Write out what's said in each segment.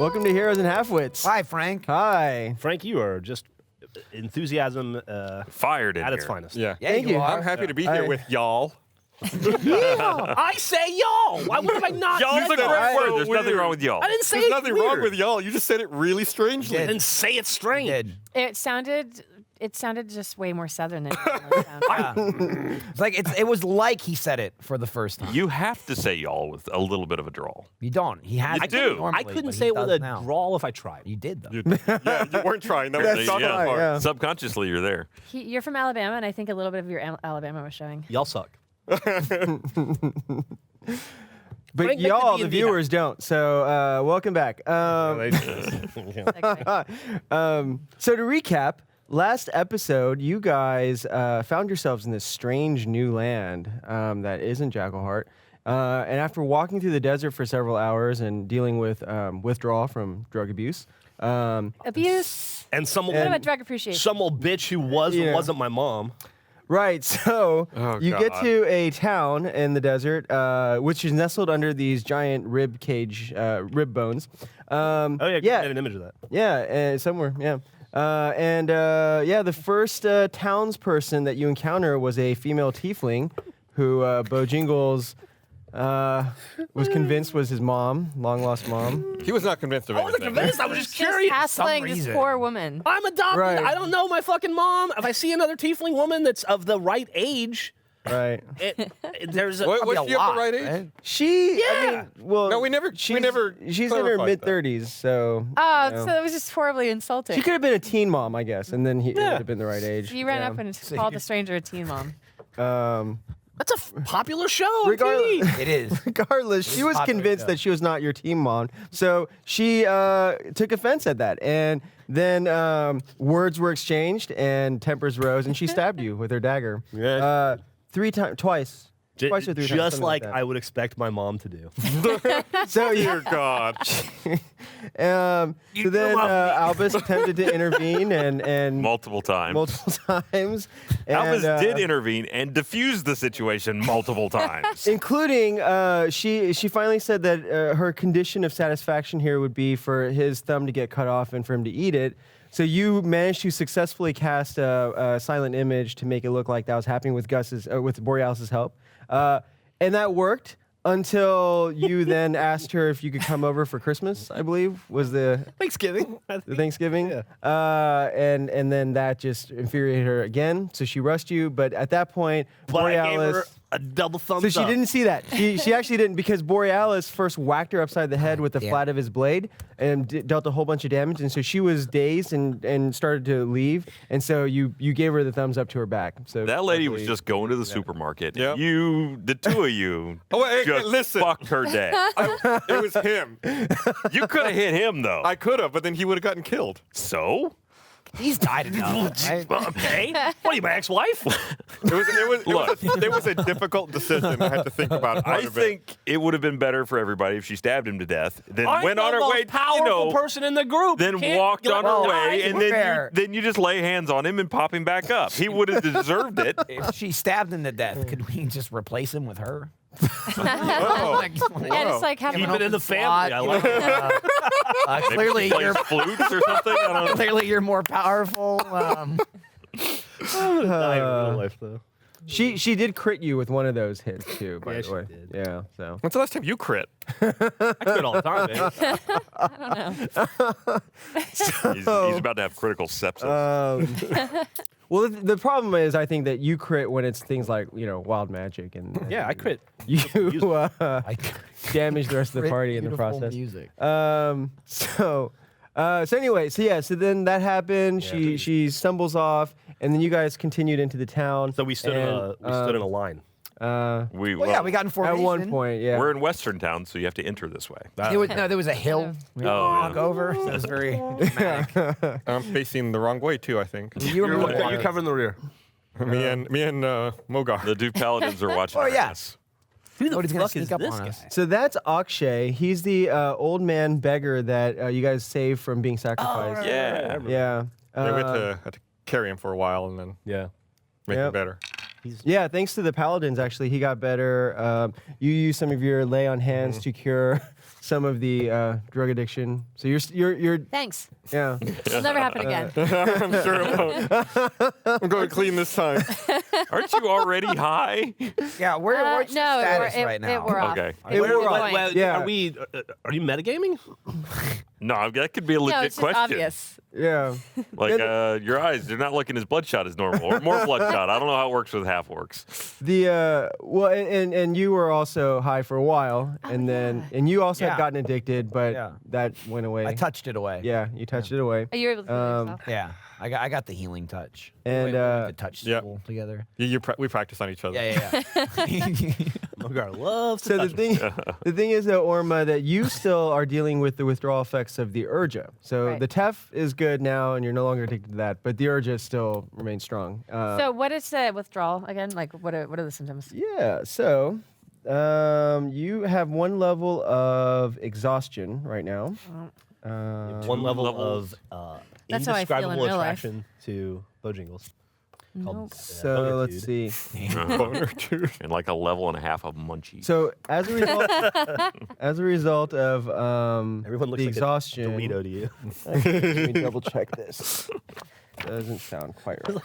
Welcome to Heroes and Halfwits. Hi, Frank. Hi. Frank, you are just enthusiasm Fired in at here. its finest. Yeah. Thank you. I'm happy to be here with y'all. I say y'all. Why would I not? Y'all's say a great that? word. There's nothing wrong with y'all. I didn't say There's it nothing weird. wrong with y'all. You just said it really strangely. I didn't say it strange. Did. It sounded just way more southern than it sounded. It's like it was like he said it for the first time. You have to say y'all with a little bit of a drawl. You don't. He has. You to do. normally, I couldn't but say he it with does a now. drawl if I tried. You did though. Yeah, you weren't trying. That was That's the soft fine, part. yeah. Subconsciously, you're there. You're from Alabama, and I think a little bit of your Alabama was showing. Y'all suck. But Frank, make y'all, the the D&D viewers, don't. So welcome back. Like, So to recap, last episode, you guys found yourselves in this strange new land that isn't Jackalheart. And after walking through the desert for several hours and dealing with withdrawal from drug abuse, abuse. And some What about drug appreciation? some old bitch who was or Yeah. wasn't my mom. right, so Oh, you get God. to a town in the desert, which is nestled under these giant ribcage rib bones. Oh yeah, yeah. I have an image of that. Yeah, somewhere, yeah. The first townsperson that you encounter was a female tiefling who Bojingles was convinced was his mom, long-lost mom. He was not convinced of I wasn't anything. convinced. I was just Just curious. hassling this reason. poor woman. I'm adopted. Right. I don't know my fucking mom. If I see another tiefling woman that's of the right age, Right. there's a. Was Probably she a of lot, the right age? right? She, I Yeah. mean, well, No, we never She's in her clarified mid-30s, so. Oh, you know. so it was just horribly insulting. She could have been a teen mom, I guess, and then he would Yeah. have been the right age. You ran yeah. up and called a stranger a teen mom. That's a popular show. on Regardless- TV. It is. Regardless, she was popular convinced show. that she was not your teen mom, so she took offense at that, and then words were exchanged, and tempers rose, and she stabbed you with her dagger. Yeah. Twice or 3 times. Just something like that. I would expect my mom to do. So Dear God. So then Albus attempted to intervene and Multiple times. multiple times. Albus and, did intervene and diffuse the situation multiple times. including she finally said that her condition of satisfaction here would be for his thumb to get cut off and for him to eat it. So you managed to successfully cast a silent image to make it look like that was happening with with Borealis' help, and that worked until you then asked her if you could come over for Christmas. I believe was the Thanksgiving. Thanksgiving, Yeah. and then that just infuriated her again. So she rushed you, but at that point, But I gave her Borealis. a double thumbs So she up. didn't see that. She actually didn't, because Borealis first whacked her upside the head with the damn. flat of his blade and dealt a whole bunch of damage. And so she was dazed and started to leave. And so you gave her the thumbs up to her back. So That lady was luckily- just going to the supermarket. Yep. The two of you, Oh, wait, just listen. fucked her day. It was him. You could have hit him, though. I could have, but then he would have gotten killed. So? He's died enough. Right? Okay. What are you, my ex-wife? It was a difficult decision I had to think about. I think it would have been better for everybody if she stabbed him to death, then I'm went on the her most way, powerful person in the group. then Can't- walked you're on like, her "Oh, way, die." and then you just lay hands on him and pop him back up. He would have deserved it. If she stabbed him to death, could we just replace him with her? Oh. Like, Yeah, just like have Keep an it in the open family. slot. I like it. Maybe clearly, she plays you're flutes or something. I don't know. clearly you're more powerful. Die in real life, though. She did crit you with one of those hits too, by Yeah, the she way. did. Yeah, so. When's the last time you crit? I quit all the time, man. He's about to have critical sepsis. Well, the problem is, I think that you crit when it's things like, wild magic and Yeah, I quit. you Like, damage the rest of the party in the beautiful process. Music. So anyway, so then that happened. She stumbles off, and then you guys continued into the town. So we stood in a line. Well, yeah, we got in at formation. one point, yeah. We're in Western town, so you have to enter this way. There was a hill. We had to walk yeah. over. So it was very dramatic. I'm facing the wrong way too. I think. You were You're covering the rear. me and Mogar. The two paladins are watching. Oh, our yeah. ass. Who the Nobody's gonna fuck is sneak up this on guy? us. So that's Akshay. He's the old man beggar that you guys saved from being sacrificed. Yeah. Yeah. Yeah, we had to carry him for a while and then Yeah. make Yep. him better. Yeah, thanks to the paladins, actually, he got better. You used some of your lay on hands to cure some of the drug addiction. So you're Thanks. yeah. It'll never happen again. I'm sure it won't. I'm going clean this time. Aren't you already high? Yeah, what's no, the status it, right now? it wore off. Okay. It wore off. Point. Yeah. Are you metagaming? No, that could be a No, legit it's just question. obvious. Yeah. Like your eyes, they're not looking as bloodshot as normal, or more bloodshot. I don't know how it works with half orcs. Well, and you were also high for a while, and then you also had Yeah. gotten addicted, but Yeah. that went away. I touched it away. Yeah, you touched it away. Oh, you were able to do it yourself. Yeah, I got the healing touch. And, we could touch yeah. school together. We practice on each other. Yeah. Logar loves to So touch the thing is, though, Orma, that you still are dealing with the withdrawal effects of the Urja. So Right. the Tef is good now, and you're no longer addicted to that, but the Urja still remains strong. So what is the withdrawal again? Like what are the symptoms? Yeah. So you have one level of exhaustion right now. one level levels. of That's how I feel in indescribable real life. attraction to Bojingles. Nope. So Boner let's dude. see. Boner dude. And like a level and a half of munchies. So as a result of Everyone looks the like exhaustion, a Dorito to you. let me double check this. Doesn't sound quite right.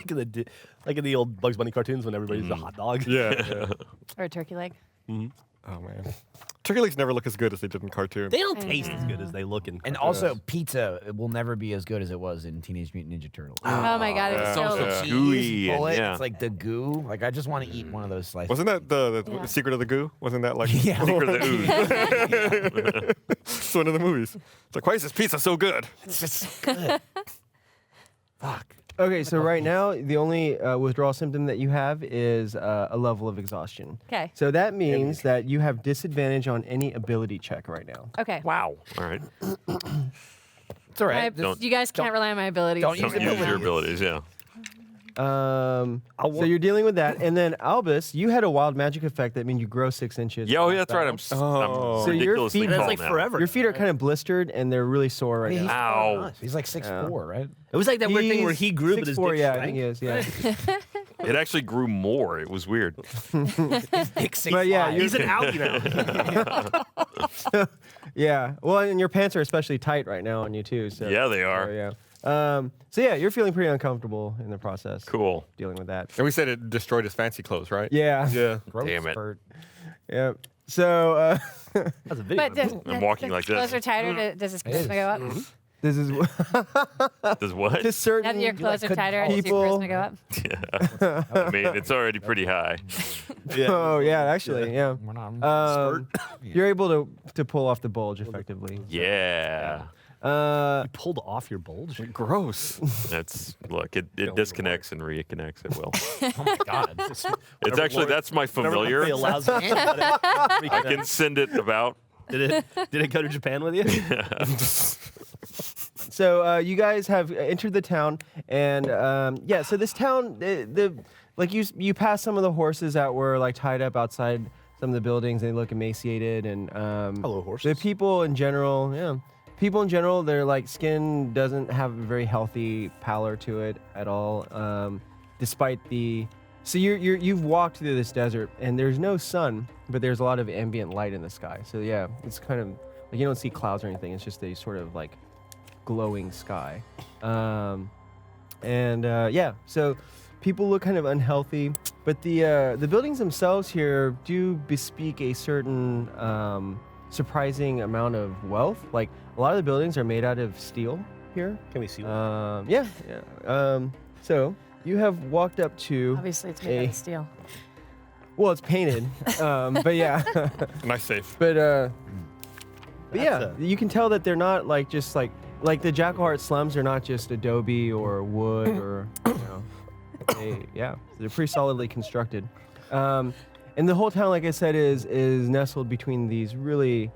like in the old Bugs Bunny cartoons when everybody's a hot dog. Yeah. Or a turkey leg. Oh man. Turkey legs never look as good as they did in cartoon. They don't taste as good as they look in. And cartoons. also, pizza will never be as good as it was in Teenage Mutant Ninja Turtles. Oh my god, it's yeah. so So Yeah. gooey and Bullet, yeah. It's like the goo. Like I just want to eat one of those slices. Wasn't that the Yeah. Secret of the Goo? Wasn't that like Yeah. Secret of the ooze. it's one of the movies? It's like, why is this pizza so good? It's just good. Fuck. Okay, so right now the only withdrawal symptom that you have is a level of exhaustion. Okay. So that means that you have disadvantage on any ability check right now. Okay. Wow. All right. It's all right. My- you guys can't rely on my abilities. don't Don't use use your abilities, yeah. So you're dealing with that, and then Albus, you had a wild magic effect that means you grow 6 inches. Yeah, oh, yeah, that's right. I'm So your ridiculously feet- That's tall like now. forever. Your feet are kind of blistered and they're really sore right now. Ow. He's like 6'4", right? It was like that weird thing where he grew, but his 6'4", dick yeah, I shrank. think he is. Yeah. It actually grew more. It was weird. But yeah, He's an outie now. Yeah. Well, and your pants are especially tight right now on you too. So Yeah, they are. So, yeah. So yeah, you're feeling pretty uncomfortable in the process. Cool. Dealing with that. And we said it destroyed his fancy clothes, right? Yeah. Yeah. Growth Damn it. spurt. Yeah. So That's a video. But does, I'm walking like this. Clothes are tighter. Does his charisma go up? this is Does what? to Now certain that your clothes are couldn't tighter, call does your people- charisma go up? I mean, it's already pretty high. Oh yeah, actually, yeah. We're not. You're able to pull off the bulge effectively. Yeah. You pulled off your bulge. Gross. Look, it disconnects and reconnects at will. Oh my god. It's actually, that's my familiar. He allows me. I can send it about. Did it go to Japan with you? So you guys have entered the town, and yeah. So this town, like you pass some of the horses that were like tied up outside some of the buildings. They look emaciated, and Hello, horses. the people in general, yeah. People in general, their like skin doesn't have a very healthy pallor to it at all, despite the. So you've walked through this desert, and there's no sun, but there's a lot of ambient light in the sky. So yeah, it's kind of like you don't see clouds or anything. It's just a sort of like glowing sky, yeah. So people look kind of unhealthy, but the buildings themselves here do bespeak a certain surprising amount of wealth. Like a lot of the buildings are made out of steel here. Can we see one? Yeah. So you have walked up to. Obviously, it's made out a- of steel. Well, it's painted, but yeah. Nice safe. But yeah, That's you can tell that they're not like just like the Jackalheart slums are not just adobe or wood or they're pretty solidly constructed. And the whole town, like I said, is nestled between these really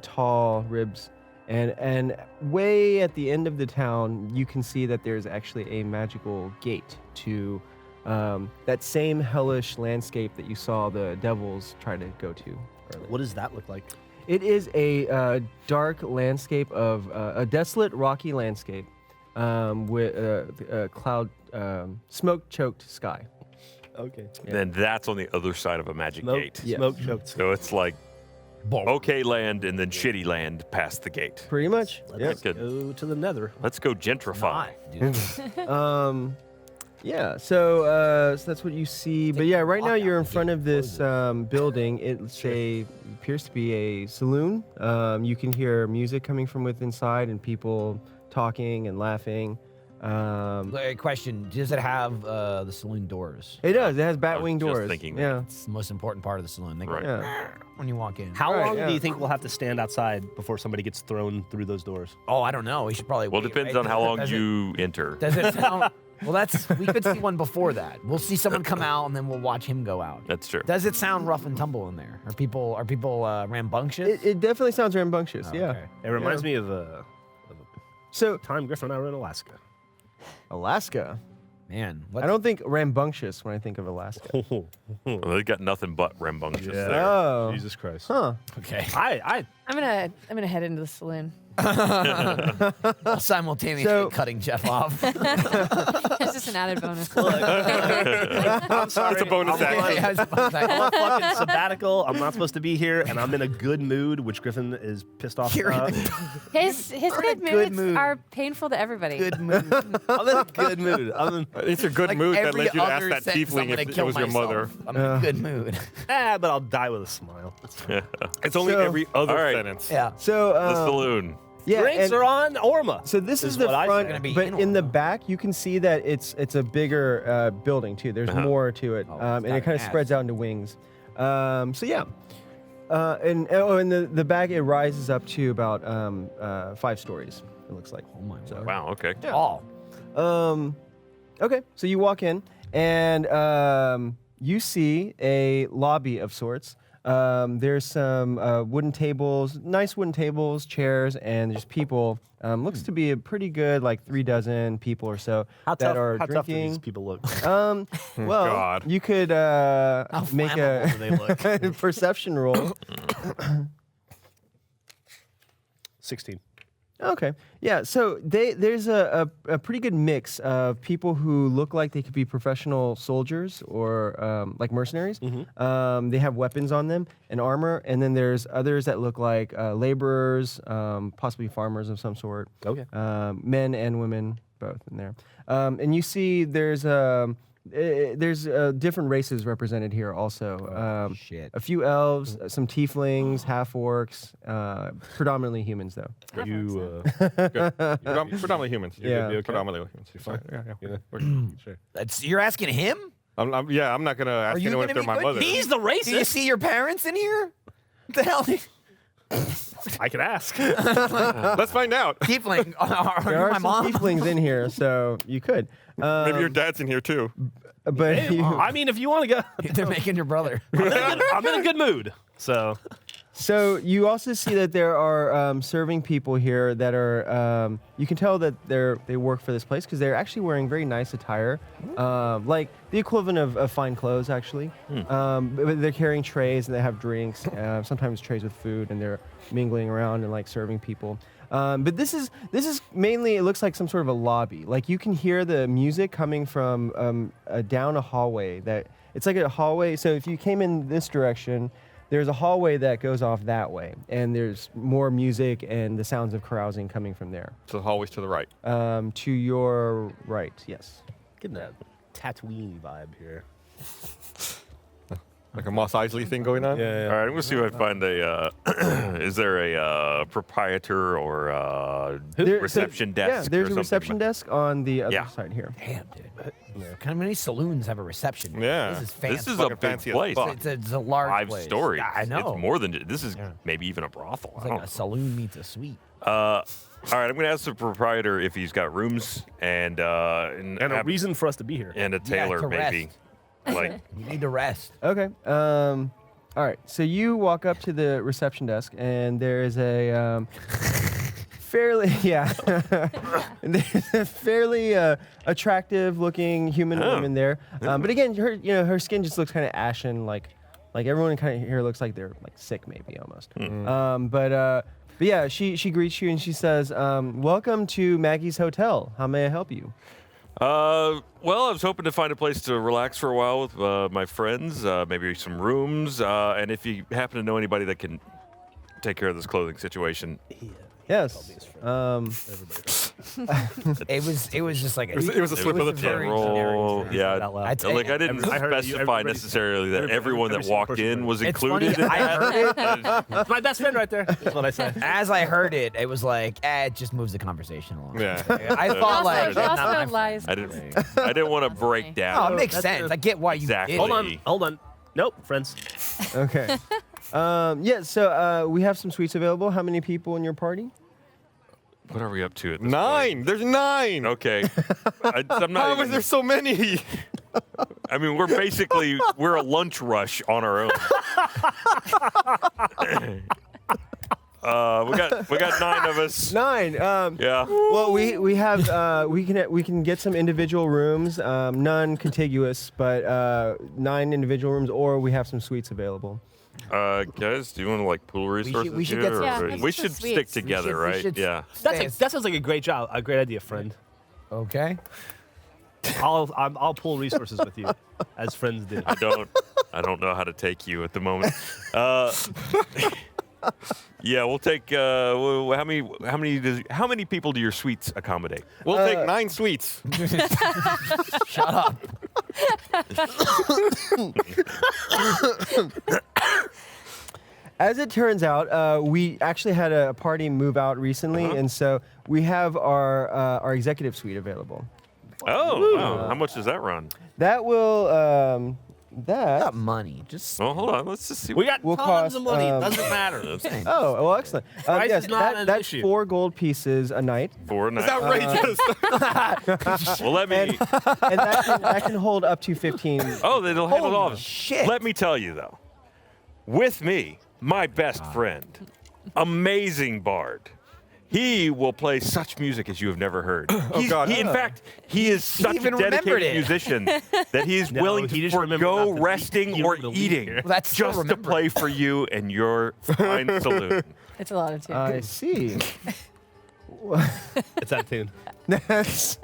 tall ribs, and way at the end of the town, you can see that there's actually a magical gate to that same hellish landscape that you saw the devils try to go to earlier. What does that look like? It is a dark landscape of a desolate, rocky landscape with a cloud, smoke-choked sky. Okay. then that's on the other side of a magic gate. Smoke choked. So it's like okay land and then shitty land past the gate. Pretty much. Let's Good. go to the nether. Let's go gentrify. Yeah, so that's what you see. But yeah, right now you're in front of this building. It's appears to be a saloon. You can hear music coming from within inside and people talking and laughing. Question: does it have the saloon doors? It does. It has I batwing was just doors. thinking that. Yeah. It's the most important part of the saloon. They go Right. Yeah. when you walk in. How Right, long yeah. do you think we'll have to stand outside before somebody gets thrown through those doors? Oh, I don't know. We should probably. Well, it wait, depends right? on how long Does you enter. Does it sound? Well, we could see one before that. We'll see someone come out and then we'll watch him go out. That's true. Does it sound rough and tumble in there? Are people rambunctious? It definitely sounds rambunctious. Oh, yeah. okay. It reminds me of So time Griffin and I were in Alaska. Alaska. Man, I don't think rambunctious when I think of Alaska. Well, they got nothing but rambunctious there. Oh. Jesus Christ. Huh. Okay. I I'm gonna head into the saloon. While simultaneously So- cutting Jeff off. It's just an added bonus. I'm sorry. It's a bonus action. I'm on fucking sabbatical. I'm not supposed to be here, and I'm in a good mood, which Griffin is pissed off about. His good good moods mood. are painful to everybody. Good mood. I'm in a good mood. It's a good Like mood that every led you to ask other that sentence, I'm tiefling gonna if it kill was your mother. myself. I'm in a good mood. But I'll die with a smile. It's only So- every other All right. sentence. Yeah. So The saloon. yeah, Drinks and- are on Orma. So this is is the what I front, say. Gonna be but in the Orma. back you can see that it's a bigger building too. There's more to it, and it kind of spreads out into wings. So yeah, and in the back it rises up to about 5 stories. It looks like. Oh my word. Wow. Okay. Oh. Okay, so you walk in and you see a lobby of sorts. There's some wooden tables, nice wooden tables, chairs, and there's people. Looks to be a pretty good, like 3 dozen people or so How that tough, are how tough do drinking. these people look? Well, God. you could make flammable do they look? a perception roll. 16. Okay. Yeah. So there's a pretty good mix of people who look like they could be professional soldiers or like mercenaries. They have weapons on them and armor, and then there's others that look like laborers, possibly farmers of some sort. Okay. Men and women both in there. And you see there's different races represented here also. Shit. A few elves, some tieflings, half orcs, predominantly humans though. You, Good. You're predominantly humans. You're Yeah. good. You're predominantly humans. You're fine. Yeah. sure. You're asking him? I'm not gonna ask you anyone if gonna they're be my good? mother. He's the Do you racist. see your parents in here? What the hell? I could ask. Let's find out. Tiefling. Are There you are my some mom? tieflings in here, so you could. Maybe your dad's in here too. But Hey, you, I mean, if you want to go, They're making your brother. I'm in a good mood. So so you also see that there are serving people here that are. You can tell that they work for this place because they're actually wearing very nice attire, like the equivalent of fine clothes actually. But they're carrying trays and they have drinks, sometimes trays with food, and they're mingling around and like serving people. But this is mainly, it looks like some sort of a lobby. Like you can hear the music coming from down a hallway. That it's like a hallway. So if you came in this direction, there's a hallway that goes off that way, and there's more music and the sounds of carousing coming from there. So the hallway's to the right. To your right, yes. getting that Tatooine vibe here. Like a Mos Eisley thing going on. All right, I'm gonna see if I find a. Is there a proprietor or a reception desk? Yeah, there's or a reception something? desk on the other Yeah. side here. Damn, dude. How many saloons have a reception? Yeah. This is fancy. This is a Fucking big fancy as place. fuck. It's a large 5 place. stories. I know. It's more than this is Yeah. maybe even a brothel. It's I like don't a saloon meets a suite. All right, I'm gonna ask the proprietor if he's got rooms and And a reason for us to be here. and a tailor to maybe. Like You need to rest. Okay. All right. So you walk up to the reception desk, and there is a fairly there's a fairly attractive-looking human woman there. But again, her skin just looks kind of ashen, like everyone kind of here looks like they're like sick, maybe almost. But yeah, she greets you and she says, "Welcome to Maggie's Hotel. How may I help you?" Well, I was hoping to find a place to relax for a while with my friends, maybe some rooms, and if you happen to know anybody that can take care of this clothing situation. Yes. It was just like It was a slip of the tongue. Roll, yeah. Out loud. Like I didn't I heard you- specify everybody- necessarily that everybody- everyone that every single walked person in heard. was It's included. funny, in I that. heard it. My best friend right there. That's what I said. As I heard it, it was like, it just moves the conversation along. Yeah. I thought Also, like, he not my also friend. lies. I didn't want to break Oh, down. it makes That's sense. good. I get why you Exactly. did. Hold on. Nope, friends. Okay. Yeah. So we have some suites available. How many people in your party? What are we up to at this 9. point? There's 9. Okay. I'm not How even, is there so many? I mean, we're a lunch rush on our own. We got 9 of us. 9. Yeah. Well, we have we can get some individual rooms, none contiguous, but 9 individual rooms, or we have some suites available. Guys, do you want to like pool resources we should here? get some- Yeah, or- let's we get some should sweets. stick together, we right? should- Yeah. That sounds like a great job. A great idea, friend. Okay. I'll pull resources with you, as friends do. I don't know how to take you at the moment. Yeah, we'll take. How many people do your suites accommodate? We'll take 9 suites. Shut up. As it turns out, we actually had a party move out recently, and so we have our executive suite available. Oh, wow. How much does that run? That will Got money. Just Well, hold on. Let's just see. We got Will tons cost, of money. um, Doesn't matter. Oh, well, excellent. Price Yes, is not an that's issue. 4 gold pieces a night, 4 nights. Outrageous. Well, let me. and that can hold up to 15. Oh, they'll handle all of it. shit. Let me tell you though, with me, my best friend, amazing bard. He will play such music as you have never heard. God. In fact, he is such a even remembered dedicated it. musician that he is No, willing he to just remembered forego not to resting eat or the week eating here. Well, that's still just to remembered. play for you and your fine saloon. It's a lot of two. I see. It's that tune. That's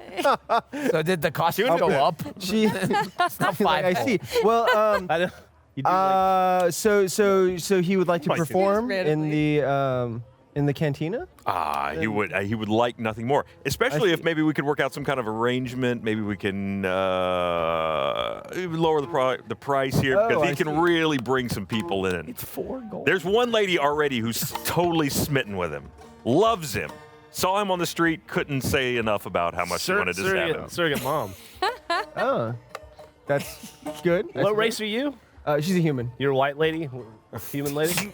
So did the costume go up? she. It's not Like, I 5. see. Well, I know. You do like, so he would like to Twice. perform Just in the cantina. He would like nothing more, especially if see. maybe we could work out some kind of arrangement. Maybe we can lower the price here Oh, because he I can see. really bring some people in. It's 4 gold. There's one lady already who's totally smitten with him, loves him. Saw him on the street, couldn't say enough about how much she wanted to have him. surrogate mom. Oh, that's good. That's What good. race are you? She's a human. You're a white lady? A human lady?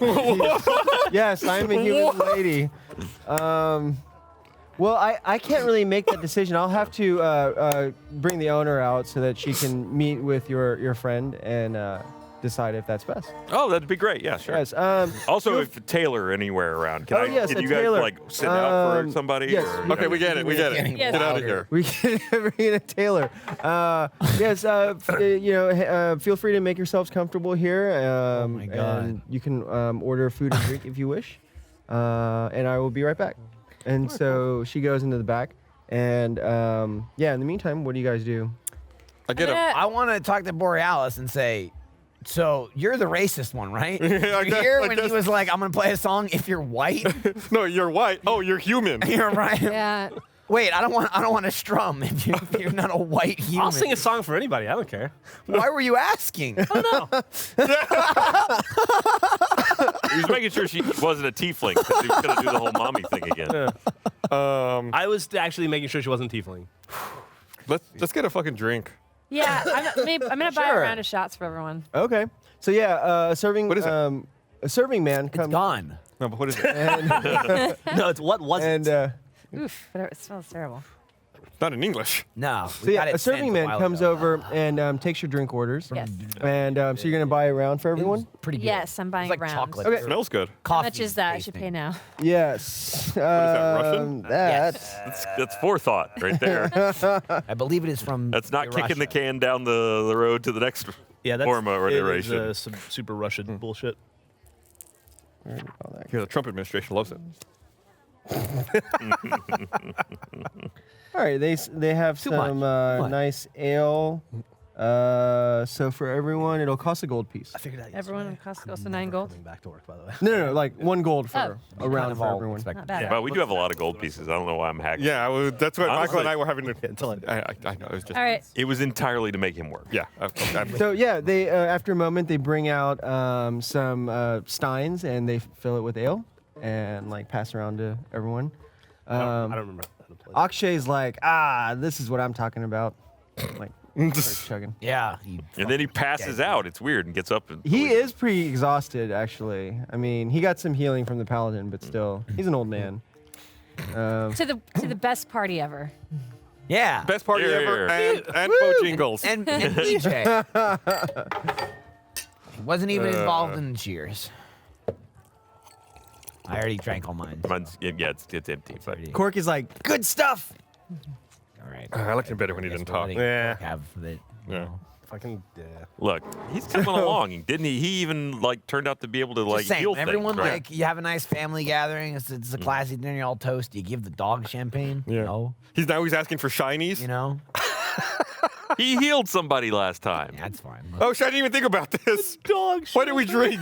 Yes, I'm a human lady. Well, I can't really make that decision. I'll have to bring the owner out so that she can meet with your friend and decide if that's best. Oh, that'd be great. Yeah, sure. Yes. Also, if Taylor anywhere around, can yes, can a you guys Taylor. like sit out for somebody? yes, or- Okay, we get it. Yes. Get out of here. We can bring in a Taylor. Yes, feel free to make yourselves comfortable here. my God. And you can order food and drink if you wish. And I will be right back. And so she goes into the back. And in the meantime, what do you guys do? I get him. I want to talk to Borealis and say, so you're the racist one, right? I You're guess- here I when he guess- was like, I'm going to play a song if you're white. No, you're white. Oh, you're human. You're right. Yeah. Wait, I don't want to strum if you're not a white human. I'll sing a song for anybody. I don't care. Why were you asking? He was making sure she wasn't a tiefling because he was going to do the whole mommy thing again. I was actually making sure she wasn't tiefling. Let's get a fucking drink. Yeah, I'm gonna buy a Sure. round of shots for everyone. Okay. So a serving What is it? a serving man It's comes gone. No, but what is it? and No, it's what wasn't. and Oof, but it smells terrible. Not in English. No. so a serving man comes over and takes your drink orders. Yes. And so you're gonna buy a round for everyone. Pretty good. Yes, I'm buying It's like a round. chocolate. Okay. Smells good. How Coffee much is that? I should pay tasting. now. Yes. that, Russian? That's That's forethought right there. I believe it is from That's not kicking the Russia. can down the road to the next Yeah, that's form of it is, iteration. some super Russian bullshit. Yeah, the Trump administration loves it. All right, they have Too some much. nice ale. So for everyone, it'll cost a gold piece. I figured out. Everyone in Costco, so 9 gold. Coming back to work, by the way. No, like 1 gold for a round Kind of for all everyone. expected. Not bad. But we do have a lot of gold pieces. I don't know why I'm hacking. Yeah, well, that's what Michael and I were having to. Until I I know. It was just. All right. It was entirely to make him work. Yeah. So yeah, they after a moment they bring out some steins and they fill it with ale and like pass around to everyone. I don't remember how to play. Akshay's like, this is what I'm talking about. Like starts chugging. Yeah. And then he passes out. It's weird and gets up. And He is pretty exhausted, actually. I mean, he got some healing from the paladin, but still, he's an old man. To the best party ever. Yeah. Best party Here, ever, here. and Bojingles. And DJ. He wasn't even involved in the cheers. I already drank all mine. Mine's, yeah, it's empty. But Cork is like, good stuff. All right. I liked him better when he didn't talk. Yeah. Have it. Yeah. Fucking yeah. look, he's coming along, didn't he? He even like turned out to be able to like Just saying, heal everyone things. like you have a nice family gathering. It's a classy dinner. You all toast. You give the dog champagne. Yeah. No, He's asking for shinies. you know. He healed somebody last time. Yeah, that's fine. Oh, shit, I didn't even think about this. Dog. Why did we drink?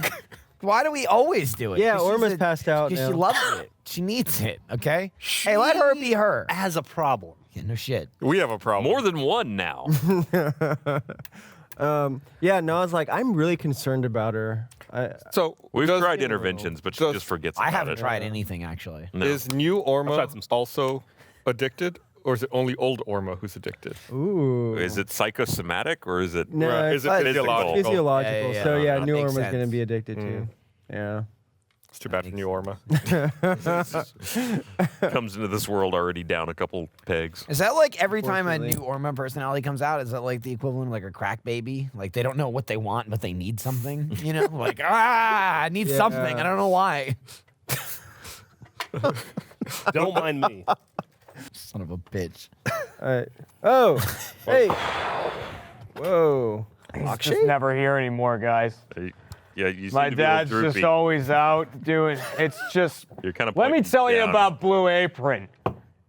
Why do we always do it? Yeah, 'Cause she's Orma's passed out Because she now. loves it. She needs it. Okay. Hey, let her be her. Has a problem. Yeah, no shit. We have a problem. More than one now. Yeah, Na's like, I'm really concerned about her. So We've does- tried interventions, but she does- just forgets I about haven't it. tried anything actually. No. Is new I've tried Orma some stuff. also addicted, or is it only old Orma who's addicted? Ooh. Is it psychosomatic or is it? No, Right, is it it's physiological? physiological. Yeah, So yeah, yeah, that new makes Orma's gonna sense. be addicted too. Yeah. It's too bad for new Orma. Comes into this world already down a couple pegs. Is that like every time a new Unfortunately. Orma personality comes out? Is that like the equivalent of like a crack baby? Like they don't know what they want, but they need something. You know, like I need Yeah. something. I don't know why. Don't mind me. Son of a bitch. All right. Oh, hey. Whoa. Just never here anymore, guys. Yeah, you seem My to be a little dad's just droopy. always out doing. It's just. You're kind of. Let me pointing tell you down. about Blue Apron.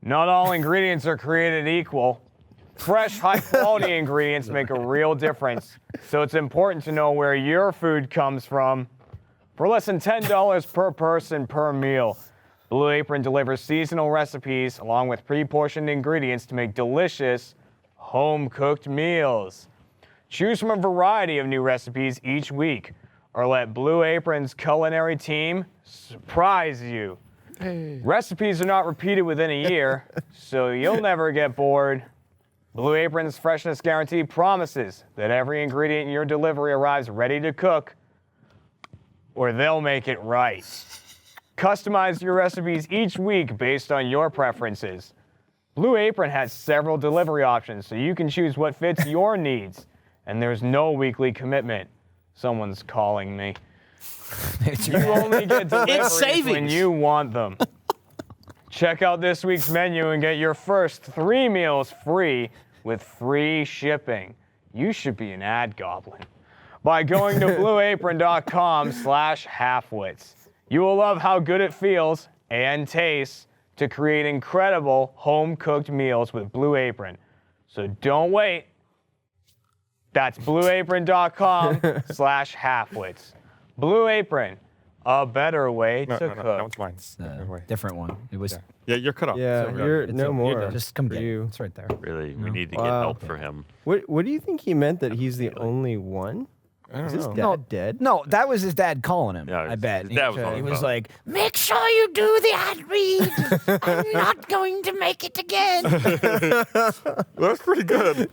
Not all ingredients are created equal. Fresh, high-quality ingredients make a real difference. So it's important to know where your food comes from. For less than $10 per person per meal, Blue Apron delivers seasonal recipes along with pre-portioned ingredients to make delicious, home-cooked meals. Choose from a variety of new recipes each week, or let Blue Apron's culinary team surprise you. Recipes are not repeated within a year, so you'll never get bored. Blue Apron's freshness guarantee promises that every ingredient in your delivery arrives ready to cook, or they'll make it right. Customize your recipes each week based on your preferences. Blue Apron has several delivery options, so you can choose what fits your needs, and there's no weekly commitment. Someone's calling me. You only get deliveries when savings. you want them. Check out this week's menu and get your first 3 meals free with free shipping. You should be an ad goblin. By going to blueapron.com/halfwits. You will love how good it feels and tastes to create incredible home-cooked meals with Blue Apron. So don't wait. That's blueapron.com/halfwits. Blue Apron, a better way to cook. That one's mine. Different one. It was. Yeah, you're cut off. Yeah, So, you're It's no okay. more. Just come for get it. you. It's right there. Really, we need to get Wow. help for him. What do you think he meant that he's the only one? Is his dad dead? No, that was his dad calling him. Yeah, I bet. his dad was on He the was phone. like, "Make sure you do the ad read. I'm not going to make it again." That's pretty good.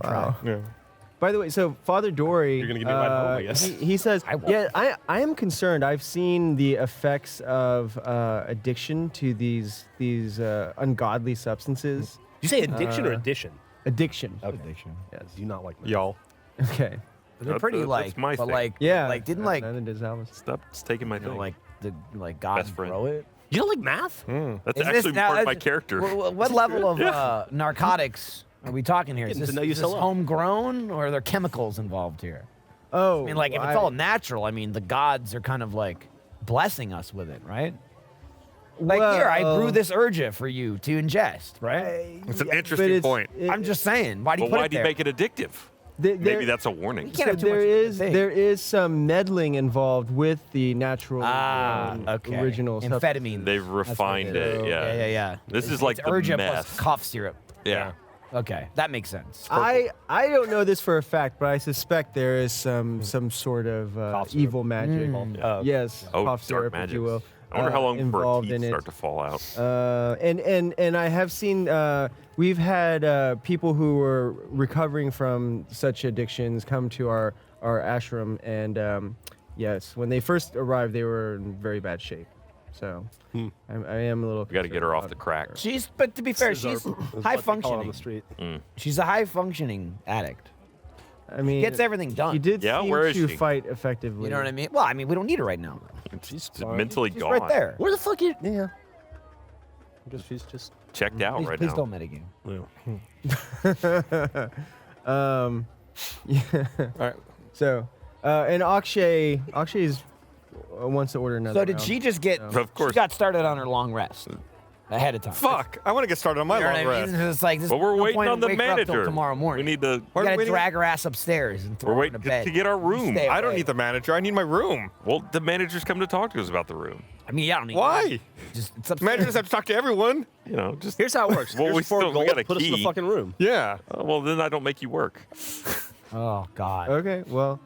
Wow. Yeah. By the way, so Father Dory, You're gonna give me a ride home, I guess. he says, I won't. yeah, I am concerned. I've seen the effects of addiction to these ungodly substances. Did you say addiction or addition? Addiction. Addiction. Yes. Do not like that. Y'all. Okay. They're pretty That's like, my but thing. like, Yeah. like didn't like, Neither does Alice. Stop taking my you know, thing. like the God Best friend. grow it. You don't like math? That's Is this actually now- part of my character. What level of narcotics are we talking here? Is Getting this, to know you is so this well. homegrown or are there chemicals involved here? Oh. I mean, like if it's all natural, I mean, the gods are kind of like blessing us with it, right? Like here, I brew Well- this urja for you to ingest, right? It's an But interesting point. I'm just saying. Why do you Well, put why it do you there? make it addictive? There- Maybe that's a warning. can't have too much there of a is thing. there is some meddling involved with the natural Okay. original stuff. Amphetamine. They've refined it. Yeah. Yeah. This is like it's the urja meth. plus cough syrup. Yeah. Okay, that makes sense. I don't know this for a fact, but I suspect there is some sort of Cough syrup. evil magic. Yes, Oh, cough dark syrup, magic. if you will. I wonder how long before our involved teeth in it. start to fall out. And I have seen we've had people who were recovering from such addictions come to our ashram, and yes, when they first arrived, they were in very bad shape. So I am a little. We got to get her off the crack. But to be fair, This is she's our- this is what high they call it on functioning. the street. She's a high functioning addict. I mean, Gets everything done. He did Yeah, seem where is to she? fight effectively. You know what I mean? Well, I mean, we don't need her right now. She's mentally She's gone. right there. Where the fuck is? Yeah. She's just. Checked out Please, right please now. don't medicate. Yeah. All right. So, and Akshay wants to order another. So did round. she just get? Of course. She got started on her long rest ahead of time. Fuck. I want to get started on my You know long what I mean? rest. It's like this. But we're no waiting point on in the waking her up till manager. tomorrow morning. We need to. You We're gotta waiting- drag her ass upstairs and throw We're her waiting in a bed. to get our You room. stay I don't away. need the manager. I need my room. Well, the managers come to talk to us about the room. I mean, yeah, I don't need. Why? Just it's The upstairs. manager doesn't have to talk to everyone. You know, just. Here's how it works. Well, Here's we 4 still- we gold, got a put us in the key. fucking room. Yeah. Well, then I don't make you work. Oh God. Okay, well,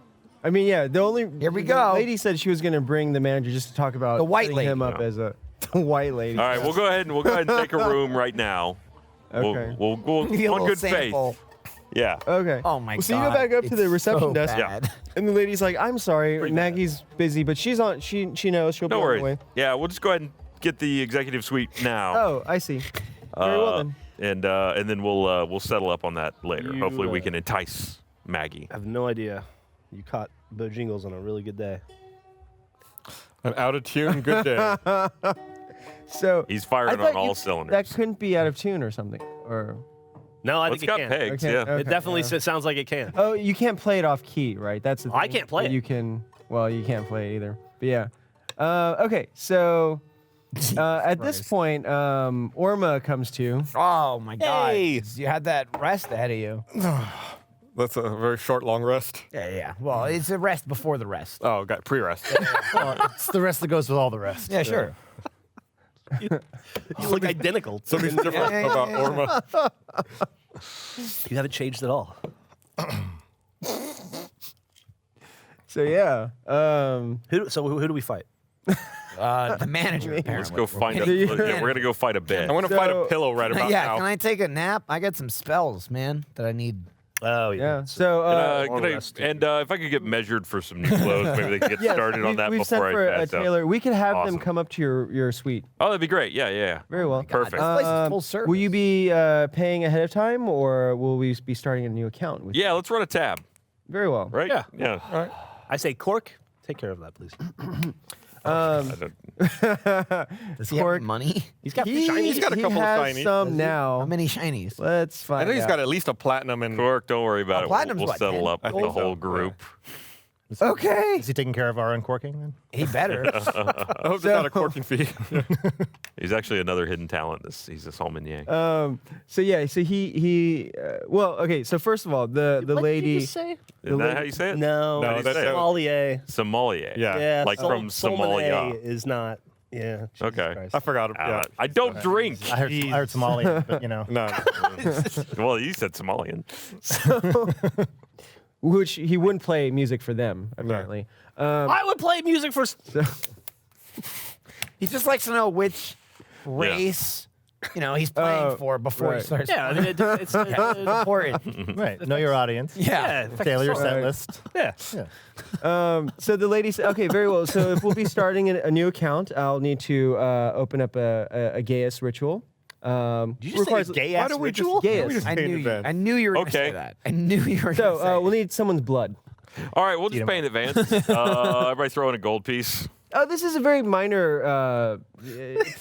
I mean, yeah. The only Here we the go. lady said she was going to bring the manager just to talk about The white setting him lady. up as a the white lady. All right, we'll go ahead and take a room right now. Okay. We'll Give you a on little good sample. faith. Yeah. Okay. Oh my Well, so God. you go back up to the It's reception so desk, bad. and the lady's like, "I'm sorry, Maggie's busy, but she's on. She knows she'll No be on the way." worries. Yeah, we'll just go ahead and get the executive suite now. Oh, I see. Very well then. And then we'll settle up on that later. You, Hopefully, we can entice Maggie. I have no idea. You caught Bojingles on a really good day. An out of tune good day. So He's I firing thought on all you- cylinders. That couldn't be out of tune or something, or No, I Well, it's think it got can. pegs. Okay, Yeah. okay. It definitely yeah. sounds like it can. Oh, you can't play it off key, right? That's the thing. I can't play But it. You can. Well, you can't play it either. But yeah. Okay, so at this point, Orma comes to. Oh my God. Hey. You had that rest ahead of you. That's a very short, long rest. Yeah. Well, it's a rest before the rest. Oh, got pre-rest. It's the rest that goes with all the rest. Yeah, sure. You look identical. Something's different yeah, about Orma. You haven't changed at all. So yeah. Who do we fight? The manager. Let's apparently. go find a. hitting the Yeah, we're gonna go fight a bed. I want to fight a So- pillow right about Yeah, now. can I take a nap? I got some spells, man, that I need. Oh Yeah. So Can I- if I could get measured for some new clothes, maybe they could get yes, started on that we've sent before for I a pass out. tailor. We could have Awesome. them come up to your suite. Oh, that'd be great. Yeah. Very well. Perfect. This place is full service. Will you be paying ahead of time, or will we be starting a new account? With Yeah, let's run a tab. Very well. Right? Yeah. Yeah. I say Cork, take care of that, please. I don't- Does he have Cork. money? He's got He, shiny. He's got a couple of has shinies. some How now. many shinies? Let's I find know he's out. got at least a platinum and Cork, don't worry about it. Platinum's We'll what, settle 10? up I with think the so, whole group. Okay. Is he taking care of our uncorking then? He better. I hope there's not a corking fee. He's actually another hidden talent. He's a sommelier. So yeah. So he. Well, okay. So first of all, the lady. say? Isn't that how you say it? No, No, How do you that's- say it? sommelier. Sommelier. Yeah. Yeah, Like from Somalia. Sommelier is not. Yeah. Jesus Okay. Christ. I forgot. Yeah. I don't drink. I heard Somali, but you know. No. Well, you said Somalian. Which he wouldn't play music for them apparently. I would play music for. He just likes to know which race, he's playing for before he right. starts. Yeah, I mean, it's important. Right. Know your audience. Yeah. Tailor your set Right. list. yeah. So the lady said, "Okay, very well. So if we'll be starting a new account, I'll need to open up a Gaius ritual. Did you just say gay Why ass don't we ritual? just, why don't we Gaius. just I paint knew it you. then? I knew you were going to say Okay. that. I knew you were going to So say we'll need someone's blood. All right, we'll just pay in advance. Everybody throw in a gold piece. Oh, this is a very minor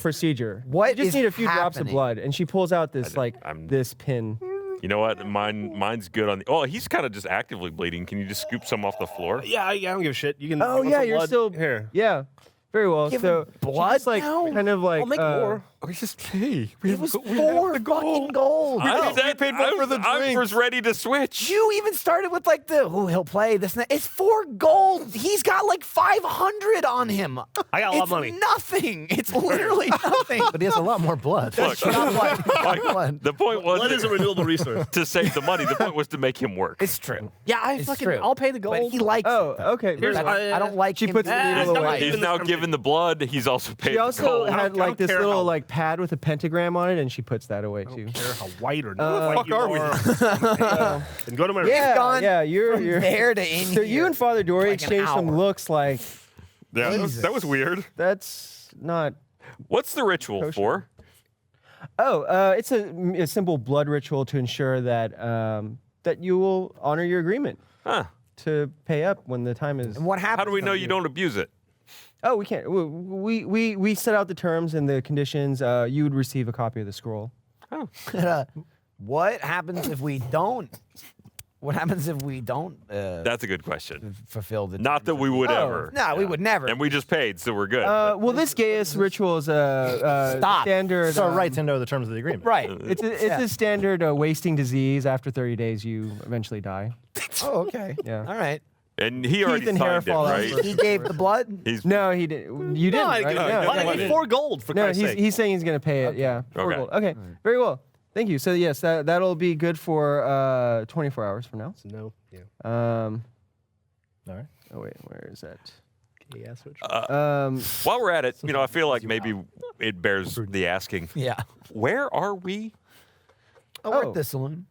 procedure. What You just is need a few drops of happening? blood, and she pulls out this this pin. You know what? Mine's good on the. Oh, he's kind of just actively bleeding. Can you just scoop some off the floor? Yeah, I don't give a shit. You can. Oh you want yeah, some you're blood? still here. Yeah. Very well. Give So him she blood just, like now? kind of like I'll make more. We just pay. It was 4 fucking gold. I said paid more for the I drinks. was ready to switch. You even started with like he'll play this and that. It's 4 gold. He's got like 500 on him. I got a lot of It's money. nothing. It's literally nothing. But he has a lot more blood. Look, Not blood. the point Blood is a wasn't renewable resource. to save the money. The point was to make him work. It's true. Yeah, It's true. I'll pay the But gold. he likes Oh, it, though. okay. Here's- I don't like She him puts the doing needle that. away. He's now given the blood. He's also paid She the also gold. had I like don't this care little how- like pad with a pentagram on it, and she puts that away too. Care how white or not white fuck are we? And go to my Yeah, gone yeah, you're there to in So you and Father Dory like an exchanged some hour. looks like Yeah, that was weird. that's not. What's the ritual Kosher. for? Oh, it's a simple blood ritual to ensure that that you will honor your agreement Huh. to pay up when the time is. And what happens? How do we know you don't abuse it? Oh, we can't. We set out the terms and the conditions. You would receive a copy of the scroll. What happens if we don't? What happens if we don't That's a good question. fulfill the? Not that we would ever. No, we would never. And we just paid, so we're good. Well, this Gaius ritual is a Stop. standard. So right to know the terms of the agreement. right. It's a standard wasting disease. After 30 days, you eventually die. Oh, okay. Yeah. All right. and he already and hair signed it, fall out right? for- He gave the blood. He's No, he didn't. You didn't. I right? I need 4 gold for No, Christ's sake. he's saying he's going to pay it. Yeah. 4 Okay. gold. Okay. Very well. Thank you. So yes, that'll be good for 24 hours from now. No. Yeah. Um. All right. Oh wait, where is that? Yeah, switch. while we're at it, I feel like maybe it bears the asking. Yeah. Where are we? Oh, we're Oh. at the saloon.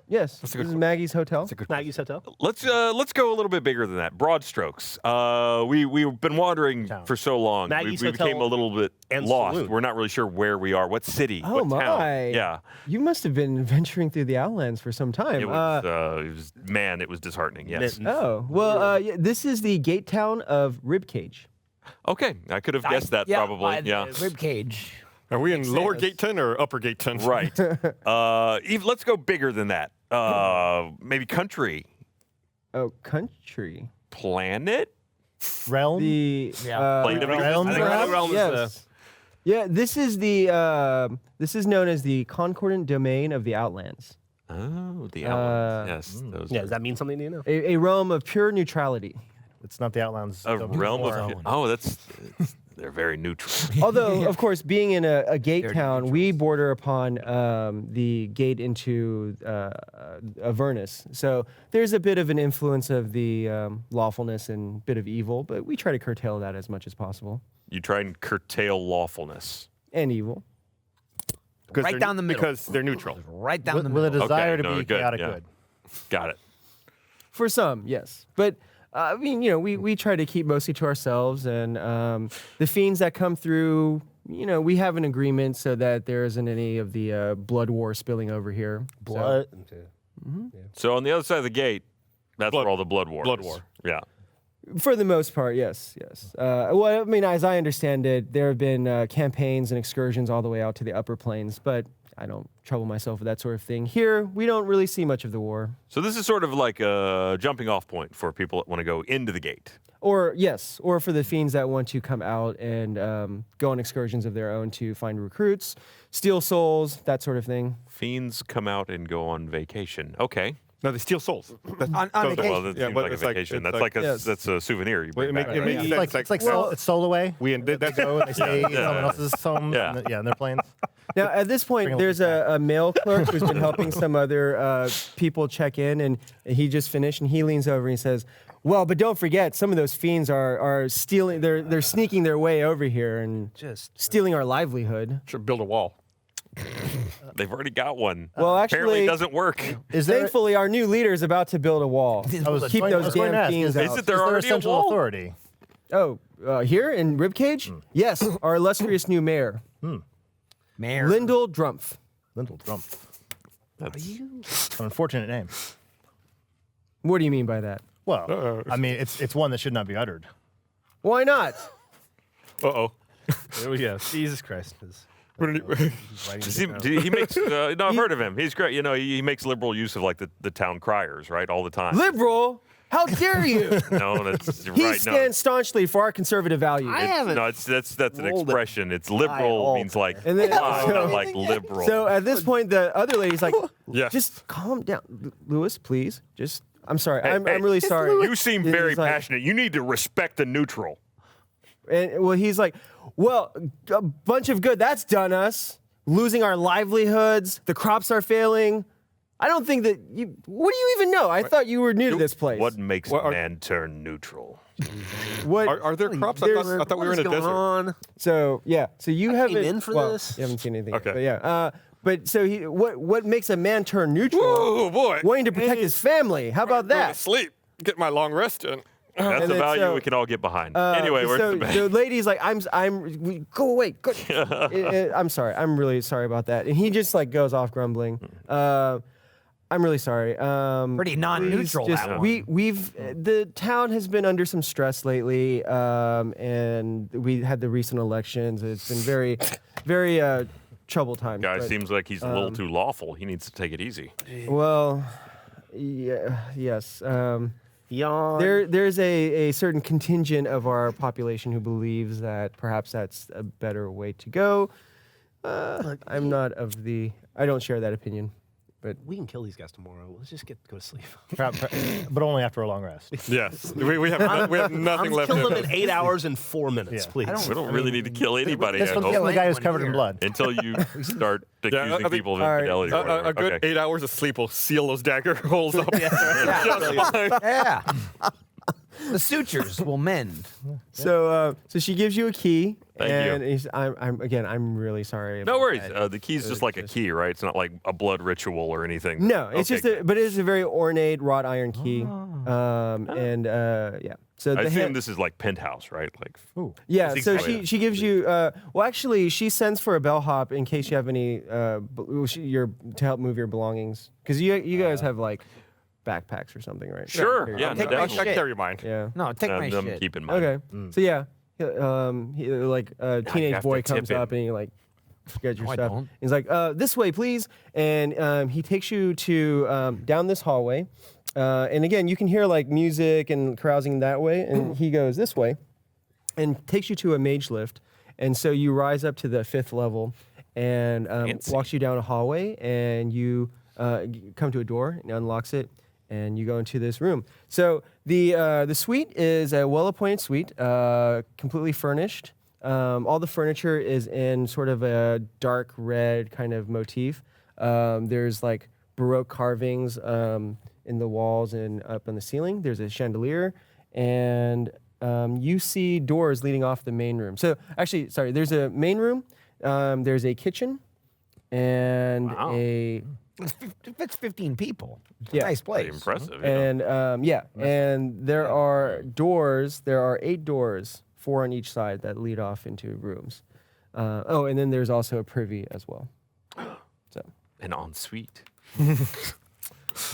Yes. This is Maggie's hotel. Maggie's hotel. Let's go a little bit bigger than that. Broad strokes. We've been wandering for so long. Maggie's we became hotel a little bit and lost. saloon. We're not really sure where we are. What city? Oh what my! town? Yeah. You must have been venturing through the Outlands for some time. It was disheartening. Yes. Oh well, yeah, this is the gate town of Ribcage. Okay, I could have guessed that probably. Yeah. Ribcage. Are we in Lower Gate 10 or Upper Gate 10? Right. Let's go bigger than that. Maybe country, Oh, country. planet. Realm. The Plane of Realm, existence? perhaps? Realm is yes. Yeah, this is the this is known as the concordant domain of the Outlands, Oh, the Outlands. Yes. Those Yeah, are does that mean something to you now? a realm of pure neutrality. It's not the Outlands. a Don't- realm Zone. of. Oh, they're very neutral. Although, of course, being in a gate town, we border upon the gate into Avernus. So there's a bit of an influence of the lawfulness and bit of evil, but we try to curtail that as much as possible. You try and curtail lawfulness. And evil. Because Right they're- down the middle. Because they're neutral. Right down the With a middle. desire to no, be good, chaotic yeah. good. Got it. For some, yes. But I mean, we try to keep mostly to ourselves, and the fiends that come through, we have an agreement so that there isn't any of the blood war spilling over here. Blood. So on the other side of the gate, that's where all the blood war. Blood is. war. Yeah. For the most part, yes. Well, I mean, as I understand it, there have been campaigns and excursions all the way out to the upper plains, but I don't trouble myself with that sort of thing. Here, we don't really see much of the war. So this is sort of like a jumping off point for people that want to go into the gate. Or for the fiends that want to come out and go on excursions of their own to find recruits, steal souls, that sort of thing. Fiends come out and go on vacation. Okay. No, they steal souls. On Well, vacation. that Yeah, seems but like a it's like- vacation. it's That's like- like a, Yes. that's a souvenir. You Well, bring it back. make- it makes sense. It's like Soul Away. That's Go and they stay in someone else's home. Yeah. In their planes. Now, at this point, Bring a there's a mail clerk who's been helping some other people check in, and he just finished, and he leans over and he says, "Well, but don't forget, some of those fiends are stealing. They're sneaking their way over here and Just stealing our livelihood." Should build a wall. They've already got one. Well, Apparently actually, it doesn't work. Is there? thankfully, our new leader is about to build a wall. I was keep going- those I was going to damn ask, fiends is out. Isn't there is already a central wall? authority? Oh, here in Ribcage? Yes, our illustrious new mayor, Mayor. Lyndall Drumpf. Lindel Trump. That's, An unfortunate name. What do you mean by that? Well, I mean, it's one that should not be uttered. Why not? Uh-oh. there we go. Jesus Christ. he makes. No, I've heard of him. He's great. He makes liberal use of like the town criers, right, all the time. Liberal? How dare you? No, that's He right. stands staunchly for our conservative values. No, that's an rolled it expression. It's high liberal all means like And then- wow, so- not like liberal. So at this point, the other lady's like, Yes. just calm down. Lewis, please. Just, I'm sorry. Hey, I'm hey, really sorry. you seem He's very like- passionate. You need to respect the neutral. And well, he's like, well, a bunch of good that's done us. Losing our livelihoods. The crops are failing. I don't think that you. What do you even know? I thought you were new to this place. What makes What a are- man turn neutral? What? Are there crops? I There's- thought we were in a What's going desert. on? So yeah. So you haven't in for well, this? You haven't seen anything. Okay. But yeah. But so what makes a man turn neutral? Oh boy. Wanting to protect his family. How about Go to that? sleep. Get my long rest in. That's And a then value so- we can all get behind. Anyway, where's so the bag? the lady's like, go away. Go. I'm sorry. I'm really sorry about that. And he just like goes off grumbling. I'm really sorry. Pretty non-neutral, please that just- one. We've the town has been under some stress lately, and we had the recent elections. It's been very, very troubled time. Guy but- seems like he's a little too lawful. He needs to take it easy. Well, yeah, yes. Yawn. There's a certain contingent of our population who believes that perhaps that's a better way to go. I'm not of the. I don't share that opinion. But We can kill these guys tomorrow. Let's just go to sleep. But only after a long rest. Yes. We have nothing left Kill in them us. in 8 hours and 4 minutes, Yeah. please. We don't really need to kill anybody, This I one's hope, the guy who's anyone covered in here. blood. until you start accusing I think- people of all right. infidelity. or whatever. A good Okay. 8 hours of sleep will seal those dagger holes up. Yeah. The sutures will mend. so she gives you a key, Thank and you. I'm really sorry. No about worries. that. The key's just like a key, right? It's not like a blood ritual or anything. No, it's Okay, just but it is a very ornate wrought iron key. And yeah. So I the assume this is like penthouse, right? Like, yeah, This so is- she gives you. Well, actually, she sends for a bellhop in case you have any to help move your belongings, because you guys have like backpacks or something, right? sure, Here. yeah, Take no, my I definitely. shit. carry mine. Yeah. No, take my Them shit. keep in mind. Okay. So yeah, like a you teenage have boy to tip comes him. up and he like gets your No, I stuff. don't. He's like, this way, please. And he takes you to down this hallway. And again, you can hear like music and carousing that way. And he goes this way and takes you to a mage lift. And so you rise up to the 5th level and Fancy. walks you down a hallway. And you come to a door and unlocks it. And you go into this room. So the suite is a well-appointed suite, completely furnished. All the furniture is in sort of a dark red kind of motif. There's like Baroque carvings in the walls and up on the ceiling. There's a chandelier, and you see doors leading off the main room. So actually, sorry, there's a main room. There's a kitchen, and Wow. It fits 15 people. It's a Yeah. nice Pretty place. impressive. yeah. And and there are doors. There are 8 doors, 4 on each side that lead off into rooms. And then there's also a privy as well. So An ensuite.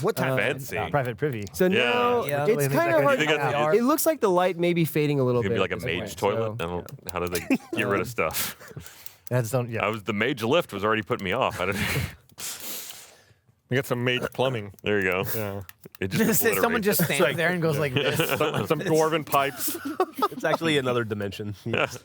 What time? Fancy. Private privy. so now Yeah. it's kind of You hard. think that's- It looks like the light may be fading a little It's bit. gonna be like a at this mage point, toilet. so- I don't, how do they get rid of stuff? That's don't. Yeah. The mage lift was already putting me off. I don't. We got some mage plumbing. There you go. Yeah. It just Someone obliterates just it. stands there and goes like this. Some dwarven pipes. It's actually another dimension. It's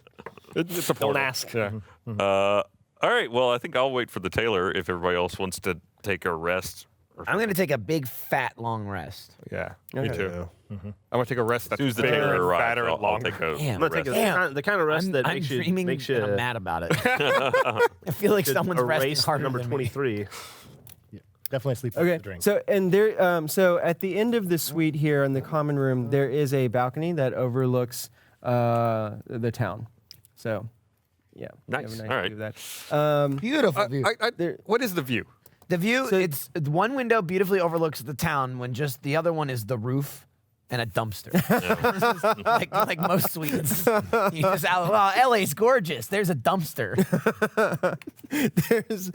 a Don't portal. ask. Yeah. All right. Well, I think I'll wait for the tailor if everybody else wants to take a rest. I'm going to take a big, fat, long rest. Yeah. Me Okay. too. I'm gonna take a rest. As soon as the bigger tailor and arrives, fatter and I'll longer. take a Damn. I'm gonna take rest. the kind of rest that I'm makes you dreaming makes and you I'm mad about it. I feel like someone's resting erase harder number than me. 23. Definitely sleep after the Okay, drink. so and there, so at the end of the suite here in the common room, there is a balcony that overlooks the town. So, yeah, you have Nice. a All right. view of that. Beautiful view. There- What is the view? The view, So- it's one window beautifully overlooks the town when just the other one is the roof and a dumpster. like most suites. You just out, well, LA's gorgeous. There's a dumpster. There's,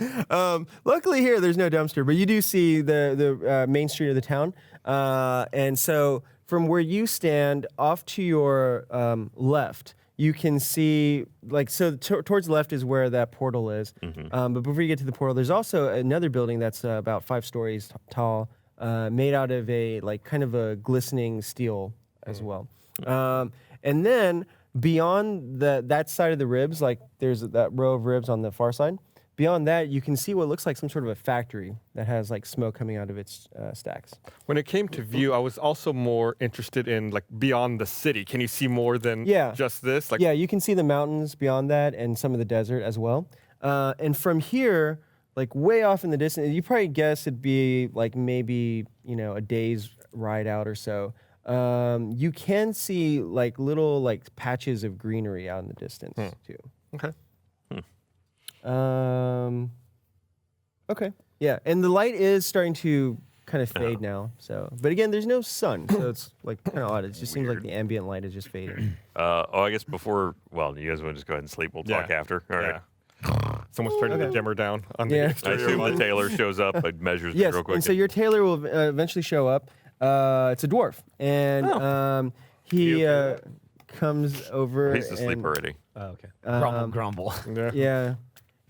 luckily here, there's no dumpster, but you do see the main street of the town. And so from where you stand off to your left, you can see, towards the left is where that portal is. But before you get to the portal, there's also another building that's about 5 stories tall made out of a like kind of a glistening steel as well. And then beyond that side of the ribs, like there's that row of ribs on the far side. Beyond that, you can see what looks like some sort of a factory that has like smoke coming out of its stacks. When it came to view, I was also more interested in like beyond the city. Can you see more than just this? Like, yeah, you can see the mountains beyond that and some of the desert as well. And from here, like way off in the distance, you probably guess it'd be like maybe, a day's ride out or so. You can see like little like patches of greenery out in the distance too. Okay. Okay. Yeah, and the light is starting to kind of fade now. So, but again, there's no sun, so it's like kind of odd. It just seems like the ambient light is just fading. I guess before. Well, you guys want to just go ahead and sleep? We'll talk after. All right. Someone's turning the dimmer down on the I exterior assume the light. tailor shows up and measures me Yes, real quick. and so your tailor will eventually show up. It's a dwarf, and he comes over. He's asleep already. Oh, okay. Grumble. Yeah.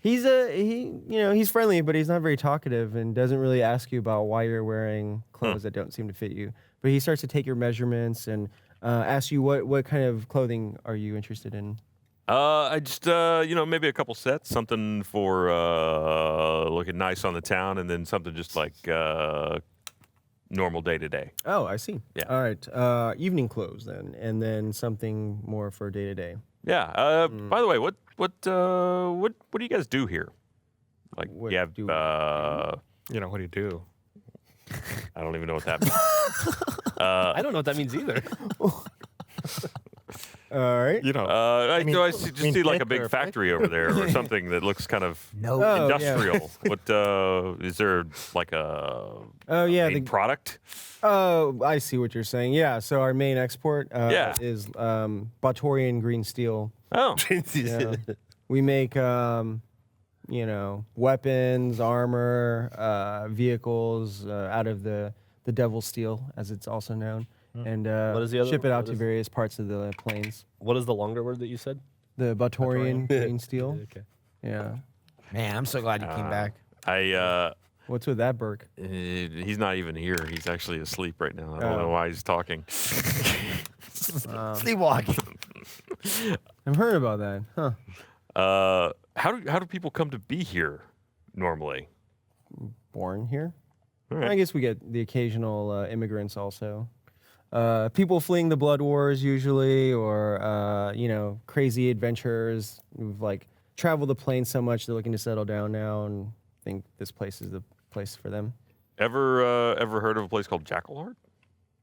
He's he's friendly, but he's not very talkative and doesn't really ask you about why you're wearing clothes that don't seem to fit you. But he starts to take your measurements and ask you what kind of clothing are you interested in? I just maybe a couple sets, something for looking nice on the town, and then something just like normal day to day. Oh, I see. Yeah. All right. Evening clothes then, and then something more for day to day. Yeah. By the way, what do you guys do here? Like, What you have do we what do you do? I don't even know what that means. I don't know what that means either. All right. I see like a big factory over there or something that looks kind of industrial. What is there like a main product? Oh, I see what you're saying. Yeah. So our main export is Batorian green steel. Oh. Yeah. We make weapons, armor, vehicles out of the devil steel, as it's also known. And What is the other- ship it out what to is- various parts of the plains. What is the longer word that you said? The Batorian green steel. Okay. Yeah. Man, I'm so glad you came back. What's with that, Burke? He's not even here. He's actually asleep right now. I don't know why he's talking. Sleepwalking. I've heard about that. Huh. How do people come to be here normally? Born here? All right. I guess we get the occasional immigrants also. People fleeing the blood wars usually, or crazy adventurers who've like traveled the plains so much they're looking to settle down now and think this place is the place for them. Ever heard of a place called Jackalheart?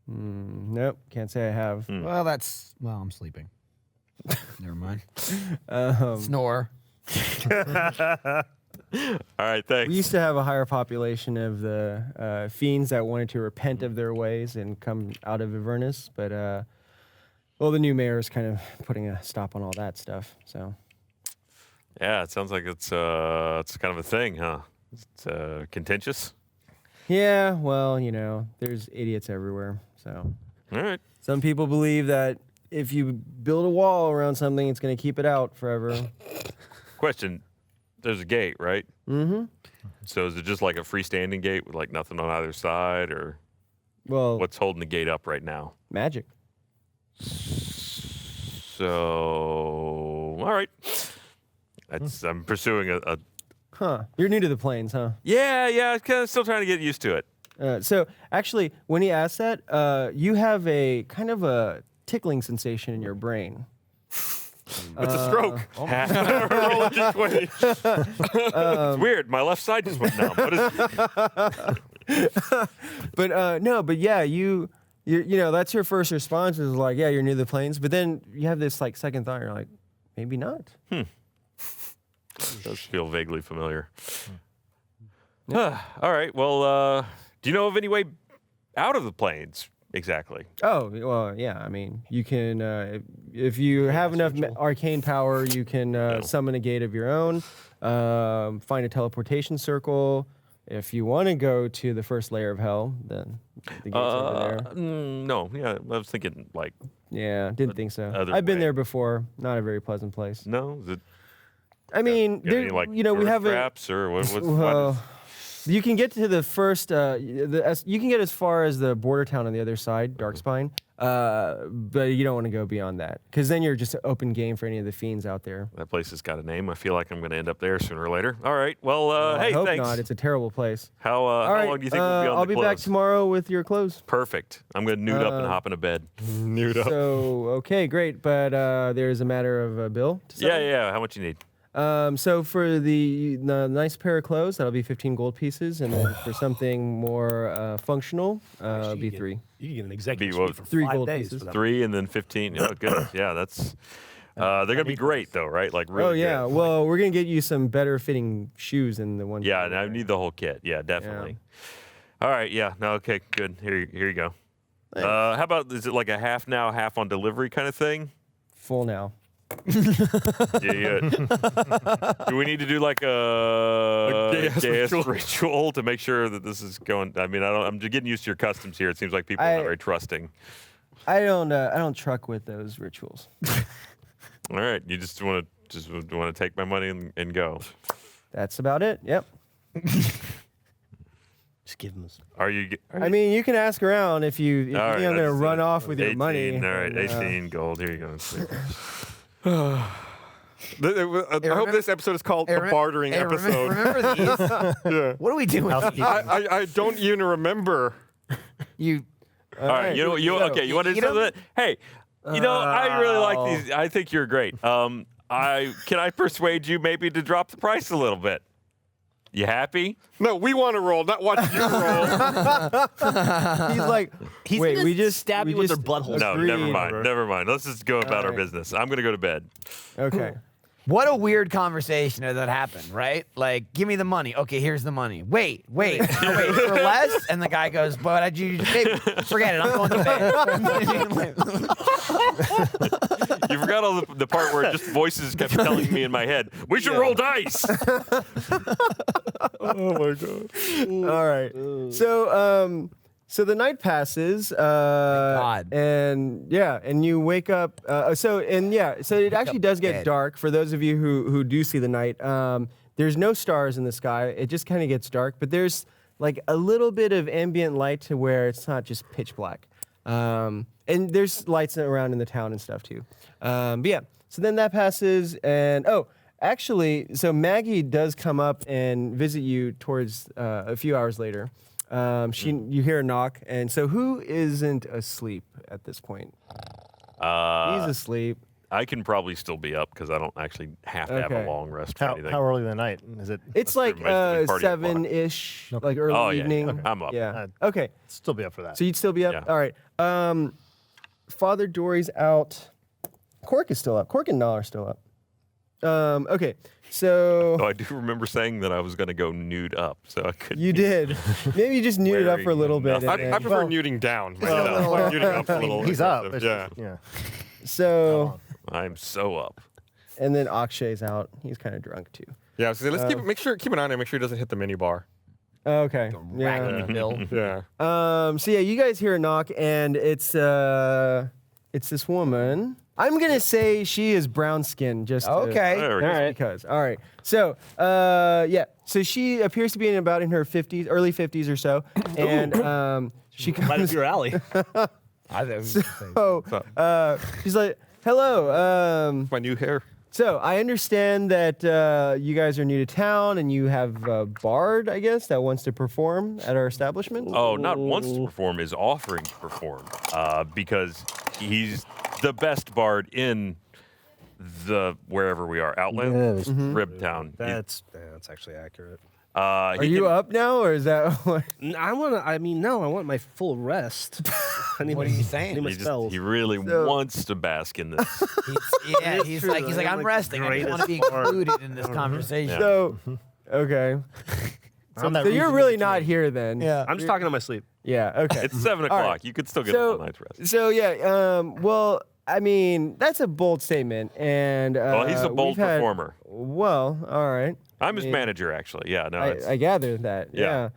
Nope, can't say I have. Well, I'm sleeping. Never mind. Um, Snore. All right, thanks. We used to have a higher population of the fiends that wanted to repent of their ways and come out of Avernus, but the new mayor is kind of putting a stop on all that stuff. So, Yeah, it sounds like it's kind of a thing, huh? It's contentious. yeah, well, there's idiots everywhere. So, All right. some people believe that if you build a wall around something, it's going to keep it out forever. Question. There's a gate, right? Mm-hmm. So is it just like a freestanding gate with like nothing on either side, or Well, what's holding the gate up right now? magic. So, all right. I'm pursuing a Huh. You're new to the plains, huh? yeah, kind of still trying to get used to it. So actually, when he asked that, you have a kind of a tickling sensation in your brain. It's a stroke. Roll a d20. It's weird. My left side just went numb. What is But yeah, you that's your first response is like, yeah, you're new to the plains. But then you have this like second thought. You're like, maybe not. It does feel vaguely familiar. All right. Well, do you know of any way out of the plains exactly? Oh well, yeah. I mean, you can if you have enough arcane power, you can summon a gate of your own. Find a teleportation circle. If you want to go to the first layer of hell, then the gate's over there. No. Yeah, I was thinking like Yeah, didn't think so. other I've been way. there before. Not a very pleasant place. no. Is it? I mean, Got any, like, we tourist have traps or what? Well, You can get to the first. You can get as far as the border town on the other side, Darkspine. But you don't want to go beyond that, because then you're just open game for any of the fiends out there. That place has got a name. I feel like I'm going to end up there sooner or later. All right. Well, hey, I hope thanks. not. It's a terrible place. How long do you think we'll be on I'll the be back close? tomorrow with your clothes. Perfect. I'm going to nude up and hop into bed. Nude up. So okay, great. But there's a matter of a bill. To settle. Yeah. How much you need? So for the nice pair of clothes, that'll be 15 gold pieces, and then for something more functional, it'll be 3. You can get an executive Be what? suite for 3 5 gold days pieces. for that. 3 and then 15. Oh, good. Yeah, that's. They're going to be great, though, right? Like really. Oh yeah. good. Well, we're gonna get you some better fitting shoes than the one. Yeah, and I need the whole kit. Yeah, definitely. All right. Yeah. No. Okay. Good. Here you go. How about, is it like a half now, half on delivery kind of thing? Full now. Yeah. Do we need to do like a gay-ass ritual to make sure that this is going? I mean, I'm just getting used to your customs here. It seems like people are not very trusting. I don't truck with those rituals. All right. You just want to take my money and go. That's about it. Yep. Just give them this. Are you? I mean, you can ask around if you think All I'm right, gonna that's run it. off with your 18, money. All right, and, 18 gold. Here you go. I hope this episode is called the bartering episode. Remember these? Yeah. What are we doing? I don't even remember. You. All right. You know. Okay. You want to do something? Hey. I really like these. I think you're great. Can I persuade you maybe to drop the price a little bit? You happy? No, we want to roll, not watch you roll. He's like, He's wait, gonna we just stab we you with just their butthole. No, agreed. never mind. Let's just go about our right. business. I'm gonna go to bed. Okay. What a weird conversation that happened, right? Like, give me the money. Okay, here's the money. Wait, no, wait, for less? And the guy goes, but babe, forget it, I'm going to bed. You forgot all the part where just voices kept telling me in my head, we should roll dice. Oh my god. All right. So the night passes, God. and you wake up. So it actually does get dead. dark for those of you who do see the night. There's no stars in the sky. It just kind of gets dark, but there's like a little bit of ambient light to where it's not just pitch black. And there's lights around in the town and stuff too. But yeah, so then that passes, and actually, so Maggie does come up and visit you towards a few hours later. You hear a knock, and so who isn't asleep at this point? He's asleep. I can probably still be up because I don't actually have to have a Okay. long rest or How anything. early in the night is it? It's like everybody's party o'clock. 7-ish, like early Oh, yeah, evening. yeah. Okay. I'm up. Yeah. Okay. Still be up for that. So you'd still be up? Yeah. All right. Father Dory's out. Cork is still up. Cork and Nall are still up. Okay. So Oh, I do remember saying that I was going to go nude up, so I could. you did. Maybe you just nude it up for a little bit. Wearing and I then- prefer nuding down. Myself. Like, nuding up's a little He's up. aggressive. It's- Yeah. So, I'm so up. and then Akshay's out. He's kind of drunk too. Yeah. So let's keep an eye on it. Make sure he doesn't hit the mini bar. Okay. Racking Yeah. the bill. Yeah. So yeah, you guys hear a knock, and it's this woman. I'm gonna say she is brown skinned. Just Okay. There we go. Just because. All right. So so she appears to be in her 50s, early 50s or so, and she Right up comes. your alley. So she's like, "Hello. My new hair. So I understand that you guys are new to town, and you have a bard, I guess, that wants to perform at our establishment." Oh, not wants to perform, is offering to perform because he's the best bard in the wherever we are, Outland, Ribtown. That's actually accurate. Are you up now, or is that what? I want my full rest. I need What are you saying? I need my He, just, spells. he really wants to bask in this. He's like, I'm resting. I just want to be included in this conversation. So, okay. On that So you're reason really in not between. here then? Yeah. I'm just talking on my sleep. Yeah. Okay. It's 7 All o'clock. right. You could still get a full night's rest. So yeah. Well, I mean, that's a bold statement, and Well, he's a bold performer. Well, all right. I'm his manager, actually. Yeah, no, I gathered that. Yeah.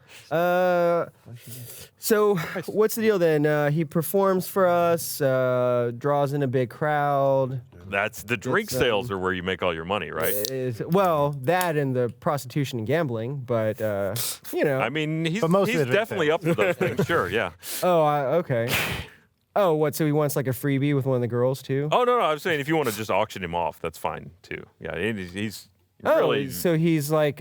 So what's the deal then? He performs for us, draws in a big crowd. that's the drink sales are where you make all your money, right? Well, that and the prostitution and gambling, but you know. I mean, he's mostly the drink definitely up for those things. Sure, yeah. Oh, okay. Oh, what? So he wants like a freebie with one of the girls too? Oh no, I was saying if you want to just auction him off, that's fine too. Yeah, he's Oh, really. so he's like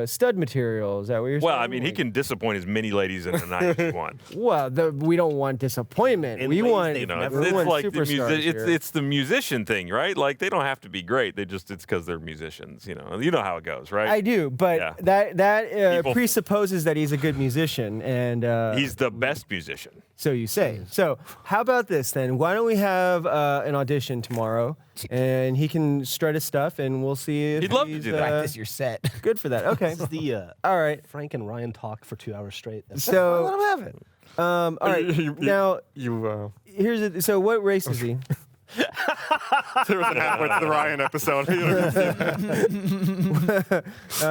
stud material. Is that what you're saying? Well, I mean, he can disappoint as many ladies in a night as you want. Well, we don't want disappointment. In We ways want, they've You know, never- it's we want like the superstars here. it's the musician thing, right? Like they don't have to be great. It's because they're musicians. You know how it goes, right? I do, but Yeah. that People- presupposes that he's a good musician, and He's the best musician. so you say. So how about this then? Why don't we have an audition tomorrow, and he can strut his stuff, and we'll see if He'd love to he's, do that. Practice your set. Good for that. Okay. This is the All right. Frank and Ryan talk for 2 hours straight. So Let him have it. all right. Now here's it. So what race is he? There was an Halfwits the Ryan episode.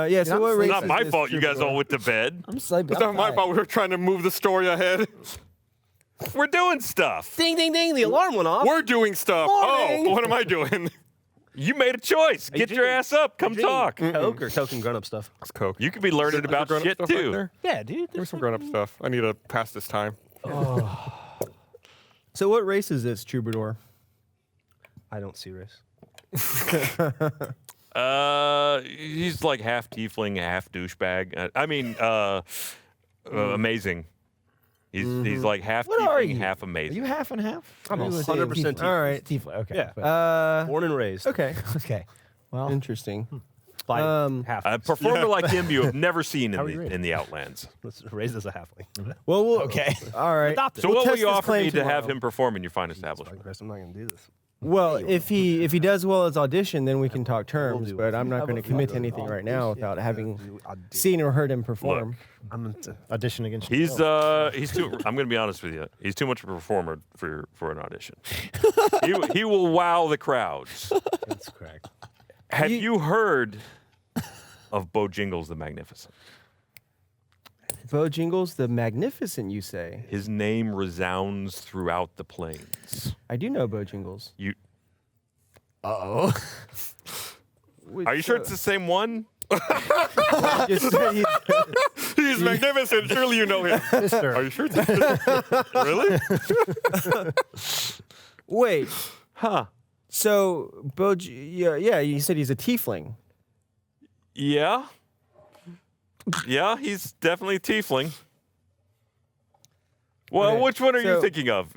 Yeah. So what It's race? not is my this fault you guys troubadour? all went to bed. I'm sleeping. It's not my fault. We were trying to move the story ahead. We're doing stuff. Ding, ding, ding. The alarm went off. We're doing stuff. Morning. Oh, what am I doing? You made a choice. Get your ass up. Come talk. Coke or Coke and grown-up stuff? It's Coke. You could be learning about grown-up shit stuff right too. there? Yeah, dude. Give me some grown-up stuff. I need to pass this time. So what race is this troubadour? I don't see race. He's like half tiefling, half douchebag. Amazing. He's like half What are tiefling, you? half Are amazing. you half and half? I'm Maybe we'll 100% say tiefling. All right. Tiefling. Okay. Yeah. but- Born and raised. Okay. okay. Well, Interesting. By Um, half. A performer like him you have never seen How in are you the, raised? in the Outlands. Raised as a halfling. Well, we'll okay. All right. Adopted. So We'll what will test you this offer claim me to have tomorrow. him perform in your fine establishment? Christ, I'm not going to do this. Well, if he does well as audition, then we can talk terms. do But it. I'm not going to commit to anything right now without having seen or heard him perform. I'm going to audition against you. He's too. I'm going to be honest with you. He's too much of a performer for an audition. he will wow the crowds. That's correct. Have you heard of Bojingles the Magnificent? Bojingles the Magnificent, you say? His name resounds throughout the plains. I do know Bojingles. You Uh-oh. are you sure it's the same one? Just said he's- He's magnificent. Surely you know him. Mister. Are you sure? Really? Wait. Huh? So yeah, you said he's a tiefling. Yeah. Yeah, he's definitely a tiefling. Well, Okay, which one are you so- thinking of?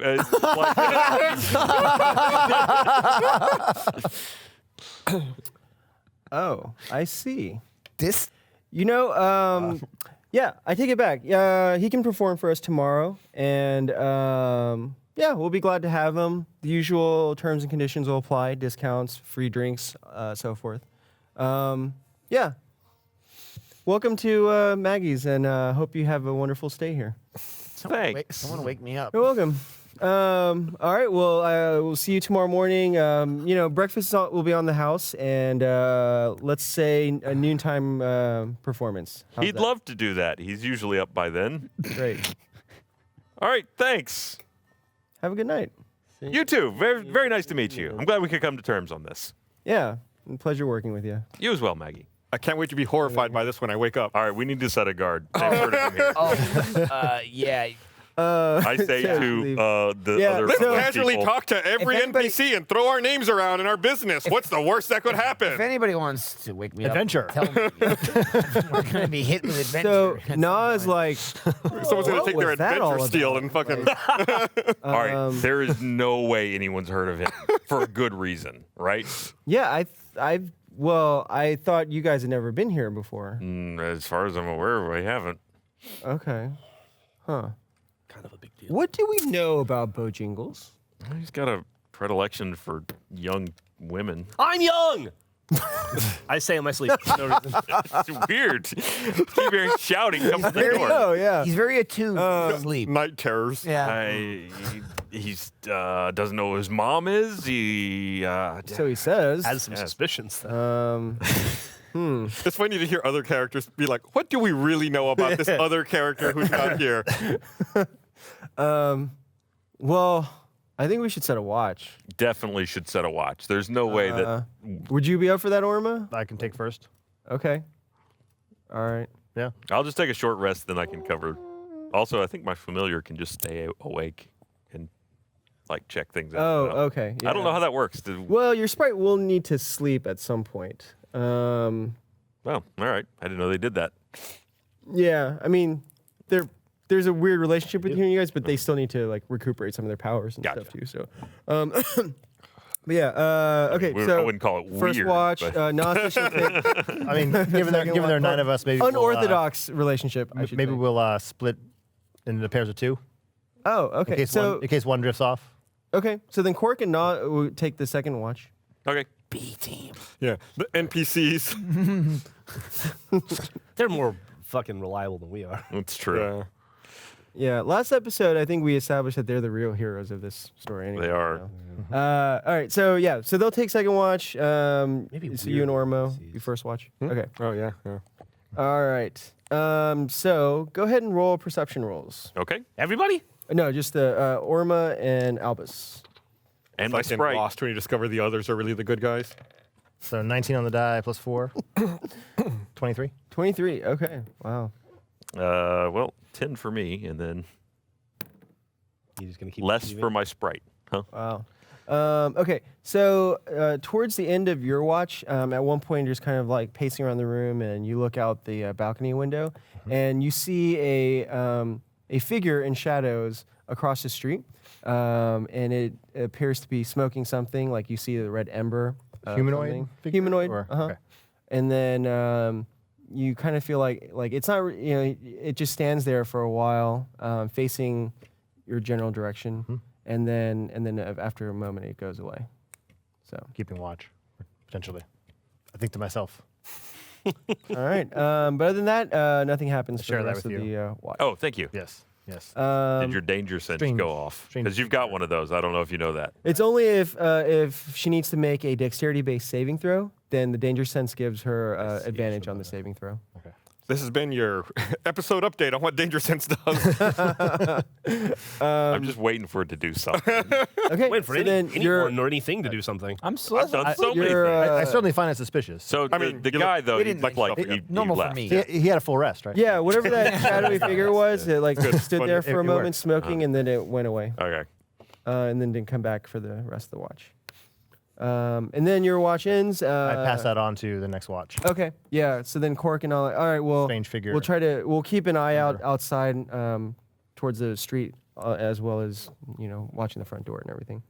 Oh, I see. This. You know, yeah, I take it back. He can perform for us tomorrow, and yeah, we'll be glad to have him. The usual terms and conditions will apply: discounts, free drinks, so forth. Yeah. Welcome to Maggie's, and hope you have a wonderful stay here. Thanks. Someone wake me up. You're welcome. All right. Well, we'll see you tomorrow morning. You know, breakfast will be on the house, and let's say a noontime performance. How's He'd that? love to do that. He's usually up by then. Great. All right, thanks. Have a good night. You too. Very, very nice to meet you. I'm glad we could come to terms on this. Yeah. Pleasure working with you. You as well, Maggie. I can't wait to be horrified by this when I wake up. All right, we need to set a guard. They've heard of him here. Yeah. I say to the Yeah, other let's Let's So- casually people, talk to every If anybody- NPC and throw our names around in our business. What's the worst that could If happen? anybody wants to wake me Adventure. up, tell me. We're going to be hit with adventure. So That's Na's the point. like, Someone's going what to take their was that all adventure steal about? and fucking. All right, there is no way anyone's heard of him for a good reason, right? yeah, I thought you guys had never been here before. As far as I'm aware, we haven't. Okay. Huh. Kind of a big deal. What do we know about Bojingles? He's got a predilection for young women. I'm young. I say in my sleep for no reason. It's weird. Keep hearing shouting come from the door. Oh yeah. He's very attuned to sleep. Night terrors. Yeah. He's doesn't know who his mom is. He So he says. Has some suspicions. Though. It's funny to hear other characters be like, what do we really know about this other character who's not here? Well, I think we should set a watch. definitely should set a watch. There's no way that. Would you be up for that, Orma? I can take first. Okay. All right. Yeah. I'll just take a short rest, then I can cover. Also, I think my familiar can just stay awake and like check things out. Oh, I don't- okay. I don't know how that works. Well, your sprite will need to sleep at some point. Well, all right. I didn't know they did that. Yeah, I mean, there's a weird relationship between you guys, but they still need to like recuperate some of their powers and Gotcha. stuff too. So, but yeah, okay. I so wouldn't call it first weird, watch, but- non-official pick, I mean, given there are 9 of us, maybe unorthodox relationship. I should maybe say. we'll split into pairs of 2 Oh, okay. in case one drifts off. Okay, so then Cork and Na will take the second watch. Okay. B team. Yeah, the NPCs. They're more fucking reliable than we are. That's true. Yeah, last episode I think we established that they're the real heroes of this story. Anyway, They are. All right, so yeah, so they'll take second watch. Maybe so you and weird Ormo, NPCs. you first watch. Okay. Oh, yeah. All right. So go ahead and roll perception rolls. Okay. Everybody? No, just the Orma and Albus. And my Like in sprite. Lost when you discover the others are really the good guys. So 19 on the die plus 4. 23. 23. Okay. Wow. Well, 10 for me, and then You're just gonna keep less receiving? for my sprite. Huh? Wow. Okay. So towards the end of your watch, at one point you're just kind of like pacing around the room, and you look out the balcony window, and you see a figure in shadows across the street, and it appears to be smoking something. Like you see the red ember. Humanoid something. figure, Humanoid. or- Uh-huh. And then you kind of feel like it's not. It just stands there for a while, facing your general direction, and then after a moment it goes away. So. Keeping watch, potentially. I think to myself. All right. But other than that, nothing happens for share the that rest of with you. the watch. Oh, thank you. Yes. Yes. Did your danger sense strange- go off? strange Because you've got one of those. I don't know if you know that. It's only if she needs to make a dexterity-based saving throw, then the danger sense gives her advantage on the saving throw. This has been your episode update on what Danger Sense does. I'm just waiting for it to do something. Okay. Wait for so then you're anyone or anything to do something. I'm so I've done so many you're, things. I certainly find it suspicious. So I mean, the you guy look- though, we he, didn't like make he normal for left. me. He had a full rest, right? yeah, whatever that shadowy figure was, it like stood funny. there for a It moment worked. smoking, and then it went away, Okay. and then didn't come back for the rest of the watch. And then your watch ends. I pass that on to the next watch. Okay. Yeah. So then Cork and all right. Well, Strange figure. We'll keep an eye out outside, towards the street, as well as watching the front door and everything.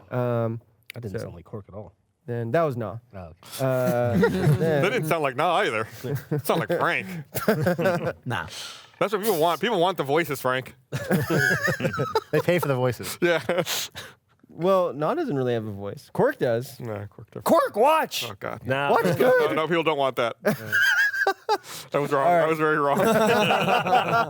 That didn't So- sound like Cork at all. Then that was nah. Oh, okay. That Then, didn't sound like nah either. It sounded like Frank. Nah. That's what people want. People want the voices, Frank. They pay for the voices. Yeah. well, nah doesn't really have a voice. Cork does. Nah, Cork. Cork, watch. Oh God. Nah, Watch good. No, people don't want that. That was wrong. That was very wrong.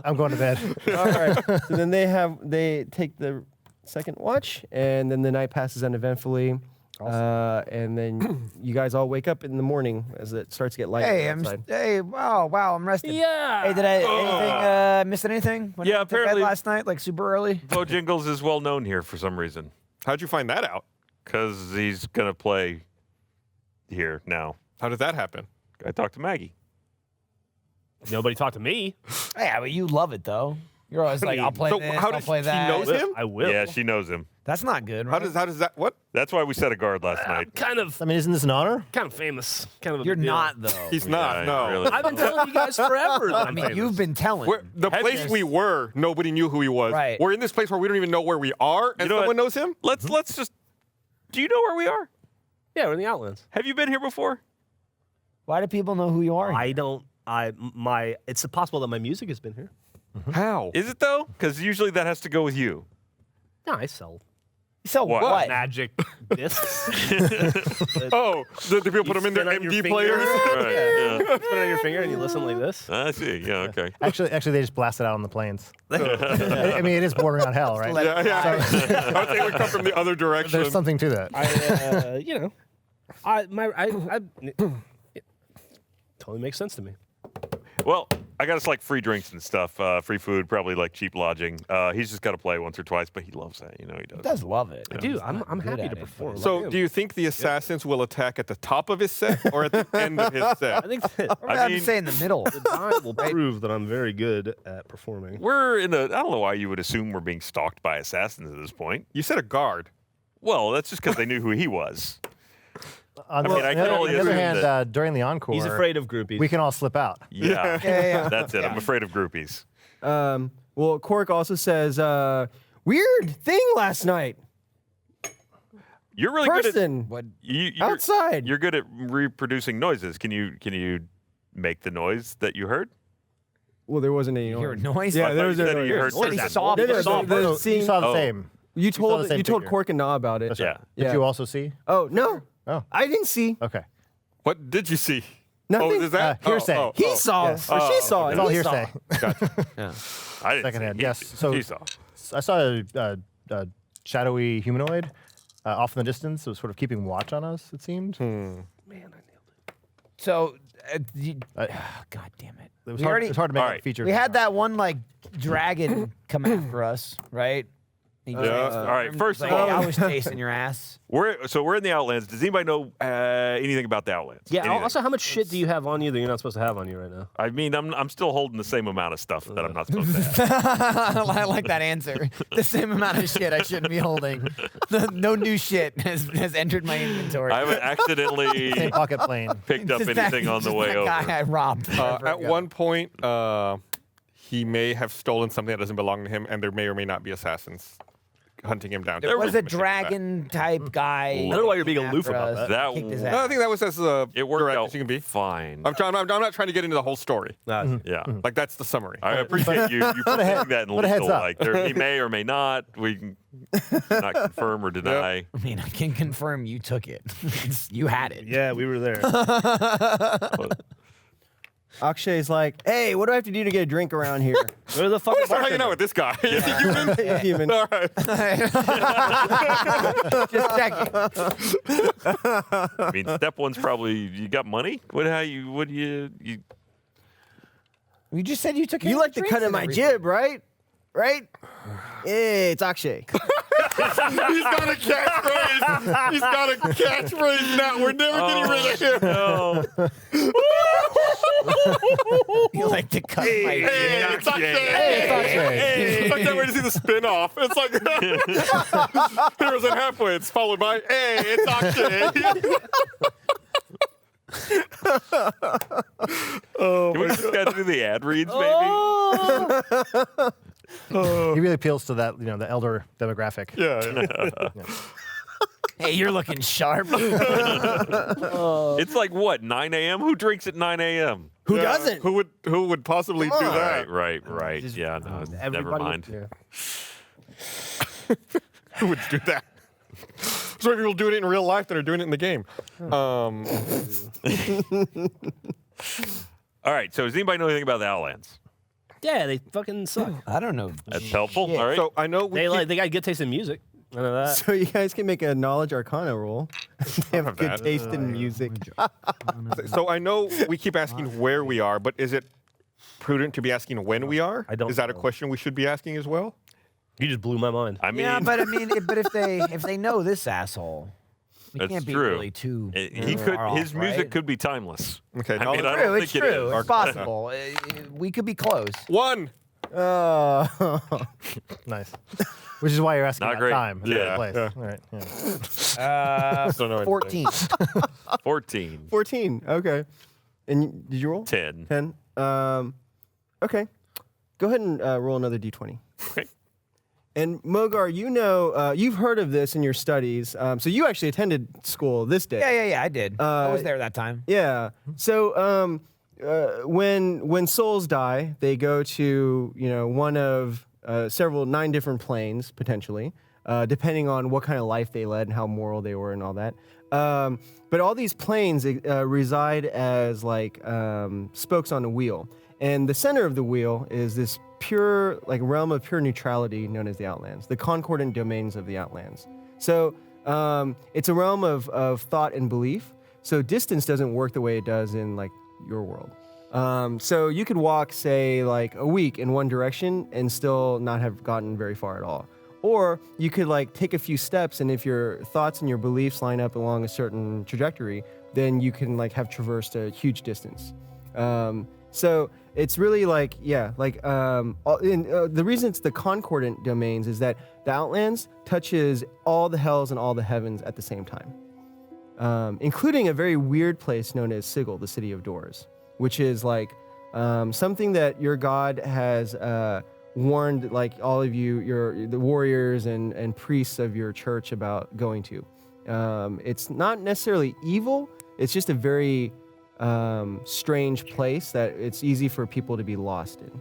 I'm going to bed. All right. So then they take the second watch, and then the night passes uneventfully. And then you guys all wake up in the morning as it starts to get light outside. Wow, I'm rested. Yeah. Hey, did I miss anything? When Yeah, I went to bed apparently- last night, like super early. Bojingles is well known here for some reason. How'd you find that out? Because he's going to play here now. How did that happen? I talked to Maggie. Nobody talked to me. Yeah, but you love it though. You're always like, I'll play So this, how I'll does play she that. knows him? I will. Yeah, she knows him. That's not good. How Right? does that what? That's why we set a guard last night. Kind of, I mean, isn't this an honor? kind of famous. Kind of. A You're big deal. not though. He's not. Yeah, No. really. I've been telling you guys forever. That I mean, you've been telling. The Have place you- we were, nobody knew who he was. Right. We're in this place where we don't even know where we are, and know what? someone knows him. Let's just. Do you know where we are? Yeah, we're in the Outlands. Have you been here before? Why do people know who you are? I don't. It's possible that my music has been here. How? Is it though? Because usually that has to go with you. No, I sell So What? what? Magic discs. Oh, the people put them in their spin on your MD finger. players. Right, yeah. Put it on your finger and you listen like this. I see. Yeah. Okay. Actually, they just blast it out on the planes. I mean, it is bordering on hell, right? Yeah. I would think it would come from the other direction. There's something to that. It totally makes sense to me. Well, I got us like free drinks and stuff, free food, probably like cheap lodging. He's just got to play once or twice, but he loves that. You know, he does. He does love it. I do. I'm good happy at to it, perform. So, do you think the assassins will attack at the top of his set or at the end of his set? I think that I mean- would say in the middle. time will prove that I'm very good at performing. We're in a. I don't know why you would assume we're being stalked by assassins at this point. You said a guard. Well, that's just because they knew who he was. On mean, I can only the other assume hand, that- during the encore, He's afraid of groupies. we can all slip out. Yeah. Yeah. That's it. I'm afraid of groupies. Well, Cork also says, weird thing last night. You're really good at. Person What? You're, outside. You're good at reproducing noises. Can you make the noise that you heard? Well, there wasn't any You hear a noise. noise? Yeah, I there thought was you no said noise. you heard What, he person. saw No, no, saw the You seeing- saw the Oh. same. You saw the told same you told figure. Cork and Na about it. That's Yeah. right. Did Yeah. you also see? Oh no, Oh, I didn't see okay. What did you see? nothing. Oh, is that Hearsay. He saw Yes. or she saw It's it. all He hearsay. I didn't Secondhand, see. yes. So- he saw. I saw a shadowy humanoid off in the distance. It was sort of keeping watch on us, it seemed. So, God damn it. It was We hard, already- it was hard to make All that right. feature. We had that one like dragon come after us, right? All right. First of Like, all, I was chasing your ass. we're in the Outlands. Does anybody know anything about the Outlands? Yeah. Anything? Also, how much shit do you have on you that you're not supposed to have on you right now? I mean, I'm still holding the same amount of stuff that I'm not supposed to have. I like that answer. The same amount of shit I shouldn't be holding. No new shit has entered my inventory. I haven't accidentally Same pocket plane. picked up Just that- anything on the just way that over. guy I robbed. At one point, he may have stolen something that doesn't belong to him, and there may or may not be assassins hunting him down. There was Make a him take it back. dragon type guy. I don't know why you're being aloof after about us, that. That kicked his w- No, I ass. think that was as It worked direct out as you can be. fine. I'm not trying to get into the whole story. Yeah. Like that's the summary. I appreciate you putting that in but a heads legal. up. Like he may or may not. We can not confirm or deny. I mean, I can confirm you took it. You had it. Yeah, we were there. Akshay's like, hey, what do I have to do to get a drink around here? Go to the fucking Start hanging out with this guy. Is he human? Human. All right. Just checking. I mean, step one's probably you got money. What you You just said you took. You like the cut of my jib, right? Right? Hey, it's Akshay. He's got a catchphrase. He's got a catchphrase now. We're never getting rid of him. no. You like the cut of my Hey, jib. it's Akshay. I can't wait to see the spin-off. It's like Heroes and Halfwits followed by Hey, it's Akshay. Can we just get to the ad reads, maybe? He really appeals to that, the elder demographic. Yeah. Hey, you're looking sharp. It's like what 9 a.m. Who drinks at 9 a.m.? Who doesn't? Who would possibly do that? Right. Yeah, no, never Everybody- mind. Yeah. Who would do that? So many people doing it in real life that are doing it in the game. All right. So does anybody know anything about the Outlands? Yeah, they fucking suck. I don't know. That's helpful. Shit. All right. So I know we They got good taste in music. None of that. So you guys can make a knowledge arcana roll. They have good that. taste in music. So I know we keep asking where we are, but is it prudent to be asking when we are? I don't Is that a know. question we should be asking as well? You just blew my mind. I mean, Yeah, but I mean, but if they know this asshole, we That's can't be true. really too. he could. far His off, music right? could be timeless. Okay. I mean, I True, don't it's think it true. is. It's possible. We could be close. One. Nice. Which is why you're asking Not about great. time. in the Yeah. first place. Yeah. All right. Yeah. Don't know anything. 14. 14. 14. Okay. And did you roll? 10. 10. Okay. Go ahead and roll another d20. Okay. And Mogar, you've heard of this in your studies. So you actually attended school this day. Yeah, I did. I was there that time. Yeah. So when souls die, they go to one of 9 different planes potentially. depending on what kind of life they led and how moral they were and all that. But all these planes reside as like spokes on a wheel. And the center of the wheel is this pure, like realm of pure neutrality known as the Outlands, the concordant domains of the Outlands. So it's a realm of thought and belief. So distance doesn't work the way it does in like your world. So you could walk, say, like a week in one direction and still not have gotten very far at all. Or you could like take a few steps, and if your thoughts and your beliefs line up along a certain trajectory, then you can like have traversed a huge distance. So it's really like, the reason it's the concordant domains is that the Outlands touches all the hells and all the heavens at the same time, including a very weird place known as Sigil, the City of Doors, which is like something that your god has warned like all of you, the warriors and priests of your church about going to. It's not necessarily evil. It's just a very strange place that it's easy for people to be lost in.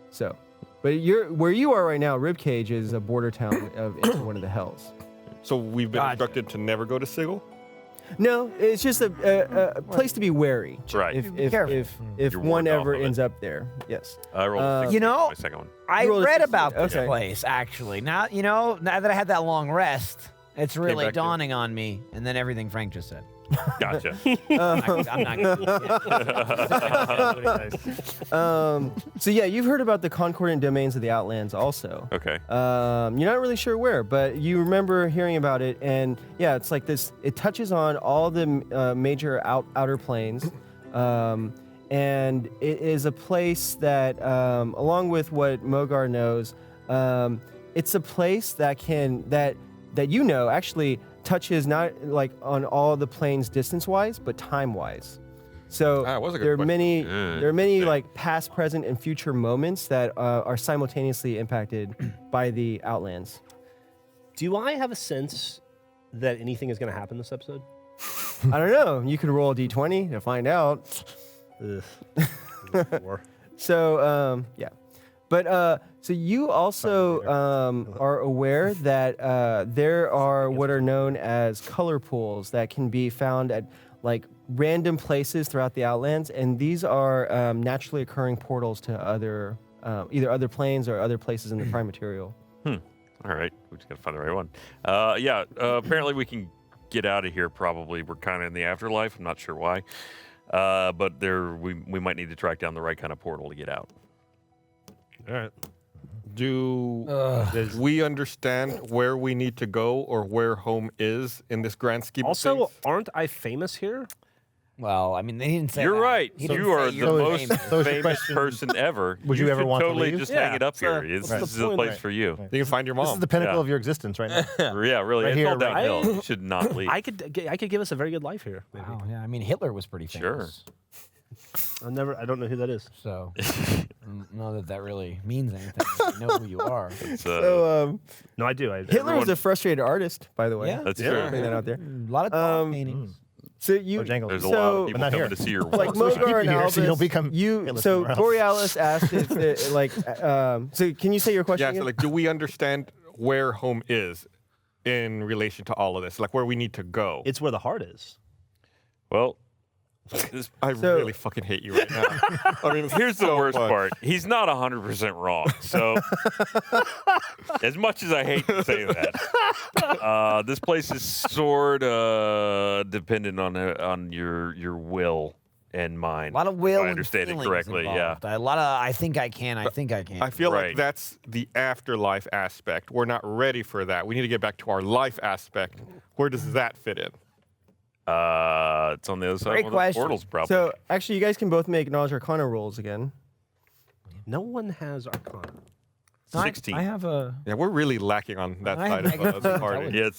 So, but where you are right now, Ribcage is a border town of into one of the hells. So we've been instructed to never go to Sigil? No, it's just a place to be wary. Right. If You're one warned off ever of it. ends up there, yes. I rolled a 16 You know, my second one. I You rolled a read 16. about this Okay. place, actually. Now that I had that long rest, it's really back to it. dawning on me. And then everything Frank just said. Gotcha. I'm not gonna So yeah, you've heard about the concordant domains of the Outlands also. Okay. You're not really sure where, but you remember hearing about it, and yeah, it's like this. It touches on all the major outer planes, and it is a place that, along with what Mogar knows, it's a place that actually touches not like on all the planes distance-wise, but time-wise. So That was a good there are question. many like past, present, and future moments that are simultaneously impacted by the Outlands. Do I have a sense that anything is going to happen this episode? I don't know. You could roll a d20 to find out. So yeah, but so you also are aware that there are what are known as color pools that can be found at like random places throughout the Outlands, and these are naturally occurring portals to other either other planes or other places in the prime material. All right. We just got to find the right one. Apparently we can get out of here probably. We're kind of in the afterlife. I'm not sure why. But we might need to track down the right kind of portal to get out. All right. Do we understand where we need to go or where home is in this grand scheme of Also, things? aren't I famous here? Well, I mean, they didn't say You're that. right. He didn't You are say the you're most famous. So is your famous question, person ever. would you ever should want to totally leave? just Yeah, hang it up so here. This that's is the a point, place right. for you. You can find your This mom. is the pinnacle Yeah. of your existence right now. Yeah, really. Right It's here, all right downhill. now. You should not leave. I could give us a very good life here. Maybe. Wow, yeah, I mean, Hitler was pretty famous. Sure. I don't know who that is. So, I don't know that really means anything. You know who you are. It's, So No, I do. Hitler was a frustrated artist, by the way. Yeah. that's Yeah. true. Putting that out there. A lot of dog paintings. So you Bojangles. There's a lot of people not coming here. to see your like work. Mogar and here so you don't Albus, become Hitler so somewhere else. Borealis asked if so can you say your question Yeah, again? so like, do we understand where home is in relation to all of this? Like where we need to go? It's where the heart is. Well, I So- really fucking hate you right now. I mean, here's the so worst much. part. He's not 100% wrong. So, as much as I hate to say that, this place is sort of dependent on your will and mine. A lot of will if I and understand it feelings correctly. Yeah. involved. A lot of I think I can. I think I can. I feel Right. like that's the afterlife aspect. We're not ready for that. We need to get back to our life aspect. Where does that fit in? It's on the other side Great of one of the question. portals, probably. So actually, you guys can both make knowledge arcana rolls again. No one has Arcana. 16. I have a. Yeah, we're really lacking on that I side have of the party. Yeah,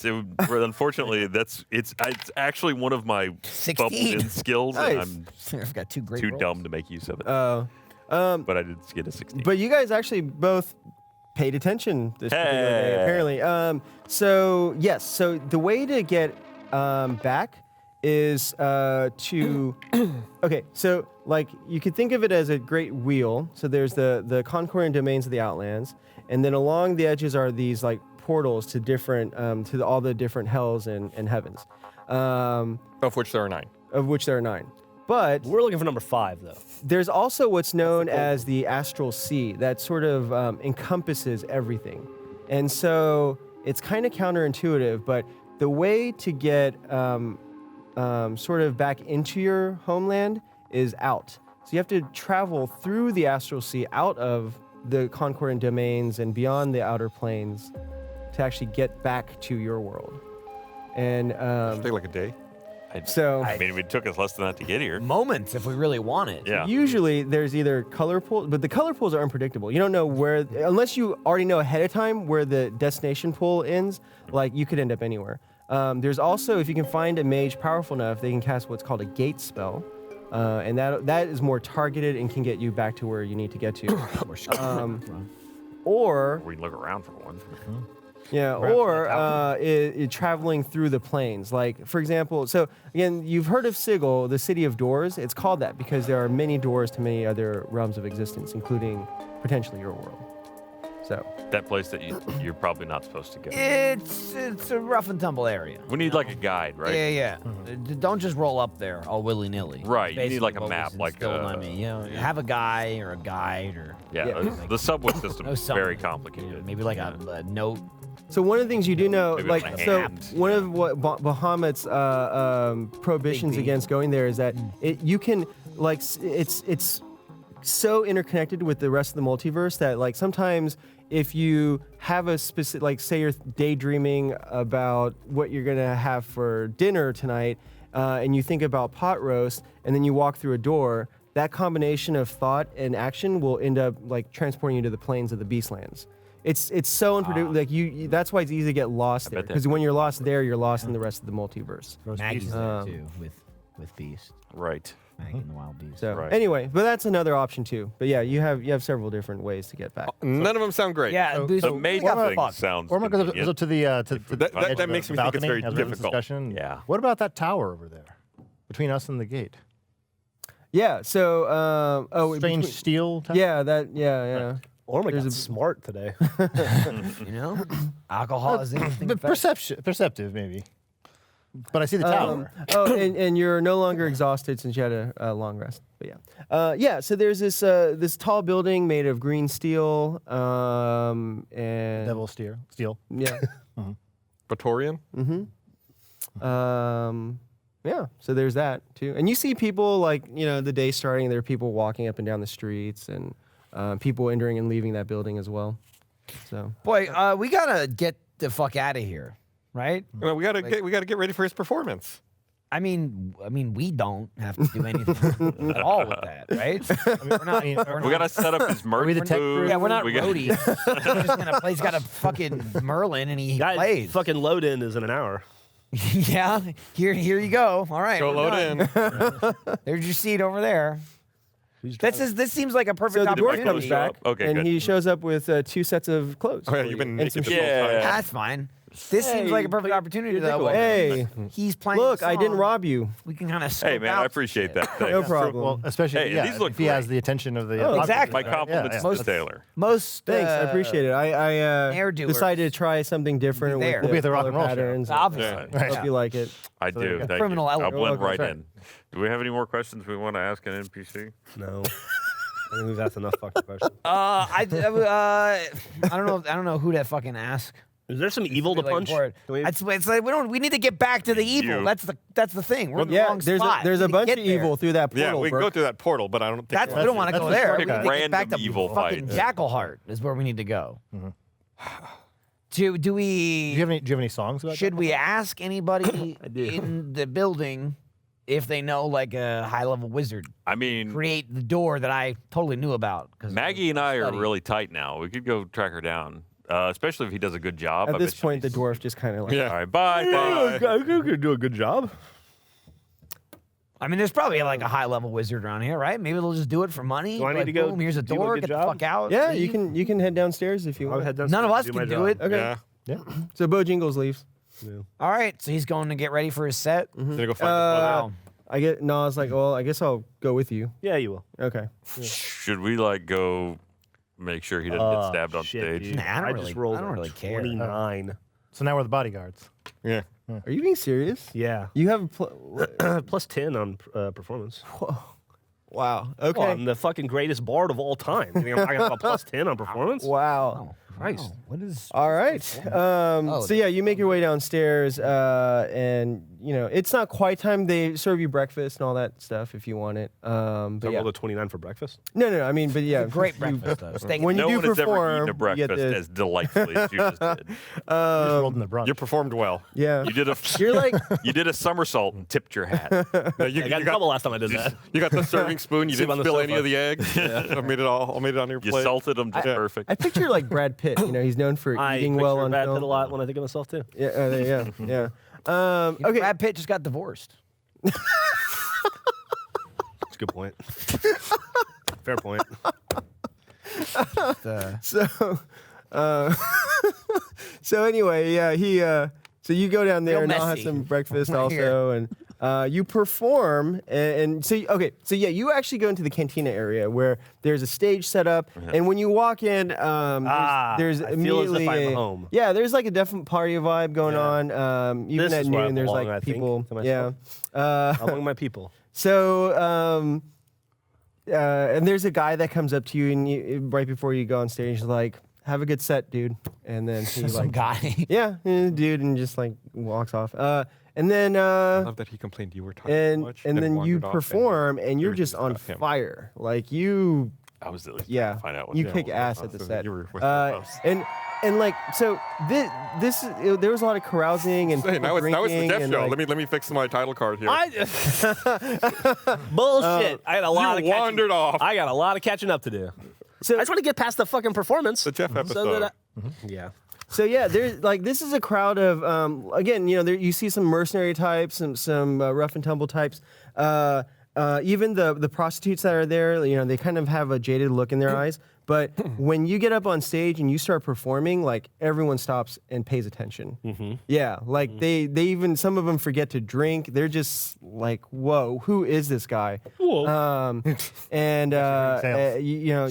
unfortunately it's actually one of my 16. bubbled in skills, Nice. and I've got two great. I'm too rolls. dumb to make use of it. But I did get a 16. But you guys actually both paid attention this particular day, Hey. apparently. So yes, so the way to get back is to okay. So like you could think of it as a great wheel. So there's the concordant domains of the Outlands, and then along the edges are these like portals to different all the different hells and heavens, Of which there are 9. of which there are 9. But We're looking for number 5, though. there's also what's known as the astral sea that sort of encompasses everything. And so it's kind of counterintuitive, but the way to get sort of back into your homeland is out. So you have to travel through the astral sea out of the concordant domains and beyond the outer planes to actually get back to your world. And Take like a day. so I mean, it took us less than that to get here. Moments if we really want it. Yeah. usually there's either color pools, but the color pools are unpredictable. You don't know where, unless you already know ahead of time where the destination pool ends, like you could end up anywhere. There's also, if you can find a mage powerful enough, they can cast what's called a gate spell. And that is more targeted and can get you back to where you need to get to. Or We can look around for one. yeah, or traveling through the plains. Like, for example, so again, you've heard of Sigil, the city of doors. It's called that because there are many doors to many other realms of existence, including potentially your world. So That place that you're probably not supposed to go. It's a rough and tumble area. We need like a guide, right? Yeah. Don't just roll up there all willy nilly. Right, you need like a map, like have a guy or a guide or Yeah, the subway system no is very something. complicated. Maybe like a note. So one of the things you do know, Maybe like, on a so hand. one of what Bahamut's prohibitions Big B. against going there is that you can, like, it's so interconnected with the rest of the multiverse that, like, sometimes if you have a specific, like, say you're daydreaming about what you're gonna have for dinner tonight, and you think about pot roast, and then you walk through a door, that combination of thought and action will end up, like, transporting you to the plains of the Beastlands. It's so unpredictable. Like you, that's why it's easy to get lost there. bet that- Because when you're lost there, you're lost in the rest of the multiverse. Maggie's there too with Beast. Right. Maggie and the Wild Beast. So Right. anyway, but that's another option too. But yeah, you have several different ways to get back. None of them sound great. Yeah, Boost. The main what the thing fuck? sounds Or am I going convenient. to the That edge of the makes me think it's balcony very as we have this difficult. discussion? Yeah. What about that tower over there, between us and the gate? Yeah. So Strange between- steel tower. Yeah. Yeah. Orma There's got a- smart today. You know, alcohol is interesting. But perceptive maybe. But I see the tower. And you're no longer exhausted since you had a long rest. But yeah. So there's this tall building made of green steel. And Devil steel. yeah. Praetorian? Yeah, so there's that too. And you see people, like, the day starting, there are people walking up and down the streets and people entering and leaving that building as well. So Boy, we gotta get the fuck out of here, right? Well, we gotta get ready for his performance. I mean, we don't have to do anything at all with that, right? We're not. We gotta set up his merch we the tech booth. crew? Yeah, we're not We got- roadies. He's just gonna play. He's got a fucking Merlin, and he Guys, plays. fucking load in is in an hour. Yeah, here you go. All right, Go we're load done. in. There's your seat over there. This seems like a so perfect the dwarf opportunity. comes back, Okay, and good. he shows up with 2 sets of clothes. Oh, yeah, for you've you been and some naked this whole Yeah. time. That's fine. This seems like a perfect opportunity, though. Hey, He's playing. look, the I didn't song. rob you. We can kind of. Hey man, I appreciate that. No Thanks. problem. Well, especially Hey, these look if he has great. the attention of the Oh, exactly. My right? compliments Yeah, to Taylor. Most. Thanks, I appreciate it. I Ne'er-doers decided to try something different there. with We'll be at the rock color and roll show. patterns. Obviously. I hope you like it. I do. Thank Criminal you. I'll element. blend right Right. in. Do we have any more questions we want to ask an NPC? No. I think we've asked enough fucking questions. I don't know who to fucking ask. Is there some evil to Like, punch? for it. Can we- It's like we need to get back to the evil. You. That's the thing. We're in the Yeah, wrong there's spot. there's We a need to bunch get of there. evil through that portal. Yeah, we can go Burke. through that portal, but I don't think That's we don't want to that's go the there. short We need to get random back to evil fucking fight. Jackalheart is where we need to go. Do we? Do you have any songs about Should we ask anybody in the building if they know like a high level wizard I mean, create the door that I totally knew about? 'Cause Maggie and I are study. really tight now. We could go track her down, especially if he does a good job. I At bet this she'll point, be- the dwarf just kind of like, Yeah. All right, bye. Yeah, bye. I could do a good job. I mean, there's probably like a high level wizard around here, right? Maybe they'll just do it for money. Do I need Like, to go Boom, here's a do a door. good Get job? the fuck out. yeah, leave. you can head downstairs if you I'll want. head None of downstairs us and can my do job. it. Okay. Yeah. So Bojingles leaves. All right, so he's going to get ready for his set. Gonna go find Wow. I get Nas like, well, I guess I'll go with you. Yeah, you will. Okay. Should we like go Make sure he doesn't get stabbed on shit, stage. dude. Nah, I don't just really- rolled I don't a really care. 29. So now we're the bodyguards. Yeah. Are you being serious? Yeah. You have Plus 10 on performance. wow. Okay. Well, I'm the fucking greatest bard of all time. You think I'm not gonna have a plus 10 on performance? Wow. Christ. What is? All right. So yeah, you make your way downstairs, and it's not quite time. They serve you breakfast and all that stuff if you want it. But I yeah. rolled a 29 for breakfast. No. I mean, but yeah, Great breakfast though. Steak when No you one do has ever perform, eaten a you get breakfast this. as delightfully as you just did. You just rolled in the brush. You performed well. Yeah. You did a You're like, you did a somersault and tipped your hat. No, you, I got in trouble last time I did that. You got the serving spoon. You Sleep didn't on the spill any sofa. of the eggs. I made it all. I made it on your You plate. salted them just perfect. I picture like Brad Pitt. He's known for I eating picture well on Brad film. Pitt a lot when I think of myself too. Yeah. Okay. Brad Pitt just got divorced. That's a good point. Fair point. So, so anyway, yeah, so you go down there Real and I'll have messy. some breakfast Right also, and you perform, and so you actually go into the cantina area where there's a stage set up, and when you walk in, there's I feel as if immediately I'm home. yeah, there's like a definite party vibe going on. Even This at is where I noon, there's belong, like I think, people, to yeah. myself. Among my people. So, and there's a guy that comes up to you, and right before you go on stage, like, "Have a good set, dude." And then he Some like, guy. yeah, dude, and just like walks off. And then, I love that he complained you were talking too and much. then you wandered off perform, and you're everything's just on about him. fire. Like you, I was at least yeah, trying to find out what you the kick hell ass was at the going set. You were with us. And like so, this there was a lot of carousing and Hey, people now it's the drinking death and, show. like, Let me fix my title card here. Bullshit. I had a lot you of wandered off. I got a lot of catching up to do. So- I just want to get past the fucking performance. The Jeff So episode. that yeah. So yeah, there's like this is a crowd of again, there you see some mercenary types, some rough and tumble types. Even the prostitutes that are there, they kind of have a jaded look in their eyes. But when you get up on stage and you start performing, like everyone stops and pays attention. Yeah, like they even some of them forget to drink. They're just like, whoa, who is this guy? And you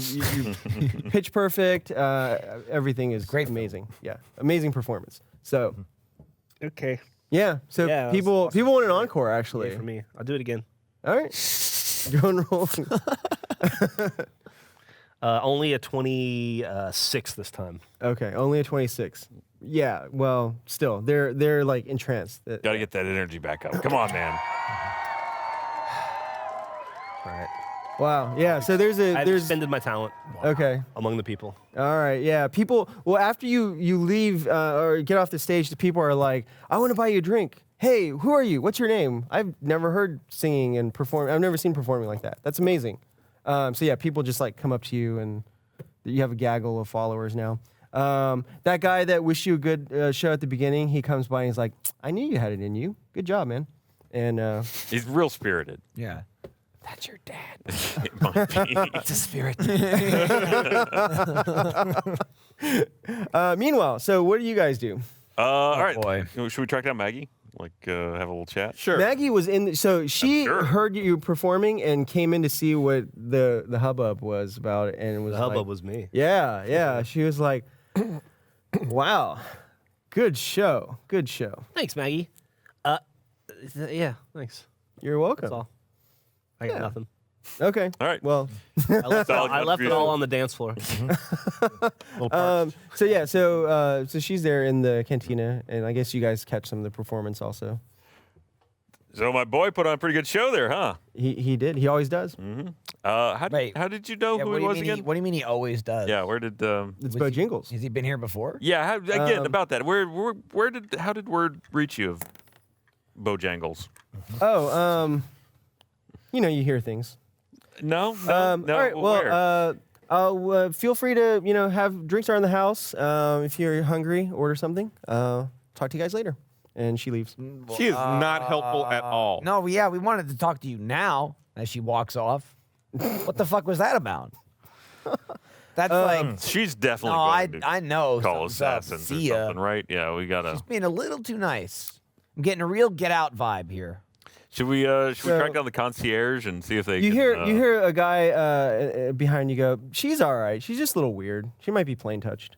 pitch perfect. Everything is Great film. amazing. Yeah, amazing performance. So Okay. yeah, so Yeah, people want an encore actually. For me, I'll do it again. All right, go and roll. Only a 26 this time. Okay, only a 26. Yeah, well, still, they're like entranced. Got to get that energy back up. Come on, man. All right. Wow, yeah. So I've there's expended my talent okay. among the people. All right, yeah. People, well, after you leave or get off the stage, the people are like, "I want to buy you a drink." Hey, who are you? What's your name? I've never heard singing and performing. I've never seen performing like that. That's amazing. So yeah, people just like come up to you, and you have a gaggle of followers now. That guy that wished you a good show at the beginning, he comes by and he's like, "I knew you had it in you. Good job, man." And He's real spirited. Yeah. That's your dad. It might be. It's a spirit. meanwhile, so what do you guys do? All right. boy. Should we track down Maggie? Like, have a little chat? Sure. Maggie was in. So she Sure. heard you performing and came in to see what the hubbub was about, and was The hubbub like, was me. Yeah. She was like, "Wow, good show. Thanks, Maggie. Yeah, thanks. You're welcome." That's all. I got nothing. Okay. All right. Well, I left, Solid I left it contribution. all on the dance floor. so she's there in the cantina, and I guess you guys catch some of the performance also. So my boy put on a pretty good show there, huh? He did. He always does. Wait. How did you know Yeah, who what, he do you was mean again? what do you mean he always does? Yeah, where did It's Was he- Bojingles. Has he been here before? yeah, about that. How did word reach you of Bojangles? Oh, you hear things. No. All right. Well, feel free to have drinks around the house. If you're hungry, order something. Talk to you guys later. And she leaves. She is not helpful at all. No, yeah, we wanted to talk to you now as she walks off. What the fuck was that about? That's like, She's definitely no, going to I know. call something's up. assassins See or ya. something, right? Yeah, we gotta. She's being a little too nice. I'm getting a real get out vibe here. Should we track down the concierge and see if they? You can, hear a guy behind you go, "She's all right. She's just a little weird. She might be plane touched."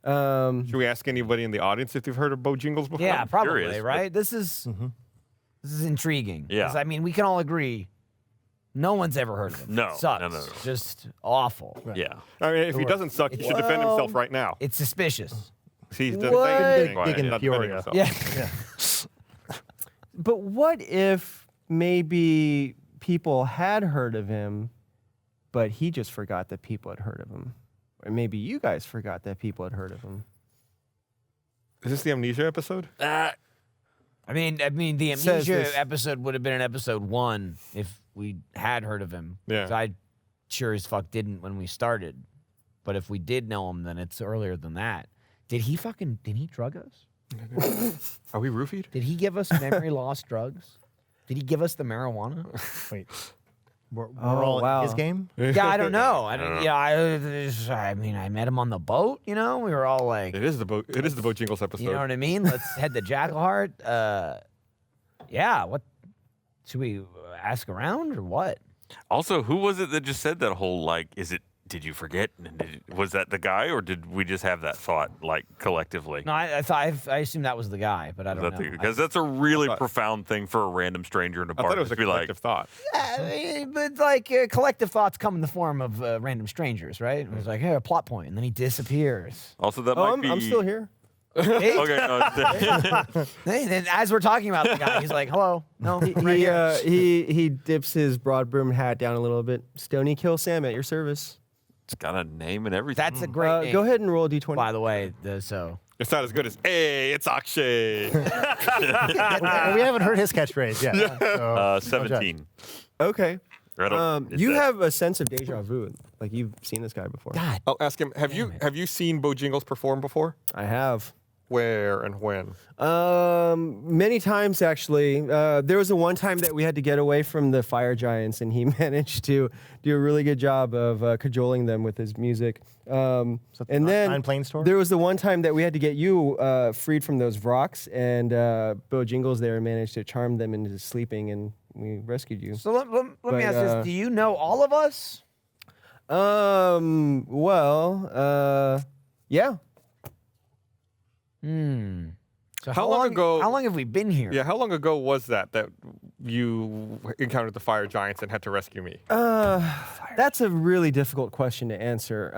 Should we ask anybody in the audience if they've heard of Bojingles before? Yeah, probably, curious, right? This is intriguing. Yeah. 'Cause, I mean, we can all agree no one's ever heard of him. No, It sucks. no. Just awful. Yeah. I mean, if he doesn't suck, he should defend himself right now. It's suspicious. He doesn't What? say anything. Dig in He's not defending Peoria. himself. Yeah. But what if maybe people had heard of him, but he just forgot that people had heard of him? Or maybe you guys forgot that people had heard of him. Is this the amnesia episode? I mean, the Says amnesia this- episode would have been in episode 1 if we had heard of him. Yeah. 'Cause I sure as fuck didn't when we started. But if we did know him, then it's earlier than that. Did he drug us? Are we roofied? Did he give us memory loss drugs? Did he give us the marijuana? Wait. We're Oh, all wow. in his game? Yeah, I don't know. I mean, I met him on the boat. You know, we were all like, It is the Bojingles episode. you know what I mean? Let's head to Jackalheart. Yeah. What should we ask around or what? Also, who was it that just said that whole like? Did you forget? Was that the guy, or did we just have that thought like collectively? No, I assumed that was the guy, but I don't know. Because that's a really profound thing for a random stranger in a I bar thought it was to a be like. collective thought. Yeah, but like collective thoughts come in the form of random strangers, right? It was like, hey, a plot point, and then he disappears. Also, that Oh, might be. I'm still here. Hey, Okay. No, hey, then as we're talking about the guy, he's like, hello, no, I'm right here. He dips his broad brim hat down a little bit. Stony kill Sam at your service. it's got a name and everything. That's a great name. Go ahead and roll a d20. By the way, so It's not as good as, hey, it's Akshay. we haven't heard his catchphrase yet. So, no judge. 17. Okay. I don't- is You that- have a sense of deja vu. Like you've seen this guy before. God, I'll ask him, have you seen Bojingles perform before? I have. Where and when? Many times actually. There was a one time that we had to get away from the fire giants, and he managed to do a really good job of cajoling them with his music. And then Nine Plains tour? there was the one time that we had to get you freed from those rocks, and Bojingles there managed to charm them into sleeping, and we rescued you. so let me But, ask this: do you know all of us? Yeah. So How long ago- How long have we been here? Yeah, how long ago was that you encountered the fire giants and had to rescue me? That's a really difficult question to answer.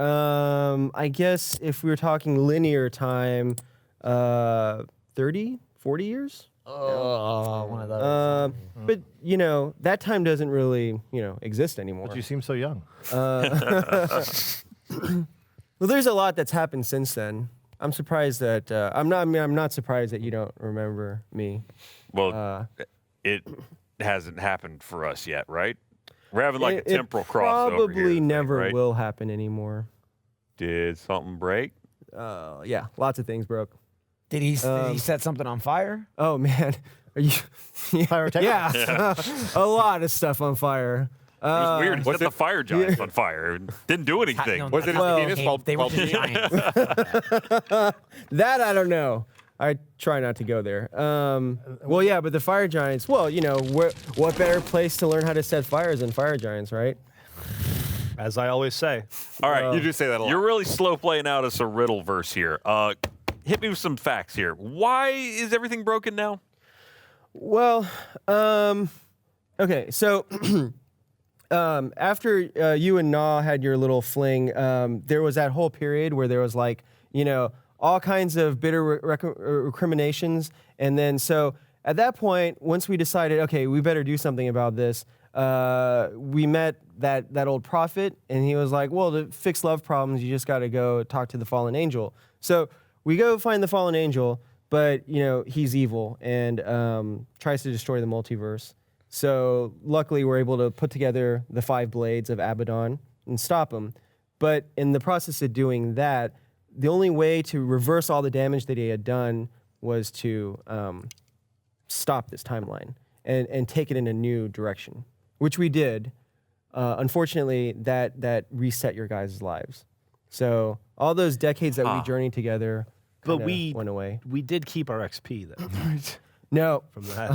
I guess if we were talking linear time, 30, 40 years? One of those. But, that time doesn't really, exist anymore. But you seem so young. Well, there's a lot that's happened since then. I'm surprised that, I'm not surprised that you don't remember me. Well, it hasn't happened for us yet, right? We're having like a temporal it crossover here, probably thing, never right? will happen anymore. Did something break? Yeah, lots of things broke. Did he set something on fire? Oh man, are you? Pyrotechnics? Yeah, a lot of stuff on fire. It was weird. He was set the it- fire giants on fire. Didn't do anything. No, Was it his that's- penis they- while they were peeing? giants. That I don't know. I try not to go there. Well, yeah, but the fire giants. Well, what better place to learn how to set fires than fire giants, right? As I always say. All right, You do say that a lot. You're really slow playing out us a riddle verse here. Hit me with some facts here. Why is everything broken now? Well, okay, so after you and Na had your little fling, there was that whole period where there was like, all kinds of bitter recriminations. And then so at that point, once we decided, okay, we better do something about this, we met that old prophet, and he was like, well, to fix love problems, you just got to go talk to the fallen angel. So we go find the fallen angel, but, he's evil and tries to destroy the multiverse. So luckily, we're able to put together the 5 blades of Abaddon and stop him. But in the process of doing that, the only way to reverse all the damage that he had done was to stop this timeline and take it in a new direction, which we did. Unfortunately, that reset your guys' lives. So all those decades that we journeyed together But kinda we went away. We did keep our XP though. No. from that.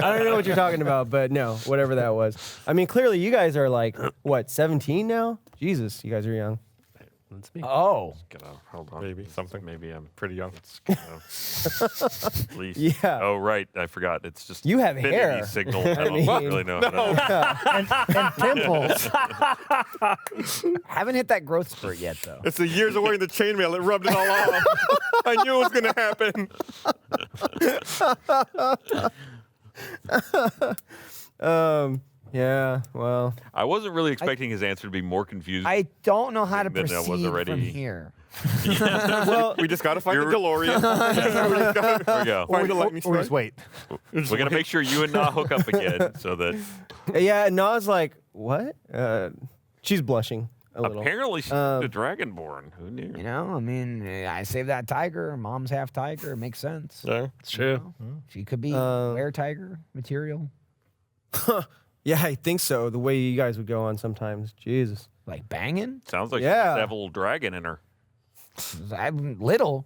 I don't know what you're talking about, but no, whatever that was. I mean, clearly you guys are like, what, 17 now? Jesus, you guys are young. That's me. Oh. Hold on. Maybe something. Maybe I'm Pretty young. at least. Yeah. Oh, right. I forgot. It's just You have infinity hair. signal. I don't mean, really know. and pimples. Haven't hit that growth spurt yet, though. It's the years of wearing the chainmail. It rubbed it all off. I knew it was going to happen. Yeah, well. I wasn't really expecting his answer to be more confusing. I don't know how to Then that was proceed already- from here. Well, We just got to find the You're- DeLorean. Here we go. Find the lightning Or just strike. wait. We're going to make sure you and Na hook up again so that yeah, Na's like, what? She's blushing a little. apparently she's the Dragonborn. Who knew? You know, I mean, I saved that tiger. Mom's half tiger. It makes sense. Yeah. It's true. She could be were-tiger material. Yeah, I think so. The way you guys would go on sometimes. Jesus. Like banging? Sounds like Yeah. she's a devil dragon in her. I'm little.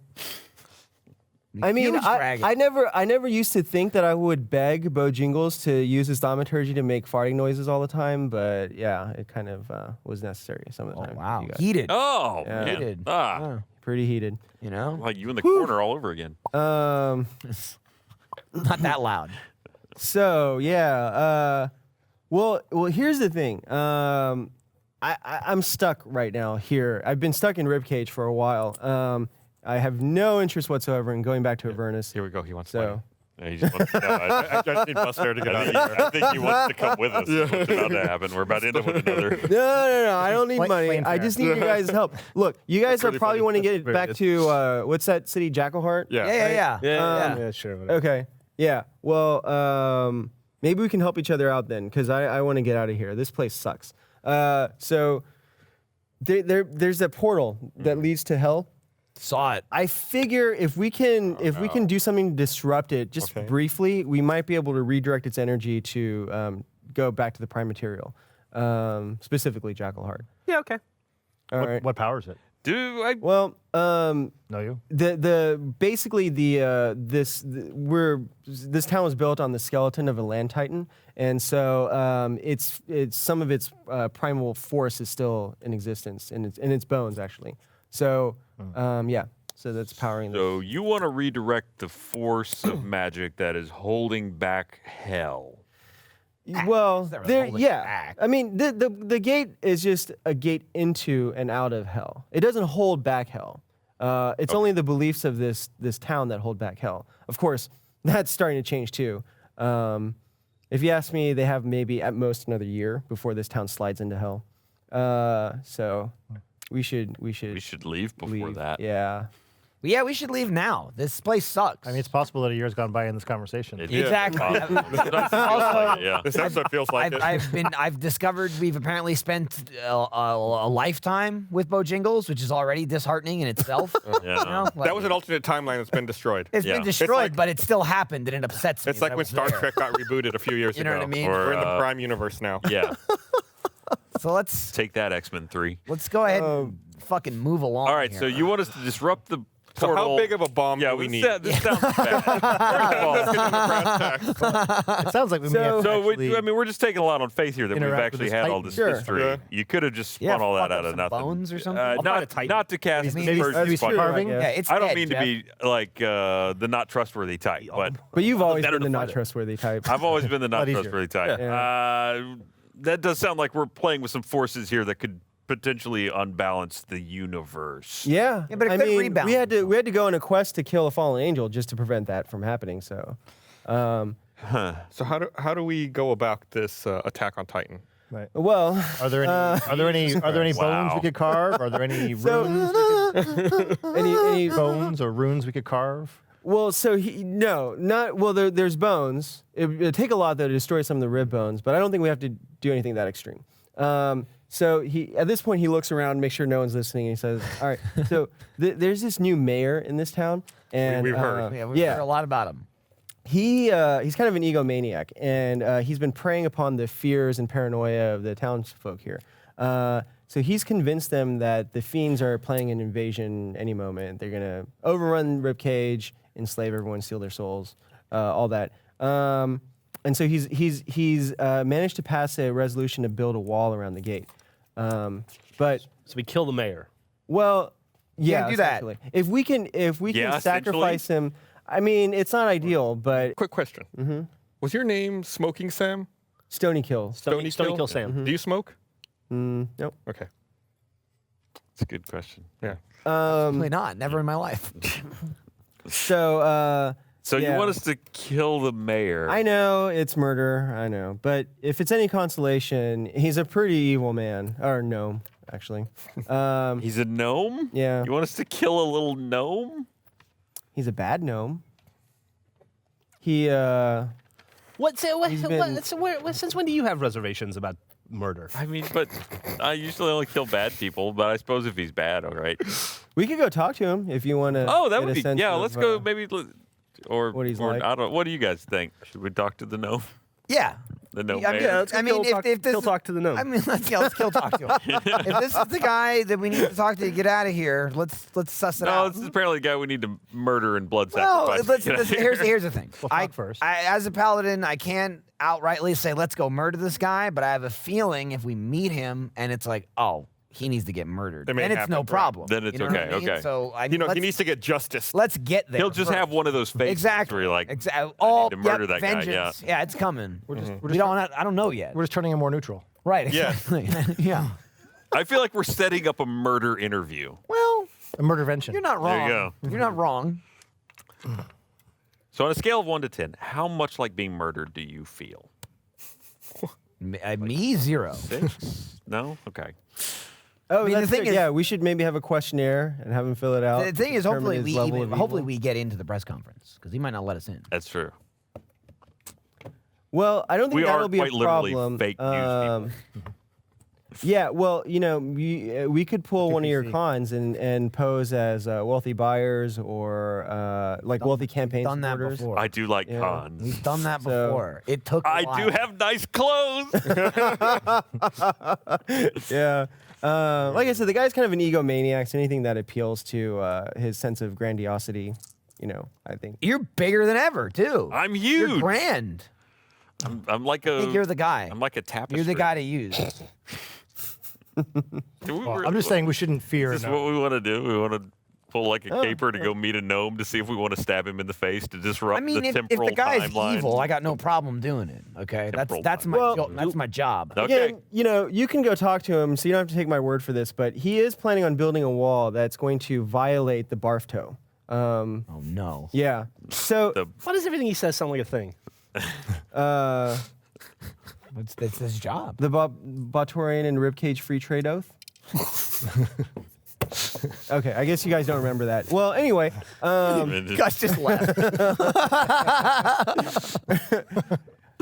I mean, Huge dragon. I never used to think that I would beg Bojingles to use his thaumaturgy to make farting noises all the time, but yeah, it kind of was necessary some of the Oh, time. for wow. you guys. Heated. Oh, Yeah. man. Heated. Ah, Yeah. Pretty heated. You know? like you in the corner all over again. Not that loud. So yeah, well, here's the thing. I'm stuck right now here. I've been stuck in Ribcage for a while. I have no interest whatsoever in going back to Avernus. Here we go. He wants So to Yeah, he just wants to, I just need Buster to get out of here. I think he wants to come with us. That's what's about to happen. We're about to end up with another. No. I don't need Flame money. I fair. just need your guys' help. Look, you guys are really probably funny. want to get Very back good. to what's that city, Jackalheart? Yeah. Yeah, sure. Whatever. Okay. Yeah. Well, maybe we can help each other out then, because I want to get out of here. This place sucks. So there's a portal that leads to hell. Saw it. I figure if we can do something to disrupt it just Okay. briefly, we might be able to redirect its energy to go back to the prime material, specifically Jackalheart. Yeah, okay. All right. What powers it? Do I? Well, Know you? this town was built on the skeleton of a land titan, and so it's some of its primal force is still in existence in its bones actually. So yeah, so that's powering. So you want to redirect the force of magic that is holding back hell? Well, It's not really there, holding yeah. back. I mean, the gate is just a gate into and out of hell. It doesn't hold back hell. It's only the beliefs of this town that hold back hell. Of course, that's starting to change too. If you ask me, they have maybe at most another year before this town slides into hell. So we should We should leave before leave. that. Yeah. Yeah, we should leave now. This place sucks. I mean, it's possible that a year's gone by in this conversation. It- Exactly. Yeah. This episode feels like it. I've discovered we've apparently spent a lifetime with Bojingles, which is already disheartening in itself. Yeah. You know, like, That was an alternate timeline that's been destroyed. it's Yeah. been It's destroyed, like- but it still happened, and it upsets me. It's like that I when was Star there. Trek got rebooted a few years You know ago. what I mean? Or, We're in the Prime universe now. Yeah. So let's Take that, X-Men 3. go ahead and fucking move along. All right, here. so you want us to disrupt the So portal. how big of a bomb yeah, do we need? This sounds bad. First of all, It sounds like we may have to so actually, I mean, we're just taking a lot on faith here that we've interact with actually this had all Titan. this Sure. history. Yeah. You could have just Yeah, spun all that fuck out up of some nothing. bones or something. I'll find a Not Titan. not to cast Maybe- maybe aspersions, true, but I guess. Yeah, it's I don't dead, mean Jeff. to be like the not trustworthy type, but But you've always better been the to not find it. trustworthy type. I've always been the not Lot easier. trustworthy type. That does sound like we're playing with some forces here that could potentially unbalance the universe. Yeah. Yeah, but it I could mean, rebound. we had to go on a quest to kill a fallen angel just to prevent that from happening. So, So how do we go about this attack on Titan? right. well, Are there any bones Wow. we could carve? Are there any So- runes? any Bones or runes we could carve? well, so there's bones. It'd take a lot though to destroy some of the rib bones, but I don't think we have to do anything that extreme. So at this point he looks around, makes sure no one's listening, and he says, "All right, so there's this new mayor in this town, and We've heard. Yeah, we've heard a lot about him. he's kind of an egomaniac, and he's been preying upon the fears and paranoia of the townsfolk here. So he's convinced them that the fiends are planning an invasion any moment. They're gonna overrun Ribcage, enslave everyone, steal their souls. all that. And so he's managed to pass a resolution to build a wall around the gate. But So we kill the mayor. well, yeah, can't do that. essentially. If we can Yeah, sacrifice him, I mean, it's not ideal, but Quick question. Mm-hmm. Was your name Smoking Sam? Stony kill. Stony kill Sam. Do you smoke? Nope. Okay. It's a good question. Yeah. Probably not. Never in my life. So So yeah. you want us to kill the mayor? I know it's murder. I know, but if it's any consolation, he's a pretty evil man, or gnome, actually. He's a gnome? Yeah. You want us to kill a little gnome? He's a bad gnome. He Since when do you have reservations about murder? I mean, but I usually only kill bad people, but I suppose if he's bad, all right. We could go talk to him if you want to. Oh, that would be, yeah, let's go maybe, or, what he's or like. I don't, what do you guys think? Should we talk to the gnome? Yeah. The gnome I mean, mayor? I mean, if this Kill talk to the gnome. I mean, let's kill talk to him. If this is the guy that we need to talk to get out of here, let's suss it No, out. this is apparently the guy we need to murder and blood Well, sacrifice. here's the thing. We'll talk first. As a paladin, I can't outrightly say let's go murder this guy, but I have a feeling if we meet him and it's like, oh, he needs to get murdered, It may then it's happen, no right. problem. Then it's You know what okay, I mean? okay. So I You know, he let's- needs to get justice. Let's get there. He'll just have first. one of those faces Exactly. where you're like, exactly. I Oh, need to murder yep, that guy, vengeance. yeah. It's coming. We're just, We don't. I don't know yet. we're just turning him more neutral. Right. Yeah. Exactly. Yeah. I feel like we're setting up a murder interview. Well, A murdervention. you're not There wrong. you go. You're not wrong. So on a scale of 1 to 10, how much like being murdered do you feel? Me 0. 6? No? Okay. Oh, mean, the that's thing good. is- yeah, we should maybe have a questionnaire and have him fill it out. The thing is, determine hopefully his level of hopefully evil. we get into the press conference because he might not let us in. That's true. Well, I don't think We that'll are be quite a literally problem. fake news Yeah, well, you know, we could pull one of your PPC. cons and pose as wealthy buyers or like wealthy campaign Done that supporters. before. I do like Yeah. cons. We've done that So- before. It took. a I while. do have nice clothes. Yeah. Like I said, the guy's kind of an egomaniac, so anything that appeals to his sense of grandiosity, you know, I think. You're bigger than ever, too. I'm You're huge. grand. I'm like a. I think you're the guy. I'm like a tapestry. You're the guy to use. I'm just saying we shouldn't fear. Is this no. what we want to do? We want to pull like a caper to go meet a gnome to see if we want to stab him in the face to disrupt I mean, the if temporal the guy's timeline. evil, I got no problem doing it. Okay, Temporal that's my timeline. that's my job. Okay. Again, you know, you can go talk to him, so you don't have to take my word for this, but he is planning on building a wall that's going to violate the barf toe. Oh no. Yeah. So, The- Why does everything he says sound like a thing? It's his job. the Botorian and Ribcage free trade oath? Okay, I guess you guys don't remember that. Well, anyway, Gus just left.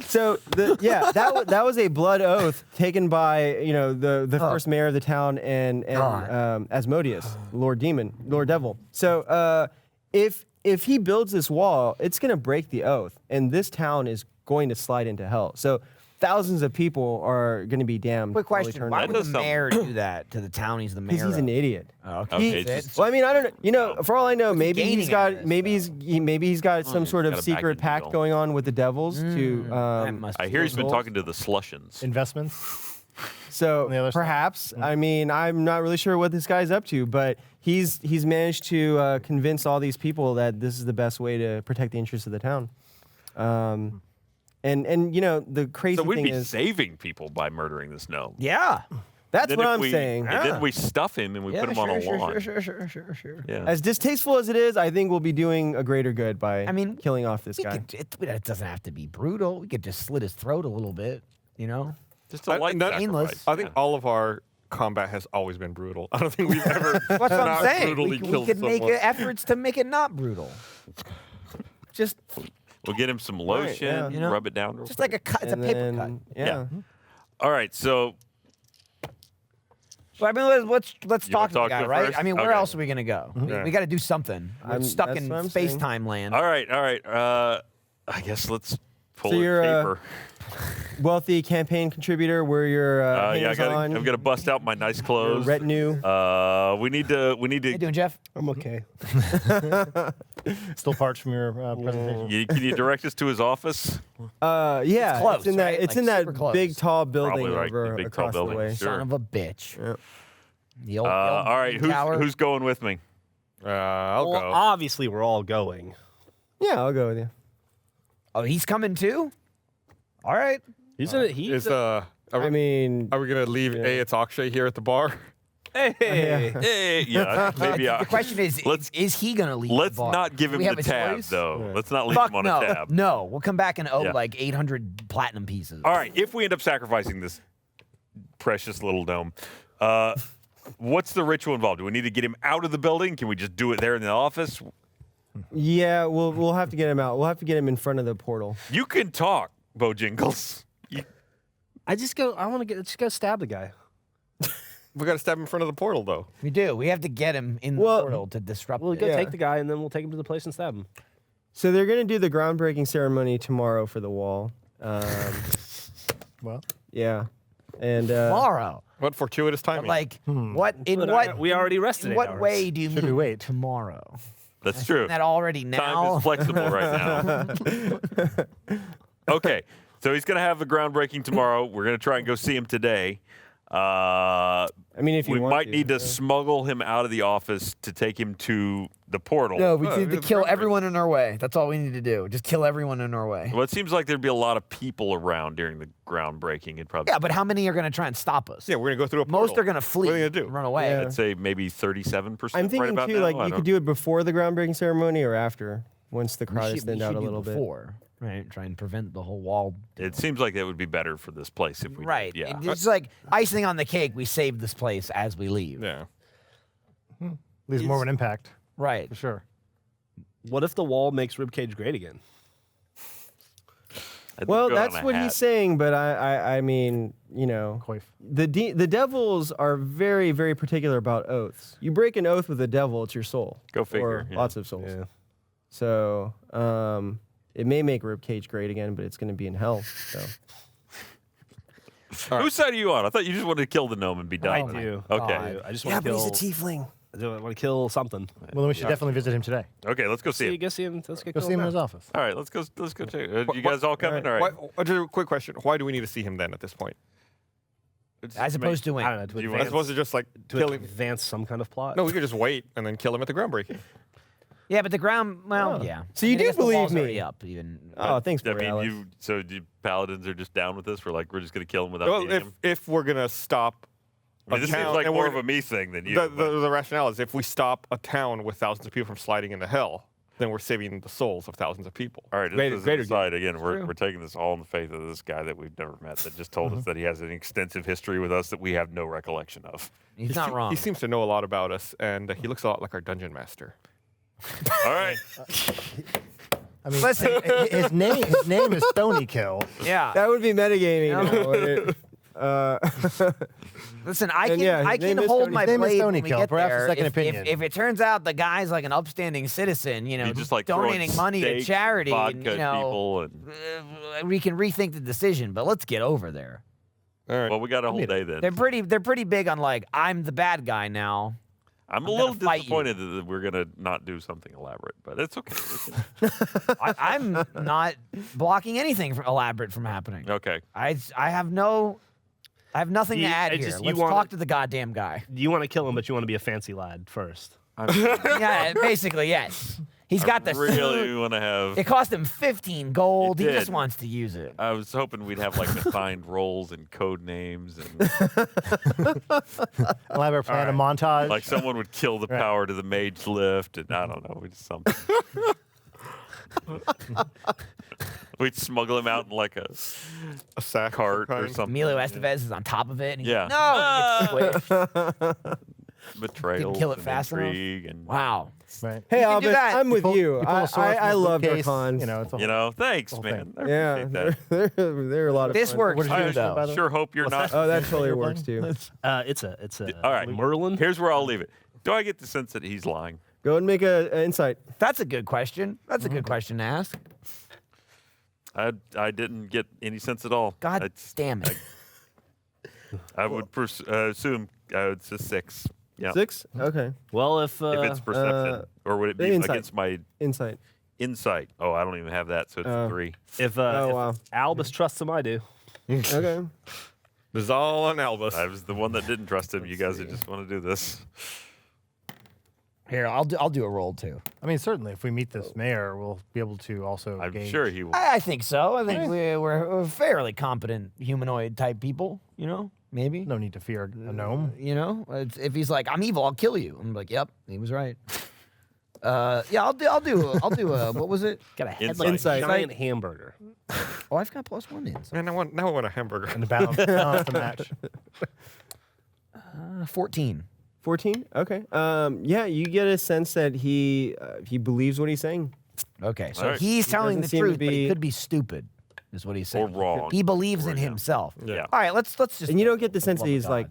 so that was a blood oath taken by the first mayor of the town and Asmodeus, Lord Devil. So if he builds this wall, it's going to break the oath, and this town is going to slide into hell. So thousands of people are going to be damned. Quick for all question: Why eternity. would does the sound- mayor do that to the town? He's the mayor. Because he's an idiot. Oh, Okay, okay. it's just- Well, I mean, I don't know. You know, for all I know, maybe gaining he's out of got this, maybe he's got some sort got of a secret backing pact deal. going on with the devils to. That must I be hear he's been Souls. talking to the Slushins. Investments. So the other side. perhaps, I mean, I'm not really sure what this guy's up to, but he's managed to convince all these people that this is the best way to protect the interests of the town. And you know the crazy So we'd thing be is saving people by murdering this gnome. Yeah. that's Then what if I'm we- saying. And then we stuff him and we put him on a lawn. Sure. Yeah. As distasteful as it is, I think we'll be doing a greater good by I mean, killing off this We guy. could, it doesn't have to be brutal. We could just slit his throat a little bit, you know? Just a light and that- sacrifice. I think all of our combat has always been brutal. I don't think we've ever That's what I'm not saying. brutally We killed could make someone. efforts to make it not brutal. Just We'll get him some lotion, yeah. You know, rub it down. Real just quick. like a cut. It's a And paper cut. then, yeah. All right, so So I mean, let's You talk wanna to the talk guy, to it right? first? I mean, where Okay. else are we gonna go? Yeah. We got to do something. We're I'm- stuck that's in what I'm space saying. time land. all right. I guess let's Pull So a you're caper. Wealthy campaign contributor where you're Yeah, hands-on, I'm gonna bust out my nice your clothes. retinue. We need to. How you doing, Jeff? I'm okay. Still parts from your presentation. Can you direct us to his office? Yeah, It's close, in that right? it's Like, in that super close. big tall building Probably right, over the big, tall across building. the way. Sure. Son of a bitch. Yep. The old, All right, tower. who's going with me? I'll Well, go. obviously we're all going. Yeah, I'll go with you. Oh, he's coming too? All right. He's in it. He's I mean, Are we gonna leave It's Akshay here at the bar? hey. Hey, yeah, maybe. The question is he going to leave Let's the bar? not give Do him we have the a tab, choice? though. Let's not leave Fuck him on no. a tab. No, we'll come back and owe Yeah. like 800 platinum pieces. All right, if we end up sacrificing this precious little dome, what's the ritual involved? Do we need to get him out of the building? Can we just do it there in the office? yeah, we'll have to get him out. We'll have to get him in front of the portal. You can talk, Bojingles. I want to just go stab the guy. We gotta stab him in front of the portal, though. We do. We have to get him in the Well- portal to disrupt We'll it. go Yeah. take the guy and then we'll take him to the place and stab him. So they're gonna do the groundbreaking ceremony tomorrow for the wall. Well, Yeah, and Tomorrow. What fortuitous But timing. like, what in But what we already rested in 8 what hours. way do you Should we mean wait? tomorrow? That's true. Isn't that already Time now? is flexible right now. Okay, so he's going to have the groundbreaking tomorrow. We're going to try and go see him today. I mean, if you We want might to, need to yeah. smuggle him out of the office to take him to the portal. No, we need to it's kill groundbreaking. everyone in our way. That's all we need to do. Just kill everyone in our way. Well, it seems like there'd be a lot of people around during the groundbreaking. It'd probably, Yeah, but how many are going to try and stop us? Yeah, we're gonna go through a portal. Most are going to flee. What are you gonna do? Run away. Yeah. I'd say maybe 37%. I'm right thinking about too, now. like I you don't- could do it before the groundbreaking ceremony or after, once the crowd We is thinned out a do little bit. before, right? Try and prevent the whole wall. It seems like that would be better for this place if we did, Right. Yeah. It's like icing on the cake. We save this place as we leave. Yeah. leaves more of an impact Right. for sure. What if the wall makes Ribcage great again? I'd Well, go on that's a what hat. he's saying, but I mean, you know, Coif. the devils are very, very particular about oaths. You break an oath with a devil, it's your soul. Go figure, Or yeah. lots of souls. Yeah. So it may make Ribcage great again, but it's going to be in hell. So Whose side are you on? I thought you just wanted to kill the gnome and be done. I with it. do. Okay. I just want to kill. tiefling. I want to kill something. Well, then we should definitely visit him today. Okay, let's go see him. Go see him. Let's Go kill see him in his office. All right, let's go check. You guys all coming? All right. Just a quick question. Why do we need to see him then at this point? As opposed to I when. don't know. To you As advance, opposed to just like to kill him. advance some kind of plot. No, we could just wait and then kill him at the groundbreaking. Yeah, but the ground. Well, Oh. yeah. So you I do guess the believe wall's me? already up even. Oh, thanks, I Borealis. mean, so you paladins are just down with this? We're like, we're just going to kill him without Well, seeing if him? if we're gonna stop I mean, a this town, seems like and more we're- of a me thing than you. the, but- the rationale is if we stop a town with thousands of people from sliding into hell, then we're saving the souls of thousands of people. All right, Greater- this is greater an aside again. We're taking this all in the faith of this guy that we've never met that just told us that he has an extensive history with us that we have no recollection of. He's not wrong. He seems to know a lot about us, and he looks a lot like our dungeon master. All right. I mean, Listen. his name is Stony Kill. Yeah. That would be metagaming. No. now, wouldn't it? Listen, I And can yeah, his I name can is hold Stony- my his name is blade Stony when we Kill, get perhaps a there. second if, opinion. If it turns out the guy's like an upstanding citizen, you know, You just like throwing donating money to steak, charity, vodka and, you at know, people, and we can rethink the decision. But let's get over there. All right. well, we got a whole day then. They're pretty big on like I'm the bad guy now. I'm a gonna little fight you. disappointed that we're gonna not do something elaborate, but it's okay. I'm not blocking anything elaborate from happening. Okay. I have nothing to You- add it's here. just you Let's wanna- talk to the goddamn guy. You want to kill him, but you want to be a fancy lad first. Yeah, basically yes. He's got the really suit. want to have. It cost him 15 gold. It He just did. wants to use it. I was hoping we'd have like assigned roles and code names, and Elaborate plan, a montage. like someone would kill the Right. power to the mage lift, and I don't know, we just something. We'd smuggle him out in like a sack cart or kind. something. Emilio Estevez is on top of it. And he's Yeah. like, no. He gets squished. Betrayal, kill it fast enough? intrigue, and Wow. right. Hey, can do Albert, that. I'm with pull- you. pull a sword from I his love bookcase, Darkons. You know, it's a you know, thanks, whole man. I Yeah, appreciate that. they're a lot of This fun. works What did you too, do, though. by the way? Sure hope you're not. Oh, that totally You're works playing? too. It's a All right. Merlin. Here's where I'll leave it. Do I get the sense that he's lying? Go and make an insight. That's a good question. That's a good question to ask. I didn't get any sense at all. God damn it. I would assume it's a 6. Yeah. 6? Okay. Well, if If it's perception, or would it be Insight. against my Insight. insight? Oh, I don't even have that, so it's 3. if wow. Albus trusts him, I do. Okay. This is all on Albus. I was the one that didn't trust him. You guys that just want to do this. Here, I'll do a roll too. I mean, certainly, if we meet this mayor, we'll be able to also I'm gauge. sure he will. I think so. I think we're fairly competent humanoid type people. You know, maybe. No need to fear a gnome. You know, if he's like, I'm evil, I'll kill you. I'm like, yep, he was right. Yeah, I'll do what was it? Got a head Insight. like a Insight. giant hamburger. Oh, I've got +1 in. Man, now I want a hamburger. And the balance to match. 14. 14? Okay. Yeah, you get a sense that he believes what he's saying. Okay, so All right. he's telling the doesn't seem to truth, but he be- could be stupid, is what he's Or saying. wrong. He believes Or, in yeah. himself. Yeah. All right, let's just. And you don't get the sense that Love of he's like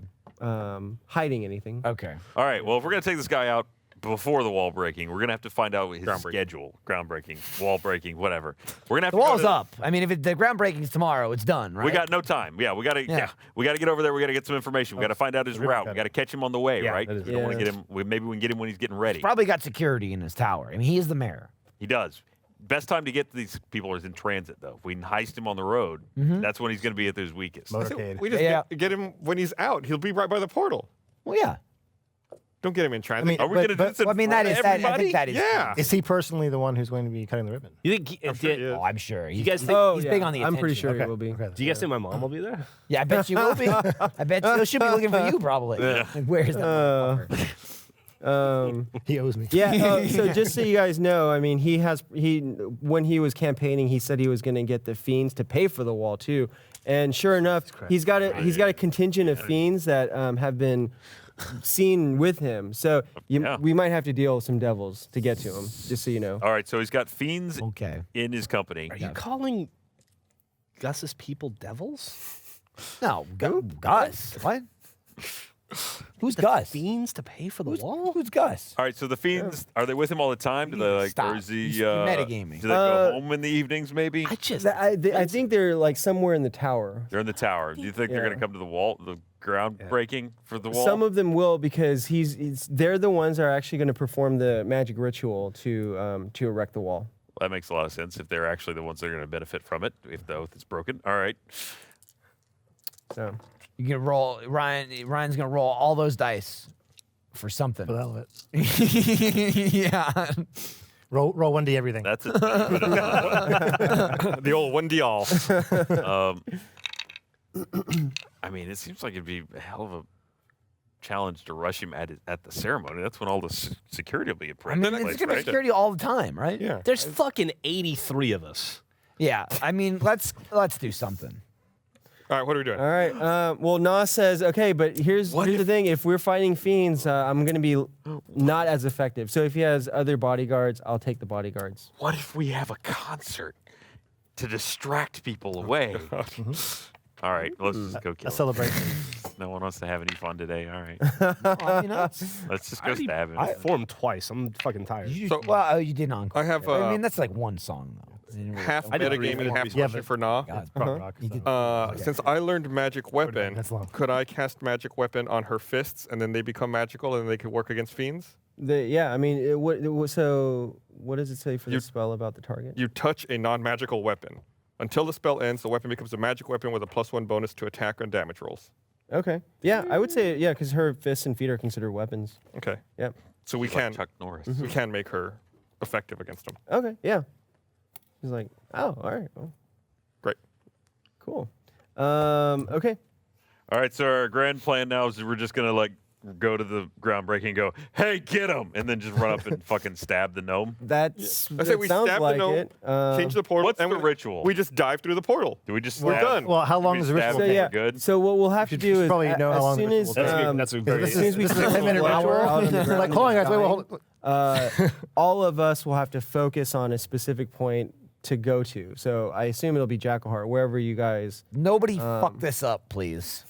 hiding anything. Okay. All right. Well, if we're gonna take this guy out before the wall breaking, we're gonna have to find out his Groundbreaking. schedule. Groundbreaking, wall breaking, whatever. We're gonna have The to go wall's to- up. I mean, if the groundbreaking is tomorrow, it's done, right? We got no time. Yeah, we gotta. Yeah. We gotta get over there. We gotta get some information. We gotta find out his route. We gotta catch him on the way, Yeah, right? that is- We don't want to Yeah. get him. Maybe we can get him when he's getting ready. Probably got security in his tower. I mean, he is the mayor. He does. Best time to get to these people is in transit, though. If we can heist him on the road, Mm-hmm. that's when he's going to be at his weakest. Motorcade. We just Yeah. get him when he's out. He'll be right by the portal. Well, yeah. Don't get him in transit. mean, Are we But- going to do but- this in Well, I mean, front that of is that. I everybody? think that is. Yeah. Is he personally the one who's going to be cutting the ribbon? You think? sure Oh, I'm sure. You guys think? Oh, he's yeah. big on the I'm pretty attention. sure Okay. he will be. Okay. Do you guys think my mom will be there? Yeah, I bet you will be. I bet she'll be looking for you probably. Like, where's that motherfucker? He owes me. Yeah. So just so you guys know, I mean, when he was campaigning, he said he was going to get the fiends to pay for the wall too. And sure enough, he's got a contingent of fiends that have been seen with him. So Yeah. we might have to deal with some devils to get to him. Just so you know. All right, so he's got fiends Okay. in his company. Are you calling Gus's people devils? No, Gus. What? Who's Gus? Fiends to pay for the wall? Who's Gus? All right, so the fiends, are they with him all the time? Do they like, Stop. or is he, You're metagaming. do they go home in the evenings maybe? I think they're like somewhere in the tower. They're in the tower. Do you think they're going to come to the wall, the ground breaking for the wall? Some of them will because they're the ones that are actually going to perform the magic ritual to erect the wall. That makes a lot of sense if they're actually the ones that are going to benefit from it, if the oath is broken. All right. So You can roll. Ryan's gonna roll all those dice for something. For the hell of it. Yeah. Roll 1D everything. That's it. The old 1D all. I mean, it seems like it'd be a hell of a challenge to rush him at the ceremony. That's when all the security will be in I mean, place, it's gonna be right? security all the time, right? Yeah. There's fucking 83 of us. Yeah. I mean, let's do something. All right, what are we doing? all right. Well, Nas says, okay, but here's the thing: if we're fighting fiends, I'm going to be not as effective. So if he has other bodyguards, I'll take the bodyguards. What if we have a concert to distract people away? All right, let's just go kill A him. celebration. No one wants to have any fun today. All right, Oh, you know, let's just go stab him. I formed twice. I'm fucking tired. you did encore. I have, I mean, that's like one song though. half I did metagaming and half Yeah, question but- for Na. God, Prog rock. you did. Since I learned magic weapon, That's long. could I cast magic weapon on her fists and then they become magical and they could work against fiends? Yeah, I mean, so what does it say for the spell about the target? You touch a non-magical weapon. Until the spell ends, the weapon becomes a magic weapon with a +1 bonus to attack and damage rolls. Okay. Yeah, I would say because her fists and feet are considered weapons. Okay. Yep. So we Like can Chuck Norris. we can make her effective against them. Okay. Yeah. He's like, oh, all right. Well, Great. cool. Okay. All right, so our grand plan now is we're just gonna like go to the groundbreaking and go, hey, get him, and then just run up and fucking stab the gnome. That's I say that we sounds stab like the gnome, it. change the portal, What's and the we, ritual? We just dive through the portal. Do we just We're stab? done. Well, how long Do does we the stab ritual So him? take? yeah. Good. So what we'll have to do is probably know how long as the soon as ritual takes. That's a very as soon as we This is a see the 10-minute wall ritual. out on the ground Like, hold on, guys. Wait, dying, hold all of us will have to focus on a specific point to go to. So I assume it'll be Jackalheart, wherever you guys. Nobody fuck this up, please.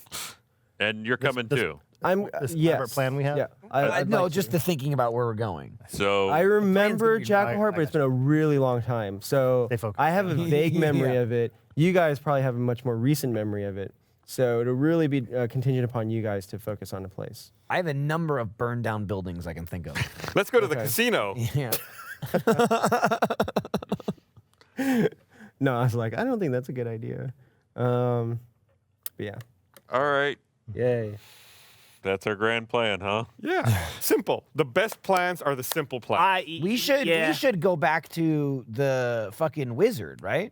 And you're coming too. This yes. elaborate plan we have? Yeah. I'd No, like just to. the thinking about where we're going. So I remember be- Jackal Heart, but it's been a really long time. So Stay focused. I have a vague memory Yeah. of it. You guys probably have a much more recent memory of it. So it'll really be contingent upon you guys to focus on the place. I have a number of burned down buildings I can think of. Let's go to the Okay. casino. Yeah. No, I was like, I don't think that's a good idea. But yeah. all right, Yay. that's our grand plan, huh? Yeah, simple. The best plans are the simple plans. We should go back to the fucking wizard, right?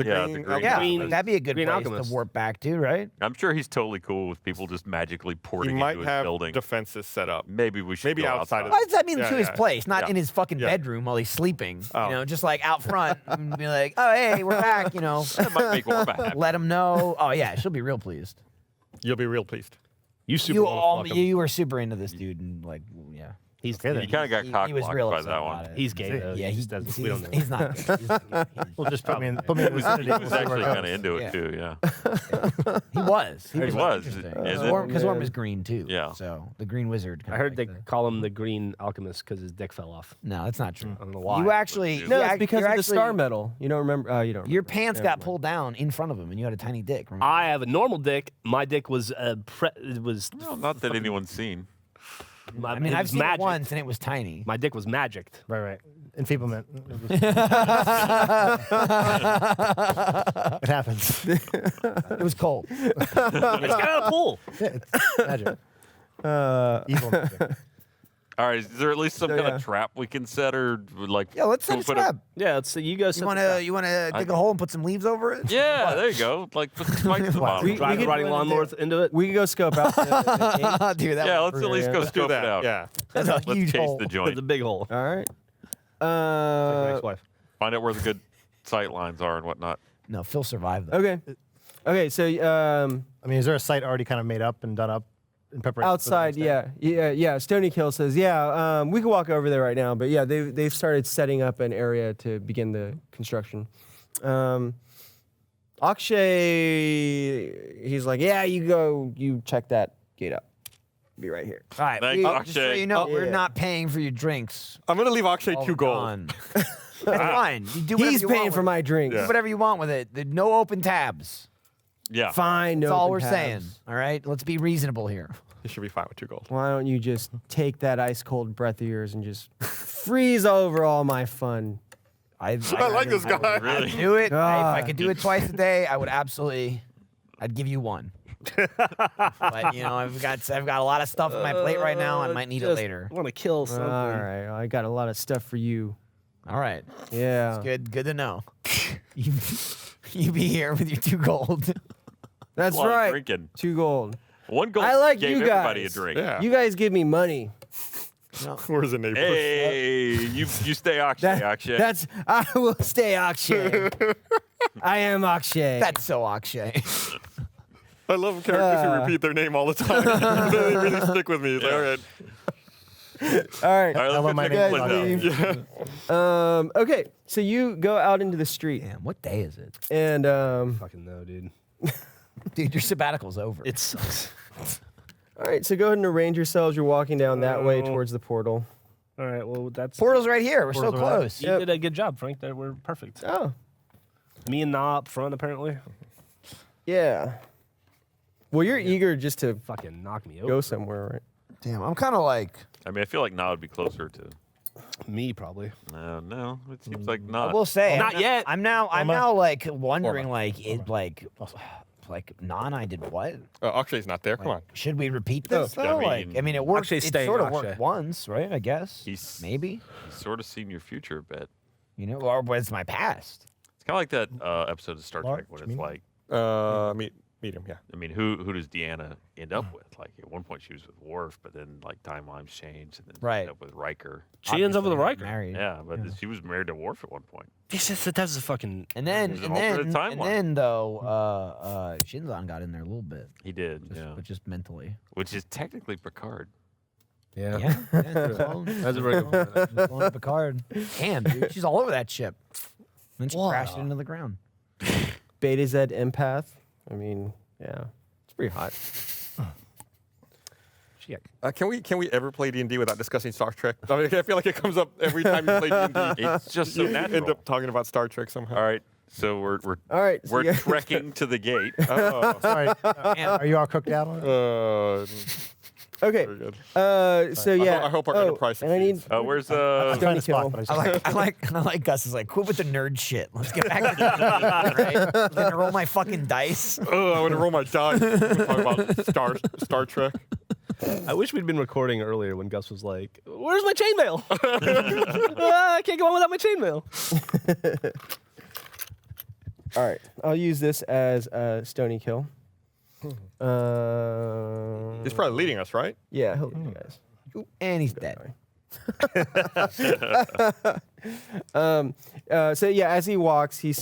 Yeah, green the green. Yeah, Green- that'd be a good Green place Alchemist. to warp back to, right? I'm sure he's totally cool with people just magically He porting might into his have building. defenses set up. Maybe we should Maybe go outside of Why does that mean Yeah, to his yeah. place, not Yeah. in his fucking Yeah. bedroom while he's sleeping? Oh. You know, just like out front and be like, oh, hey, we're back, you know. That might make Orba happy. Let him know. Oh, yeah, she'll be real pleased. You'll be real pleased. You super You, wanna fuck him. you were super into this dude and like, yeah. He's Okay, then. You kind of got He cock was blocked real by upset that about one. it. He's gay though. Yeah, he he's, just doesn't. he's, We don't know. he's not. We'll just put me in the He was vicinity. actually kind of into it Yeah. too. Yeah. He was. He was. Is Because it? Orm is green too. Yeah. So the green wizard. I heard they call him the Green Alchemist because his dick fell off. No, that's not true. I don't know why. You actually. No, No, you it's ac- because you're of the actually- star medal. You don't remember? You don't remember. Your pants Never got mind. pulled down in front of him, and you had a tiny dick. Remember? I have a normal dick. My dick was it was. Well, not that anyone's seen. I mean, it I've was seen magic. it once, and it was tiny. My dick was magicked. Right. Enfeeblement. It happens. It was cold. Let's get out of the pool. Yeah, it's magic. Evil magic. All right, is there at least some So, kind yeah. of trap we can set, or like? Yeah, let's set we'll a put trap. Yeah, let's see. You go. You wanna dig a hole and put some leaves over it? Yeah, there you go. Like put some spikes at the bottom. We Drive could- riding lawnmowers into it. We can go scope out the Dude, that Yeah, was let's at least go Let's Do scope it that. out. Yeah. That's a Let's huge chase hole. the It's joint. a big hole. All right. Ex-wife. Find out where the good sight lines are and whatnot. No, Phil survived though. Okay. Okay. So I mean, is there a site already kind of made up and done up in preparation? for the outside, next day? yeah. Stony Kill says, yeah. We can walk over there right now, but yeah, they've started setting up an area to begin the construction. Akshay, he's like, yeah, you check that gate up. Be right here. All right, Thanks, just so Akshay. you know, we're Yeah. not paying for your drinks. I'm gonna leave Akshay while 2 we're gold. gone. That's fine. You do whatever He's you paying want for with my it. drinks. Do whatever you want with it. No open tabs. Yeah. Fine. That's no all open we're tabs. saying. All right, let's be reasonable here. You should be fine with 2 gold. Why don't you just take that ice cold breath of yours and just freeze over all my fun? I like this guy. Really? Do it. If I God. could do it twice a day, I would absolutely. I'd give you one. But you know, I've got a lot of stuff on my plate right now. I might need it later. I want to kill something. All right. I got a lot of stuff for you. All right, Yeah. good to know. you be here with your 2 gold. That's A lot of right. drinking. 2 gold. One gold I like gave you everybody a guys. drink. Yeah. You guys give me money. Where's the neighbor? Hey, you stay Akshay, Akshay. That's I will stay Akshay. I am Akshay. That's so Akshay. I love characters who repeat their name all the time. They really stick with me. It's like, all right. all right. All right, I love let's my get name. the split down. Okay. So you go out into the street Damn, what day is it? and Fucking no, dude. Dude, your sabbatical's over. It sucks. all right. So go ahead and arrange yourselves. You're walking down that way Oh. towards the portal. All right. Well, that's. Portal's right here. We're so Portal's over there. close. You did a good job, Frank. That we're perfect. Oh. Me and Na up front, apparently. Yeah. Well, you're eager just to Fucking knock me go over. somewhere, right? Damn, I'm kind of like. I mean, I feel like now would be closer to. Me probably. No, it seems like not. I will say, Not yet. I'm now like wondering, like, Non, I did what? Akshay's not there. Come on. Should we repeat this I though? mean- I mean, it worked. Actually, It stay, sort of Akshay. worked once, right? I guess. He's Maybe. he's sort of seen your future a bit. You know, or was my past? It's kind of like that episode of Star Trek when Large, it's like, Medium, yeah. I mean, who does Deanna end up with? Like at one point she was with Worf, but then like timelines changed, and then she Right. ended up with Riker. She ends up with a Obviously, Riker. Married. Yeah, but she was married to Worf at one point. That's a fucking. And then, There's an and then, alternate and timeline. then, though, Shinzon got in there a little bit, He did, just, yeah. but just mentally. Which is technically Picard. Yeah. Yeah, That's a very good point. Going to Picard. Damn, dude, she's all over that ship. Then she crashed into the ground. Beta Z empath. I mean, yeah, it's pretty hot. Chick. Can we ever play D&D without discussing Star Trek? I mean, I feel like it comes up every time you play D&D. It's just so You natural. end up talking about Star Trek somehow. All right, so we're All right, so we're yeah. trekking to the gate. Oh, Sorry. Are you all cooked out on it? Okay. Very good. So yeah. I hope our enterprise and I need succeeds. Where's Stony Find a spot, kill. but I like Gus is like, quit with the nerd shit. Let's get back to the right? I'm gonna roll my fucking dice. Oh, I want to roll my dice. Talk about Star Trek. I wish we'd been recording earlier when Gus was like, "Where's my chainmail? I can't go on without my chainmail." All right. I'll use this as a Stony kill. He's probably leading us, right? Yeah, he'll lead you guys. And he's dead. So yeah, as he walks, he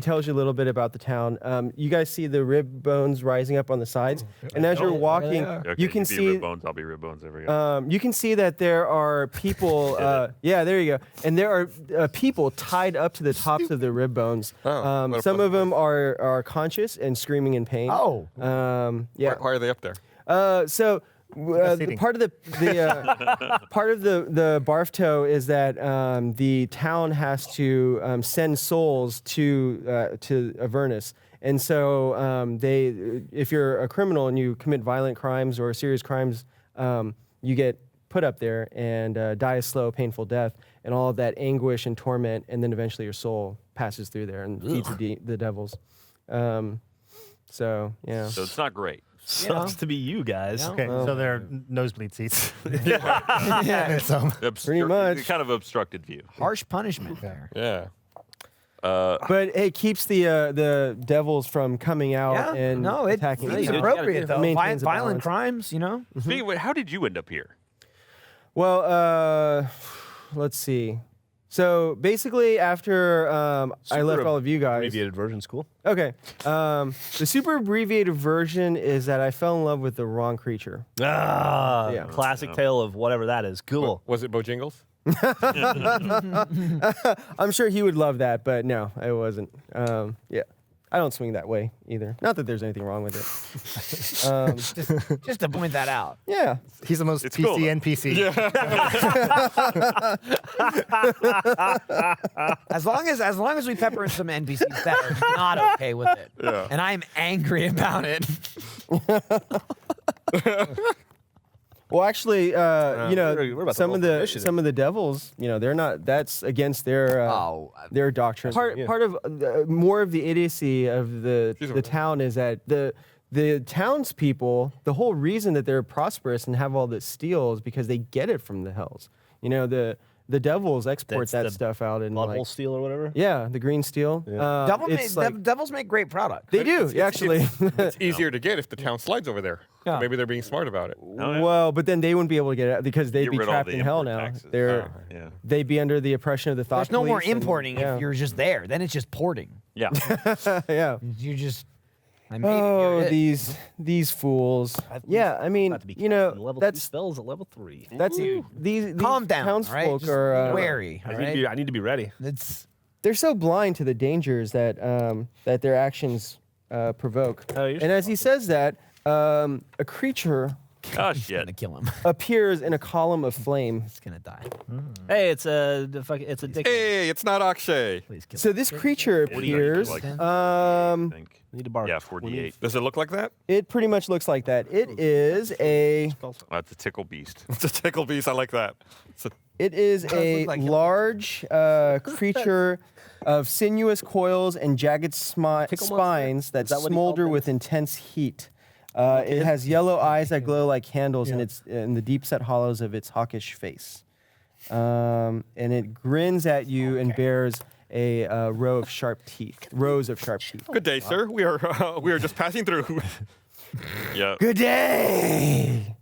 tells you a little bit about the town. You guys see the rib bones rising up on the sides, and as you're walking, Okay, you can be see rib bones. I'll be rib bones. There we go. you can see that there are people. Yeah, there you go. And there are people tied up to the tops of the rib bones. Oh, what a Some of pleasant them are conscious and screaming in pain. Oh. Yeah. Why are they up there? So Proceeding. part of the part of the barf toe is that the town has to send souls to Avernus, and so if you're a criminal and you commit violent crimes or serious crimes, you get put up there and die a slow, painful death, and all of that anguish and torment, and then eventually your soul passes through there and feeds the devils. So yeah. So it's not great. Sucks to be you guys. Okay, Well. so they're nosebleed seats. Yeah. Some. Pretty much. Kind of obstructed view. Harsh punishment there. Yeah. But it keeps the devils from coming out and no, it's attacking. it's the town. appropriate though. Maintains a Violent balance. crimes, you know. Speaking of, how did you end up here? Well, let's see. So basically, after I left all of you guys. Abbreviated version's cool. Okay. The super abbreviated version is that I fell in love with the wrong creature. Ah, Yeah. classic tale of whatever that is. Cool. Was it Bojingles? I'm sure he would love that, but no, it wasn't. Yeah. I don't swing that way either. Not that there's anything wrong with it. Just to point that out. Yeah. He's the most It's PC cool, though. NPC. As long as we pepper in some NPCs that are not okay with it, Yeah. and I'm angry about it. Well, actually, we're about to some roll of for the initiative. devils, they're not. That's against their their doctrine. Part of more of the idiocy of the town is that the townspeople, the whole reason that they're prosperous and have all this steel is because they get it from the hells. The devils export That's that the stuff out in Butthole steel or whatever. yeah, the green steel. Devils make great product. They do actually. It's easier to get if the town slides over there. Yeah. Maybe they're being smart about it. Well, but then they wouldn't be able to get it out because they'd Get be rid of all trapped the in hell import now. taxes. They're Yeah. they'd be under the oppression of the thought. There's no more police and- importing yeah. if you're just there. Then it's just porting. Yeah. yeah. You just. I mean, Oh, you're it. these fools. Yeah, I mean, About to be casting level 2 that's spells at level 3. these Calm down. All right, townsfolk just are be wary. All right, I need to be ready. it's they're so blind to the dangers that that their actions provoke. Oh, you're and as he says that, a creature Oh gonna shit. kill him. appears in a column of flame. He's gonna die. Hey, it's a dick. Hey, it's not Akshay. Please kill him. So this creature appears. Like, I I think. I need to borrow. Yeah, 48. Does it look like that? It pretty much looks like that. It is a That's a tickle beast. It's a tickle beast. I like that. It is a look like him. large creature of sinuous coils and jagged spines that that what he smolder called with intense heat. It has yellow eyes that glow like candles in the deep-set hollows of its hawkish face. And it grins at you and bears a rows of sharp teeth. Good day, sir. We are just passing through. Yeah. Good day.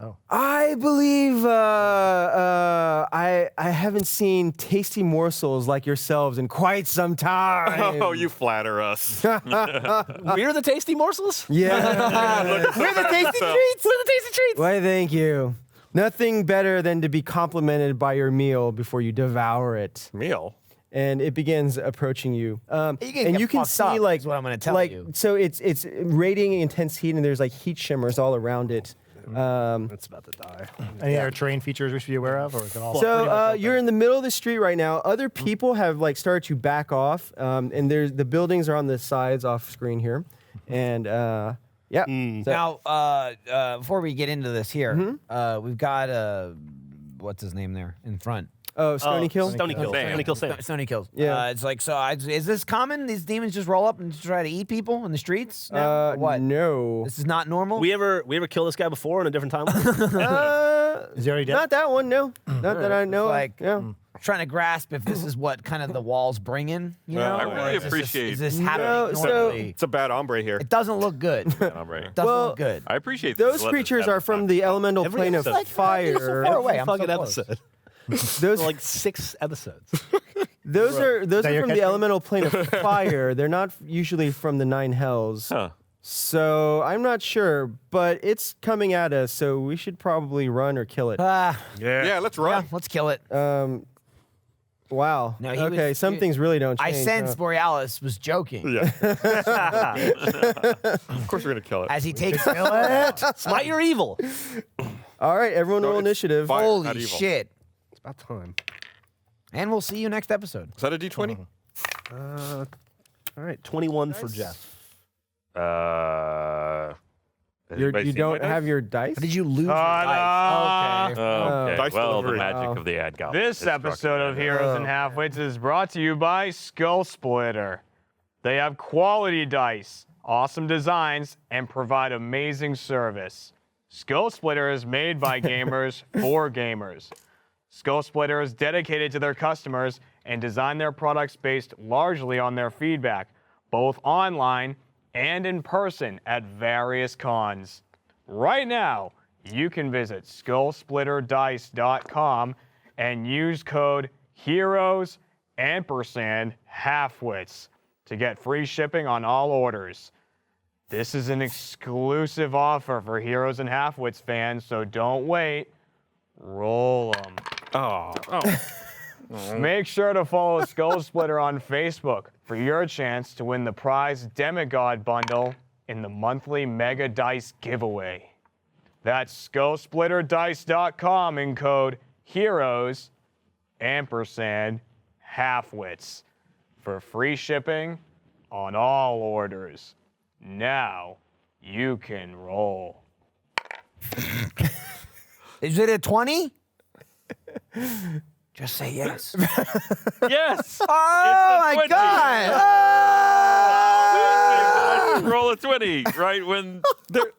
Oh. I believe I haven't seen tasty morsels like yourselves in quite some time. Oh, you flatter us. We're the tasty morsels. Yeah. We're the tasty treats. We're the tasty treats. Why, thank you. Nothing better than to be complimented by your meal before you devour it. Meal. And it begins approaching you. can And get you can fucked see up, like is what I'm gonna tell like, you. So it's radiating intense heat, and there's like heat shimmers all around it. It's about to die. Any other terrain features we should be aware of, or is it all? So you're in the middle of the street right now. Other people have like started to back off, and there's the buildings are on the sides off screen here, and yeah. So- Now, before we get into this here, Mm-hmm. we've got what's his name there in front? oh, Stony Kill. Stony Kill. Sam. Stony Kill Sam. Stony kills. Yeah. It's like, so is this common? These demons just roll up and try to eat people in the streets? now? Or what? No. This is not normal? We ever kill this guy before in a different timeline? Is he already dead? Not that one. No. Not that I know. of. like- yeah. trying to grasp if this is what kind of the walls bring in, you know? I or really is this- appreciate- Is this No, happening so- normally? It's a bad hombre here. It doesn't look good. I'm right. Doesn't Well, look good. I appreciate Those this. creatures are from the elemental Every plane of episode. fire. far away. I'm so Fucking close. episode. Those Like 6 episodes. those are that your from the catchphrase? elemental plane of fire. They're not usually from the 9 hells. Huh. So I'm not sure, but it's coming at us, so we should probably run or kill it. Yeah, let's Yeah, run. let's kill it. Wow. No, he okay, was- some things really don't I change. sense huh? Borealis was joking Yeah. Of course we're gonna kill it. as he takes it. Smite your evil. All right, everyone No, roll it's initiative. fire. Holy not evil. shit. It's about time. And we'll see you next episode. Is that a D20? All right, 21 for Jeff. You don't have your dice? Did you lose your Ta-da! dice? Okay. Okay. Dice Well, the delivery. magic of the ad goblin. This episode of Heroes and Halfwits is brought to you by Skull Splitter. They have quality dice, awesome designs, and provide amazing service. Skull Splitter is made by gamers for gamers. Skull Splitter is dedicated to their customers and design their products based largely on their feedback, both online and in person at various cons. Right now, you can visit skullsplitterdice.com and use code HEROES_Halfwits to get free shipping on all orders. This is an exclusive offer for Heroes and Halfwits fans, so don't wait. Roll 'em. Oh. Make sure to follow Skull Splitter on Facebook for your chance to win the prize Demigod bundle in the monthly Mega Dice giveaway. That's skullsplitterdice.com in code HEROES_Halfwits for free shipping on all orders. Now you can roll. Is it a 20? Just say yes. Yes. Oh my 20. god! Roll a 20, right when. They're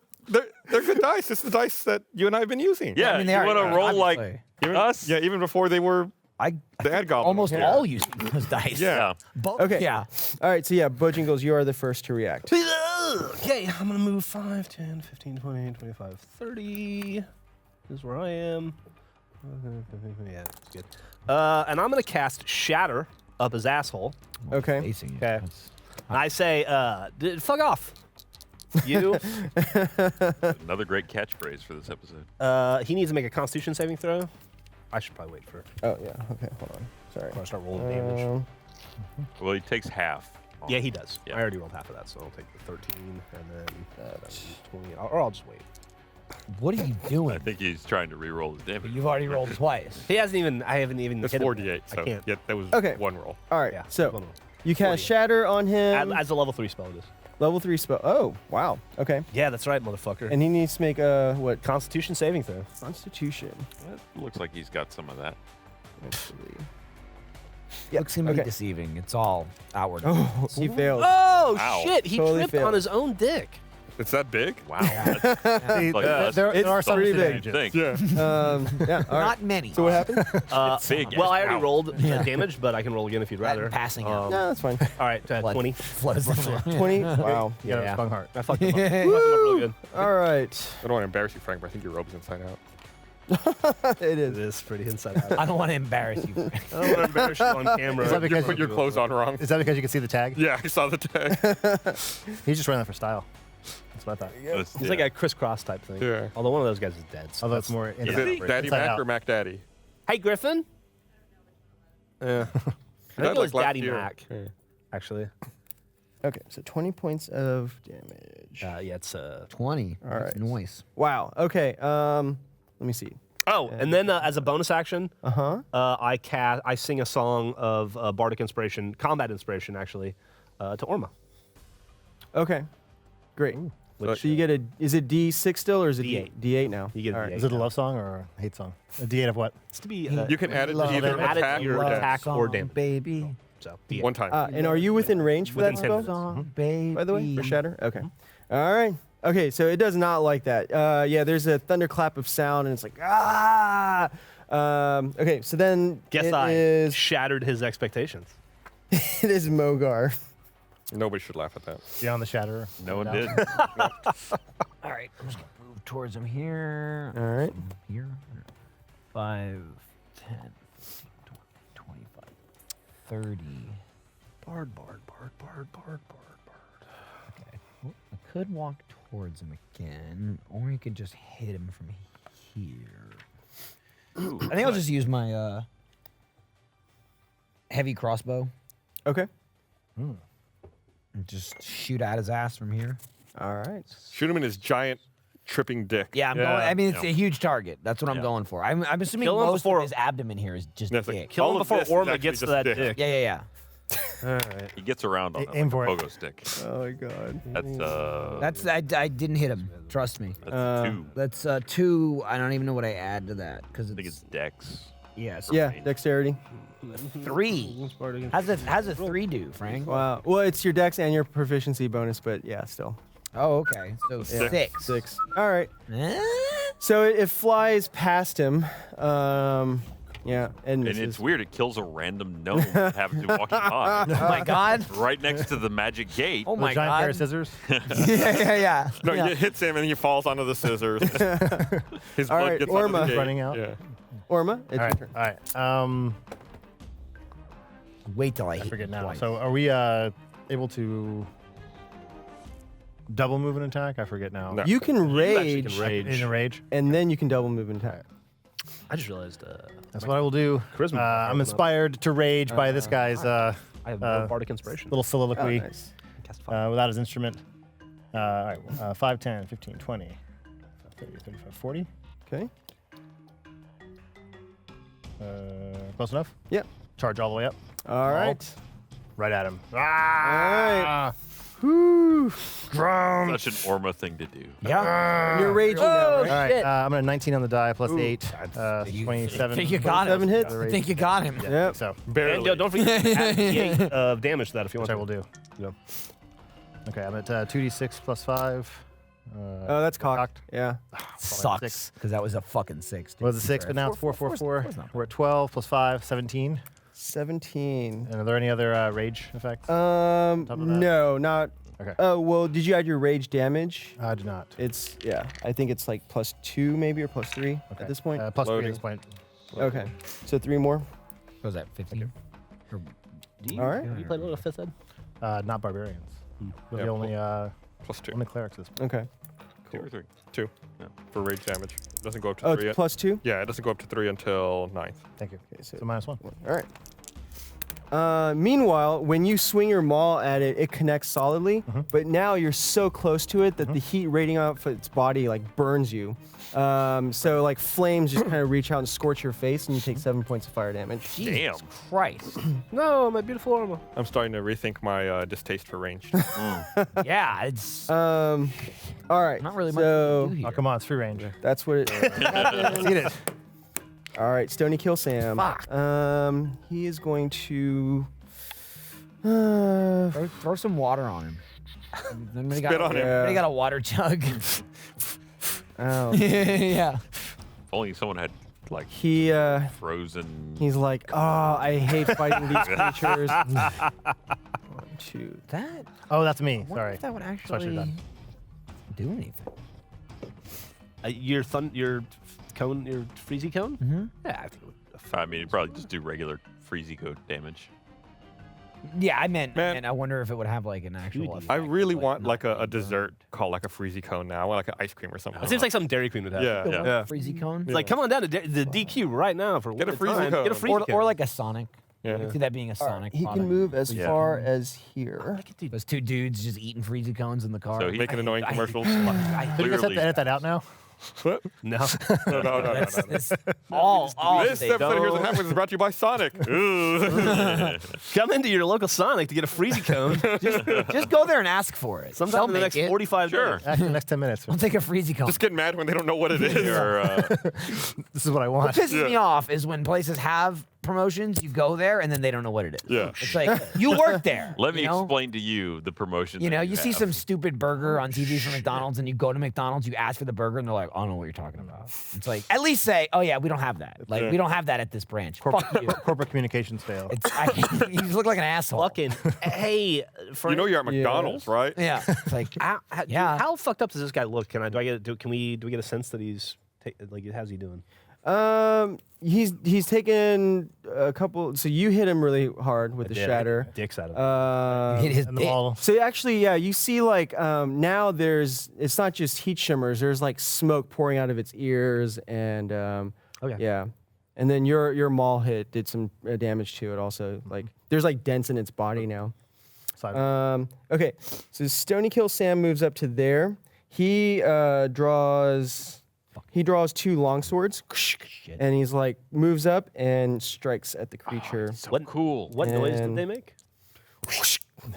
good dice. It's the dice that you and I have been using. Yeah, I mean, they you are, want to yeah, roll like obviously. us? Yeah, even before they were I the ad goblin. almost was here. all used those dice. Yeah. Both. Okay. Yeah. All right, so yeah, Bojingles, you are the first to react. Okay, I'm going to move 5, 10, 15, 20, 25, 30. This is where I am. Yeah, that's good. And I'm going to cast Shatter up his asshole. Okay. Facing you. Okay. And I say, fuck off. You. Another great catchphrase for this episode. He needs to make a Constitution saving throw. I should probably wait for. Oh, yeah. Okay, hold on. Sorry. I'll start rolling damage. Well, he takes half. Yeah, he does. Yeah. I already rolled half of that, so I'll take the 13 and then 20. Or I'll just wait. What are you I doing? think he's trying to re-roll his damage. You've already rolled twice. He hasn't even. I haven't even. That's hit him 48. yet. So I can't. yeah, that was Okay. one roll. All right, Yeah. so one roll. you cast 48. Shatter on him. As a level 3 spell, it is. Level 3 spell. Oh, wow. Okay. Yeah, that's right, motherfucker. And he needs to make a, what? Constitution saving throw. Constitution. Looks like he's got some of that. Looks can be okay. deceiving. It's all outward. Oh, he failed. Oh Wow. shit! He Totally tripped failed. on his own dick. It's that big? Wow. See, Like us. there It's are some pretty big. advantages. Thing. Yeah. Yeah, all right. Not many. So what happened? Big. Well, I already Wow. rolled Yeah. damage, but I can roll again if you'd That rather. passing out. No, that's fine. All right, Blood 20. flows the floor. 20? Wow. Yeah, Yeah. sprung heart. I fucked him up. Fucked him up real good. All right. I don't want to embarrass you, Frank, but I think your robe's inside out. It It is. is pretty inside out. I don't want to embarrass you. I don't want to embarrass you on camera. Is that You because put your clothes on wrong. Is that because you can see the tag? Yeah, I saw the tag. He's just running that for style. That's what I thought. That's- It's yeah. like a crisscross type thing. Yeah. Although one of those guys is dead. So Although it's more Is inside it Daddy inside Mac out. or Mac Daddy? Hey, Griffin. Yeah. I think That it was like last Daddy year. Mac, Yeah. actually. Okay, so 20 points of damage. Yeah, it's 20. All right. Noise. Wow. Okay. Let me see. Oh, and then as a bonus action, I sing a song of bardic inspiration, combat inspiration, actually, to Orma. Okay. Great. Which, So you get a. Is it D6 still or is it D8. D8 now? You get a All right. D8. Is it a love song or a hate song? A D8 of what? It's to be You can add it to either add it to attack your or attack dex. or damage. Baby. So D8. One time. And are you within range for Within that 10 spell? minutes. Song, baby. By the way, for Shatter? Okay. All right. Okay, so it does not like that. Yeah, there's a thunderclap of sound, and it's like, ah! Okay, so then Guess it I is shattered his expectations. it is Mogar. Nobody should laugh at that. Beyond the Shatter. No one did. All right, I'm just gonna move towards him here. All right. Here. 5, 10, 15, 20, 25, 30. Bard. Okay. Well, I could walk towards him again, or you could just hit him from here. I think I'll just use my heavy crossbow Okay. and just shoot at his ass from here. All right. Shoot him in his giant tripping dick. Yeah, I'm going. I mean, it's a huge target. That's what I'm going for. I'm assuming Kill him most before- of his abdomen here is just That's like, dick. Kill All him of before this is Orma actually gets to just that dick. dick. Yeah. All right. He gets around on it Aim like for a it. pogo stick. Oh my God. That's I didn't hit him. Trust me. that's 2. That's 2. I don't even know what I add to that because I think it's Dex. yeah. So Yeah, dexterity. 3. How's a 3 do, Frank? Wow. Well, it's your dex and your proficiency bonus, but yeah, still. Oh, okay. So 6. 6. All right. Eh? So it flies past him. Yeah, and And misses. it's weird. It kills a random gnome that happens to be walking by. Oh my God. Right next to the magic gate. Oh my Giant pair God. of scissors. yeah. No, Yeah. it hits him and he falls onto the scissors. His All blood right, gets onto Orma. the gate. Running out. Yeah. Orma, it's All your right. turn. All right. Wait till I I hit forget you now. twice. So are we able to double move and attack? I forget now. No. You can actually rage, can rage. In a rage. and then you can double move and attack. I just realized That's what I will do. Charisma. I'm inspired to rage by this guy's I have bardic inspiration. little Oh, soliloquy nice. Cast fire. without his instrument. All right. 5, 10, 15, 20, 30, 35, 40. Okay. Close enough? Yep. Charge all the way up. All right. Right at him. All right. Such an Orma thing to do. yeah. You're raging now, Oh, right? All right. shit. I'm at 19 on the die plus 8. You 27. think you got him? 27 hits. I think you got him. Yep. So, Barely. And yo, don't forget to add D8 of damage to that if you want which I to. will do. Yeah. Okay, I'm at 2d6 plus 5. Oh, that's cocked. Yeah. Sucks. 6. Because that was a fucking 6. It was a 6, but now it's 4, 4, 4. We're at 12 plus 5, 17. 17. And are there any other rage effects? of that? No, not. Okay. Oh, well, did you add your rage damage? I do not. It's, yeah, I think it's like +2 maybe or +3 Okay. at this point. Plus 3 at Loading. this point. Okay. So 3 more. What was that, 15? All right. You played a little 5th ed? Not barbarians. We're Yeah, the only Plus 2. only clerics at this point. Okay. 2 or 3. 2. Yeah. For rage damage. It doesn't go up to Oh, 3 it's yet. +2? Yeah, it doesn't go up to 3 until 9th. Thank you. Okay, So so -1. all right. Meanwhile, when you swing your maul at it, it connects solidly. But now you're so close to it that the heat radiating off its body like burns you. So like flames just kind of reach out and scorch your face, and you take 7 points of fire damage. Damn. Christ. No, my beautiful Orma. I'm starting to rethink my distaste for range. Yeah, it's All right. not really much so to do here. Oh, come on. It's free range. that's what it. Eat it. All right, Stony kill Sam. Fuck. He is going to. Throw some water on him. Everybody got, Spit on him. everybody got a water jug. Oh, yeah. If only someone had like he. frozen. He's like, oh, I hate fighting these creatures. 1, 2. That. Oh, that's me. I wonder Sorry. if that would I should've actually done. do anything. Your cone, your freezy cone? Mm-hmm. Yeah, I think it would. I mean, you'd probably just do regular freezy code damage. Yeah, I meant, Man. and I wonder if it would have like an actual. Dude, effect I of, really want not like a being dessert called like a freezy cone now. I want like an ice cream or something. It seems like something Dairy Queen would have. Yeah. burned. Yeah. Freezy cone. It's like, come on down to the DQ right now for Get a one freezy time. cone. Get a freezy Or cone. like a Sonic. I can see that being a Sonic. He product. can move as far as here. Those two dudes just eating freezy cones in the car. So he- Making annoying commercials. Do you guys have Clearly- to edit that out now? What? No. No. This all This episode of Here's What Happens is brought to you by Sonic. Ooh. Come into your local Sonic to get a freezy cone. just go there and ask for it. Sometime in the They'll next make it. 45 Sure. minutes. Actually, the next 10 minutes. I'll take a freezy cone. Just get mad when they don't know what it is. Your, This is what I What want. pisses me off is when places have promotions, you go there and then they don't know what it is. Yeah. It's like you work there. let me you know? explain to you the promotion. You know, that you see have. some stupid burger on TV from McDonald's, and you go to McDonald's, you ask for the burger, and they're like, "I don't know what you're talking about." It's like, at least say, "Oh yeah, we don't have that. Like, we don't have that at this branch." Fuck you. Corporate communications fail. You just look like an asshole. Fucking, hey, You know you're at McDonald's, right? Yeah. It's like, yeah. How fucked up does this guy look? Do we get a sense that he's how's he doing? He's taken a couple. So you hit him really hard with the shatter. Dicks out of him. hit his And the dick. ball. So actually, yeah, you see like now it's not just heat shimmers. There's like smoke pouring out of its ears, and Okay. yeah, and then your maul hit did some damage to it also. Like there's like dents in its body now. Okay, so Stony Kill Sam moves up to there. He draws 2 long swords, and he's like moves up and strikes at the creature. So cool. What noise did And- they make?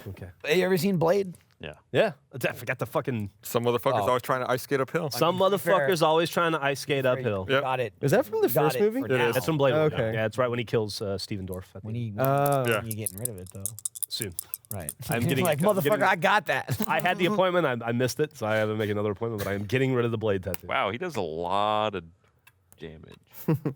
Okay. Hey, you ever seen Blade? Yeah. Yeah. I forgot the fucking. Some motherfuckers Oh. always trying to ice skate uphill. Some to be fair- motherfuckers always trying to ice skate uphill. Yep. Got it. Is that from the Got first it movie? for It now. is. That's from Blade. Runner. Okay. Yeah, it's right when he kills Steven Dorff. I think. When you Yeah. you're getting rid of it though. Soon. Right. I'm getting- like I'm motherfucker. getting- I got that. I had the appointment. I missed it, so I have to make another appointment. But I am getting rid of the blade tattoo. Wow, he does a lot of damage.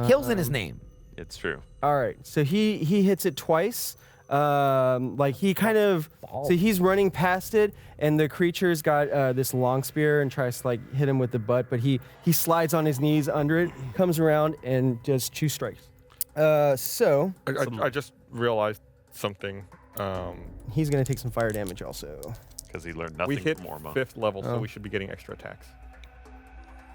Kills in his name. It's true. All right, so he hits it twice. Like he kind of, so he's running past it, and the creature's got this long spear and tries to like hit him with the butt, but he slides on his knees under it, comes around and does 2 strikes. So I just realized something. he's gonna take some fire damage also. Because he learned We nothing hit from Orma. 5th level, so Oh. we should be getting extra attacks.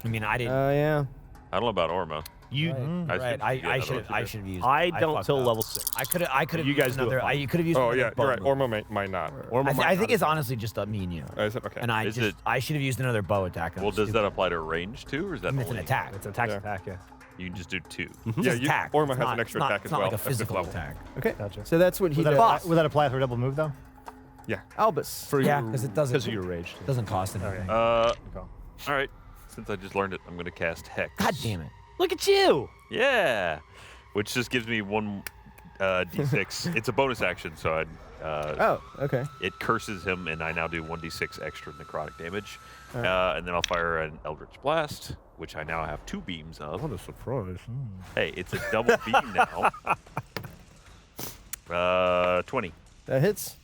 I mean, I didn't. Yeah. I don't know about Orma. You. right. I another should one I too. should have used. I I don't fucked till up. level 6. I could have. You guys do it another. fine. You could have used. Oh another yeah, you're right. bow. Orma might not. Or I think it's honestly just me and you. Is it? Okay. And I Is just it- I should have used another bow attack. Well, does that apply to range too, or is that It's an only? attack. It's an attack. Yeah. Attack. Yeah. You can just do 2. Yeah, It's attack. Orma It's has not- an extra it's not- attack it's as not well. like a at 5th physical level. attack. Okay. Gotcha. So that's what he Would that, does. apply, would that apply for a double move, though? Yeah. Albus. Yeah, because it doesn't. Because of your rage. Doesn't cost anything. All right. Since I just learned it, I'm going to cast Hex. God damn it. Look at you. Yeah. Which just gives me 1 d6. It's a bonus action, so Oh, okay. it curses him, and I now do 1d6 extra necrotic damage. And then I'll fire an Eldritch Blast, which I now have 2 beams of. What a surprise. Hey, it's a double beam now. 20. That hits.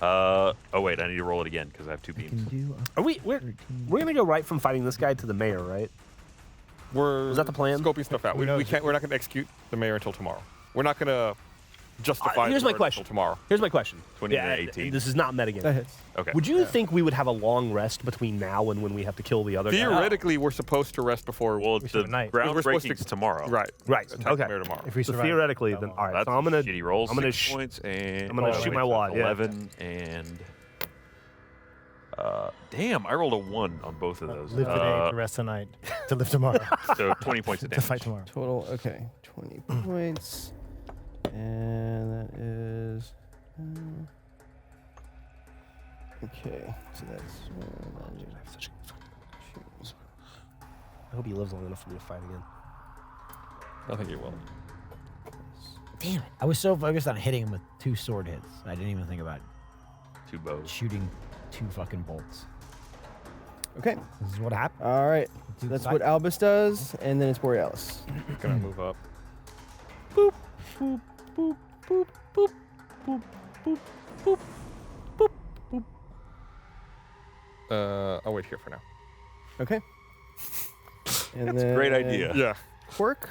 Oh wait, I need to roll it again because I have 2 beams. Are we're gonna go right from fighting this guy to the mayor, right? We're Is that the plan? Scoping stuff out. We can't. We're not going to execute the mayor until tomorrow. We're not going to justify. Here's the my murder question. until tomorrow. Here's my question. 20 to Yeah, 18. This is not That metagame. hits. Okay. Would you think we would have a long rest between now and when we have to kill the other guy? Theoretically, we're supposed to rest before. Well, should the at night. We're supposed to- groundbreaking's tomorrow. Right. Right. Attack Okay. the mayor tomorrow. If we So survive theoretically, that then long. all right. That's So I'm gonna shitty rolls. I'm gonna 6 points and I'm gonna shoot my wad, yeah. 11 and damn, I rolled a 1 on both of those. Live today to rest tonight, to live tomorrow, So 20 points of to damage. fight tomorrow. Total, okay, 20 points. And that is. Okay, so that's. I hope he lives long enough for me to fight again. I think you will. Damn it. I was so focused on hitting him with 2 sword hits. I didn't even think about 2 bows. shooting 2 fucking bolts. Okay, This is what happened. all right. So that's what Albus does, and then it's Borealis. Gonna move up. I'll wait here for now. Okay. And That's a great idea. Yeah. Quirk.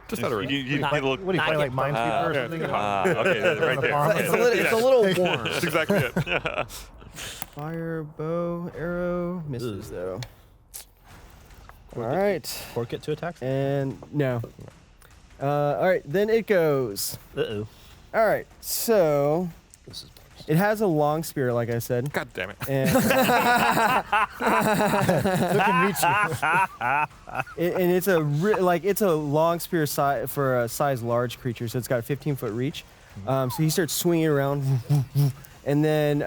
Just out of You, you Not- need to look. What do you play, like Minesweeper or yeah, something? Okay, right there. It's a little warm. That's exactly it. Fire, bow, arrow. Misses, though. All right. Or get 2 attacks? And no. All right, then it goes. Uh-oh. All right, so This is it has a long spear, like I said. God damn it. And, So it can reach you. and it's it's a long spear for a size large creature, so it's got a 15-foot reach. So he starts swinging around, and then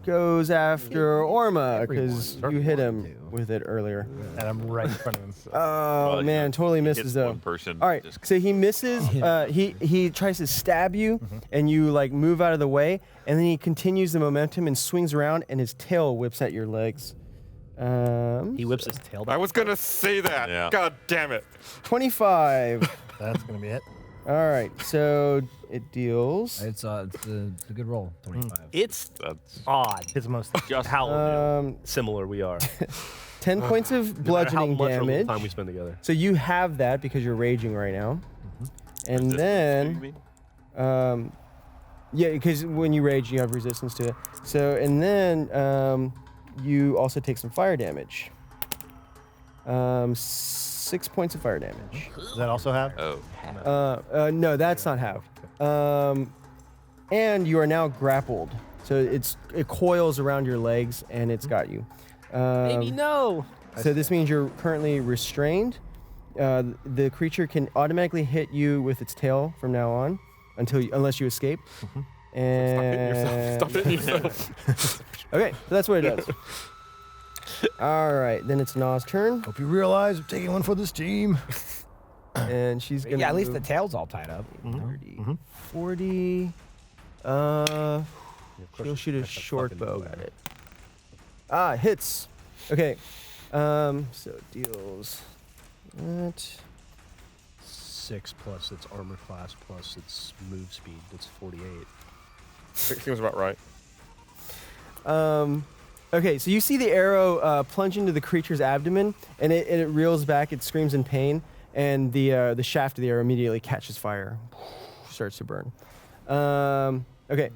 goes after Orma because you hit him with it earlier. And I'm right in front of him. Oh Well, man, totally Hits misses though. one person. All right, just- so he misses. He tries to stab you, and you like move out of the way, and then he continues the momentum and swings around, and his tail whips at your legs. He whips his tail back. I was gonna say that. Yeah. God damn it. 25. That's going to be it. All right, so it deals. It's a good roll. 25. It's That's odd His most. just how Um, similar we are. 10 points of No matter bludgeoning how much damage. time we spend together. So you have that because you're raging right now. And resistance, then, you mean? yeah, because when you rage, you have resistance to it. So, and then you also take some fire damage. 6 points of fire damage. Does that also have? Oh. No, that's not halved. And you are now grappled. So it coils around your legs and it's got you. Maybe no. So this means you're currently restrained. The creature can automatically hit you with its tail from now on unless you escape. And Stop hitting yourself. okay, so that's what it does. All right, then it's Na's turn, Hope you realize I'm taking one for this team. and she's gonna. Yeah, at least the move tail's all tied up. 30, 40. She'll shoot a short bow at it. Ah, hits. Okay. So it deals that. 6 plus its armor class plus its move speed. That's 48. Seems about right. Okay, so you see the arrow plunge into the creature's abdomen, and it reels back. It screams in pain, and the shaft of the arrow immediately catches fire, starts to burn. Okay,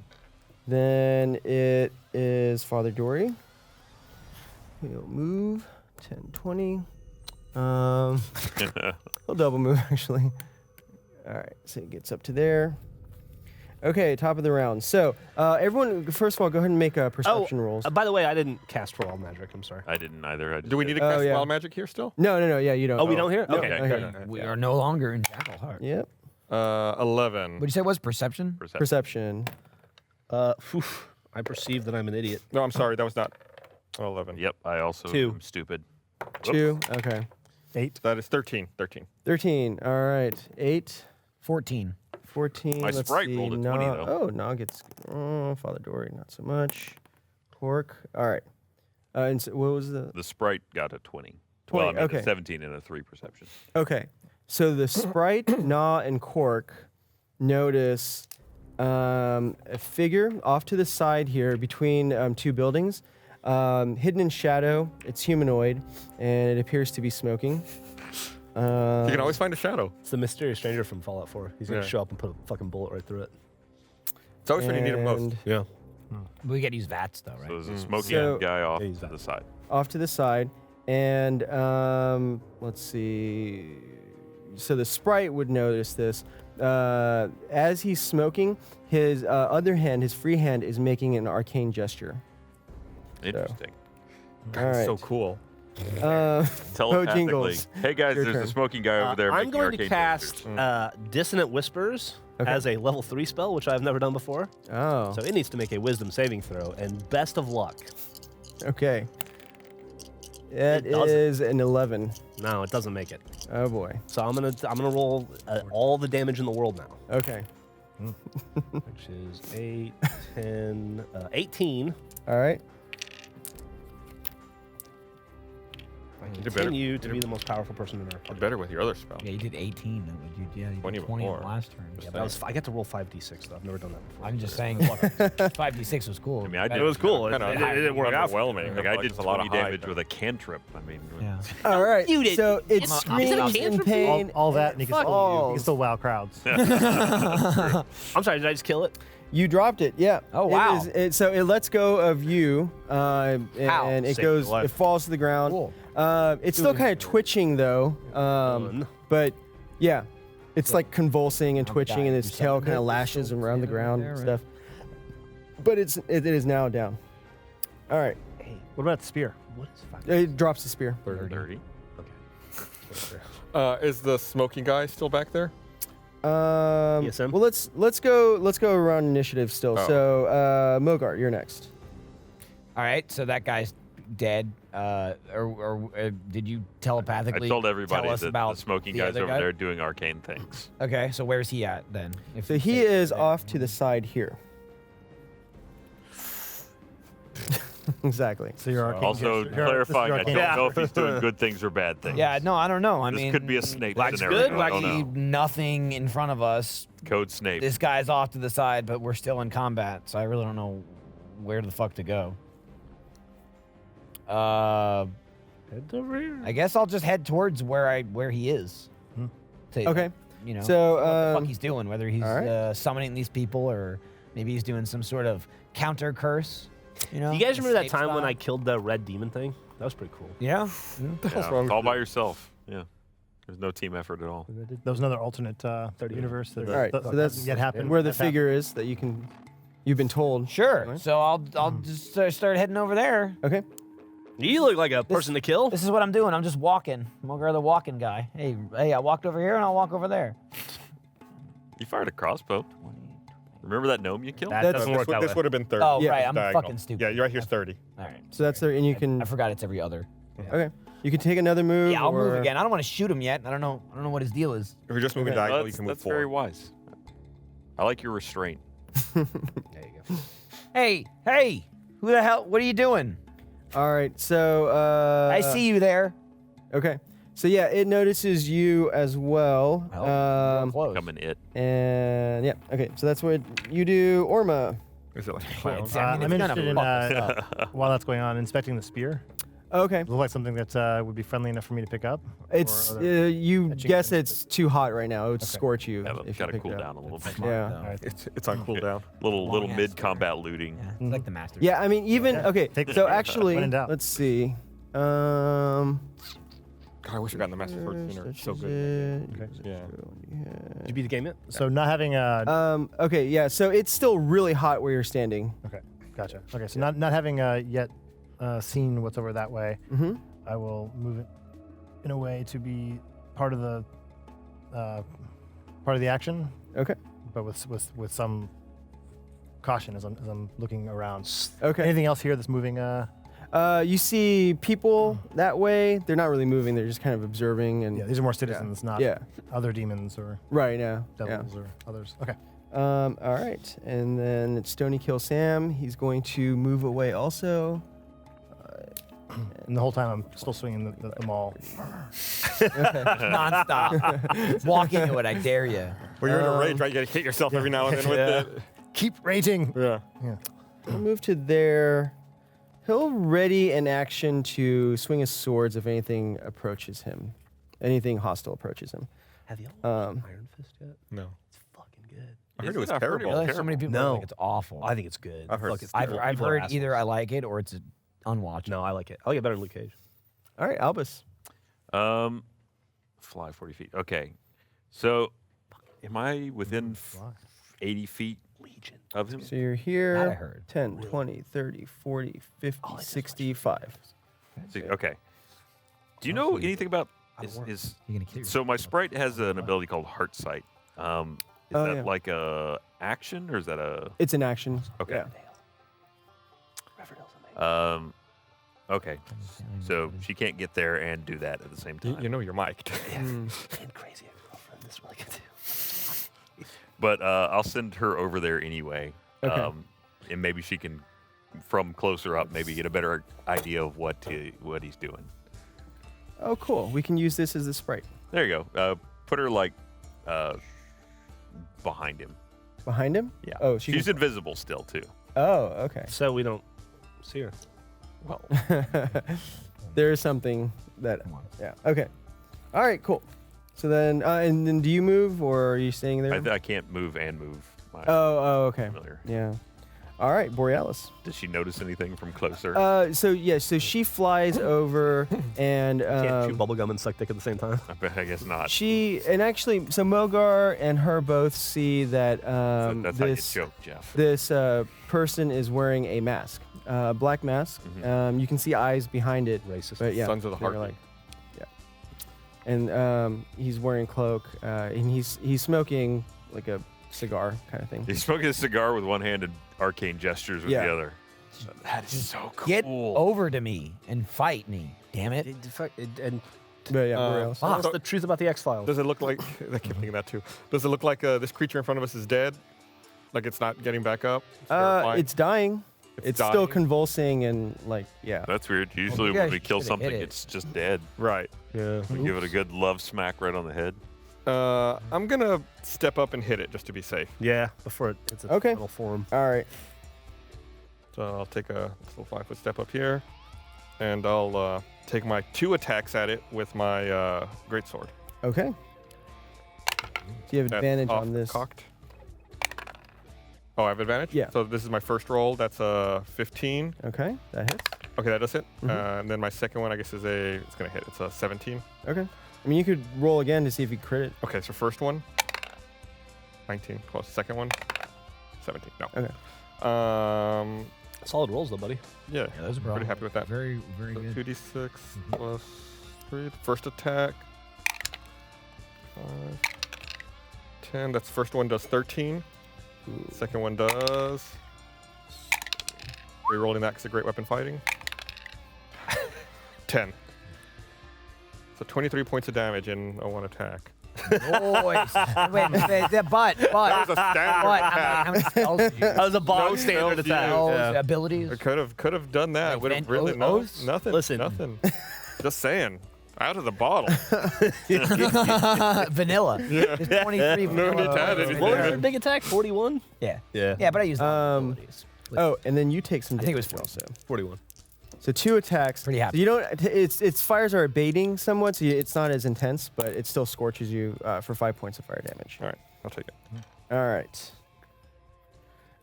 then it is Father Dory. He'll move 10, 20. He'll double move actually. All right, so he gets up to there. Okay, top of the round. So, everyone, first of all, go ahead and make perception rolls. By the way, I didn't cast Wild Magic. I'm sorry. I didn't either. I just Do we did need to it. cast yeah. wild magic here still? No, yeah, you don't. Oh, we don't hear? No, Okay. okay. We are no longer in Jackalheart. Yep. 11. What'd you say it was? Perception? Perception. I perceive that I'm an idiot. No, I'm sorry. That was not 11. Yep, I also 2. am stupid. 2. Okay. 8. That is 13. 13. 13. All right. 8. 14. 14. My Let's sprite see. rolled a 20 Nah- though. Oh, Nog gets. Father Dory, not so much. Cork. All right. And so what was the. The sprite got a 20. 20, Well, I mean, okay. a 17 and a 3 perception. Okay. So the sprite, Gnaw, and Cork notice a figure off to the side here between two buildings. Hidden in shadow. It's humanoid, and it appears to be smoking. You can always find a shadow. It's the mysterious stranger from Fallout 4. He's going to Yeah. show up and put a fucking bullet right through it. It's always when you need him most. And Yeah. We get to use VATS though, right? So there's a smoking So- guy off Yeah, he's to that. the side. off to the side, and let's see. So the sprite would notice this. As he's smoking, his other hand, his free hand, is making an arcane gesture. Interesting. All right. So cool. Telepathically. Bojingles. Hey guys, Your there's turn. a smoking guy over there. I'm making going to arcane cast gestures. Dissonant Whispers Okay. as a level 3 spell, which I've never done before. Oh. So it needs to make a Wisdom saving throw, and best of luck. Okay. It It doesn't. is an 11. No, it doesn't make it. Oh boy. So I'm gonna roll all the damage in the world now, Okay. which is 8, 10, 18. All right. I did better. continue to be the most powerful person in our You're party. better with your other spell. Yeah, you did 18. You 20 did 20 before. last turn. Yeah, but I get to roll 5d6 though. I've never done that before. I'm just saying, 5d6 was cool. I mean, I did. It was cool. Kinda It didn't work out. for me. overwhelming. Like I did Just a lot 20 of high, damage but- with a cantrip. I mean, Yeah. All right. You did- So it Is it a screams in cantrip? pain. All that, and you can, still, you falls. can still wow crowds. I'm sorry, did I just kill it? You dropped it, yeah. Oh, wow. So it lets go of you, and it Saved goes. your life. It falls to the ground. Cool. It's still kind of twitching though. Fun. But yeah. It's like convulsing and twitching, and its tail kind of lashes around the ground and stuff. But it is now down. All right. What about the spear? What is 5? It drops the spear. 30. Is the smoking guy still back there? ESM? Well, let's go around initiative still. Oh. So, Mogart, you're next. All right, so that guy's dead. Or did you I telepathically told everybody tell us that about the smoking the guys other over guy? there doing arcane things. Okay, so where's he at then? If So you he say- is off to the side here. Exactly. So you're arcane. Also, this is clarifying, I arcane. don't know if he's doing good things or bad things. Yeah, no, I don't know. I This mean, could be a Snape Black's scenario. good, I don't Wacky, know. nothing in front of us. Code Snape. This guy's off to the side, but we're still in combat, so I really don't know where the fuck to go. Head over here. I guess I'll just head towards where he is. To, Okay. You know, So, what the fuck um, he's doing, whether he's all right. summoning these people or maybe he's doing some sort of counter curse. You know, You guys remember that escape time when style? I killed the red demon thing? That was pretty cool. Yeah. Yeah, all by yourself. Yeah. There's no team effort at all. There was another alternate universe that All right, so that's yet happened. where the That's happened. figure is that you've been told. Sure. Anyway. So I'll just start heading over there. Okay. You look like a person to kill. This is what I'm doing. I'm just walking. I'm over the walking guy. Hey, I walked over here and I'll walk over there. You fired a crossbow. Remember that gnome you killed? That That's- doesn't This work that would, way. this would have been 30. Oh, Yeah. right. I'm Diagonal. fucking stupid. Yeah, you're right here's 30. All right. So that's there, and you can. I forgot it's every other. Okay. You can take another move. Yeah, I'll move or- again. I don't want to shoot him yet. I don't know what his deal is. If you're just moving Okay. diagonal, you That's, can move that's very forward. wise. I like your restraint. There you go. Hey, who the hell? What are you doing? All right. So. I see you there. Okay. So yeah, it notices you as well. Well, close. Coming it. And yeah. Okay. So that's what you do, Orma. Is it like a Yeah, clown? it's- I mean, I'm it's gonna interested in, fuck us up. while that's going on, inspecting the spear. Okay. Does it look like something that would be friendly enough for me to pick up? It's Or are there- you Catching guess things. it's too hot right now. It would scorch you Yeah, but if you gotta pick cool it up. down a little bit. Yeah. Though. All right. It's on cooldown. Little Long-ass mid-combat looting. Yeah, it's like the master. Yeah. I mean, even okay. Take the So spear. actually, When in doubt. let's see. God, I wish I got in the master sword sooner. It's so good. Yeah. Did you beat the game yet? So not having a Okay. Yeah. So it's still really hot where you're standing. okay, gotcha. Okay, so not having yet seen what's over that way, I will move it in a way to be part of the action, Okay. but with some caution as I'm looking around. Okay. Anything else here that's moving? You see people that way. They're not really moving. They're just kind of observing and. Yeah, these are more citizens, not Yeah. other demons or Right now. devils or others. Okay. All right. And then it's Stony kill Sam. He's going to move away also. And the whole time I'm still swinging the maul. Nonstop. Walk into it. I dare you. When you're in a rage, right? You gotta hit yourself every now and then with it. Keep raging. Yeah. He'll move to there. He'll ready an action to swing his swords if anything approaches him. Anything hostile approaches him. Have you all Um, watched Iron Fist yet? No. It's fucking good. I heard Is it was it? I've heard it terrible. was Really? So many people No. think it's awful. I think it's good. I've heard Fuck, it's I've people heard are either I assholes. like it or it's unwatchable. No, I like it. I like it better than Luke Cage. All right, Albus. Fly 40 feet. Okay. So, am I within 80 feet Legion. of him? So you're That I here. heard. 10, 20, 30, 40, 50, 65. Okay. Do you know anything about don't work. is You're gonna kill yourself. so my sprite has an ability called Heart Sight. Is Oh, that yeah. like a action or is that a It's an action. okay? Riverdale's amazing. Okay. So she can't get there and do that at the same time. You know you're mic'd. And crazy girlfriend. This really good too. But I'll send her over there anyway. Okay. And maybe she can, from closer up, maybe get a better idea of what he's doing. Oh, cool. We can use this as the sprite. There you go. Put her like behind him. Behind him? Yeah. Oh, she's invisible still too. Oh, okay. So we don't see her. Well, There is something that. Yeah. Okay. All right. Cool. So then, and then, do you move or are you staying there? I can't move and move. My Oh. Okay. familiar. Yeah. All right, Borealis. Does she notice anything from closer? So she flies over and Can't chew bubblegum and suck dick at the same time. I guess not. actually, so Mogar and her both see that That's how you this joke, Jeff. this person is wearing a mask, black mask. You can see eyes behind it. Racist. But yeah, Sons of the they're Heart. yeah. And he's wearing a cloak, and he's smoking like a cigar kind of thing. He's smoking a cigar with one hand and arcane gestures with the other. That is so cool. Get over to me and fight me. Damn it. And But yeah, Borealis. what's the truth about the X-Files? Does it look like? I keep thinking that too. Does it look like this creature in front of us is dead? Like it's not getting back up? It's dying. It's still dying? convulsing and like That's weird. Usually you when guys we kill should've something, hit it. it's just dead. Right. Yeah. We give it a good love smack right on the head. I'm gonna step up and hit it just to be safe. Yeah, before it hits its Okay. final form. All right. So I'll take a little 5-foot step up here, and I'll take my 2 attacks at it with my greatsword. Okay. So you have That's advantage off on this. Cocked. Oh, I have advantage? Yeah. So this is my first roll. That's a 15. Okay, that hits. Okay, that does hit. Mhm. And then my second one, I guess, it's going to hit. It's a 17. Okay. I mean, you could roll again to see if you crit it. Okay, so first one, 19. Close. Second one, 17. No. Okay. Solid rolls, though, buddy. Yeah, those are pretty happy with that. Very, very So good. 2d6 plus 3. First attack, 5, 10. That's first one does 13. Second one does. Rerolling that because it's a great weapon fighting. 10. So 23 points of damage in a 1 attack. Boys. wait, the butt. That was a standard attack. How many spells did you That was a bog No standard spells attack. spells, Yeah. abilities? I could have done that. Like Would have Van- really oaths? nothing. Listen. Nothing. Just saying. Out of the bottle. Vanilla. Just 23 No need to add vanilla. anything. What was your big attack? 41? Yeah. Yeah. Yeah, but I used abilities. Oh, and then you take some I think it was damage also. 41. So 2 attacks. Pretty happy. So you don't. Its fires are abating somewhat, so it's not as intense, but it still scorches you for 5 points of fire damage. All right, I'll take it. All right.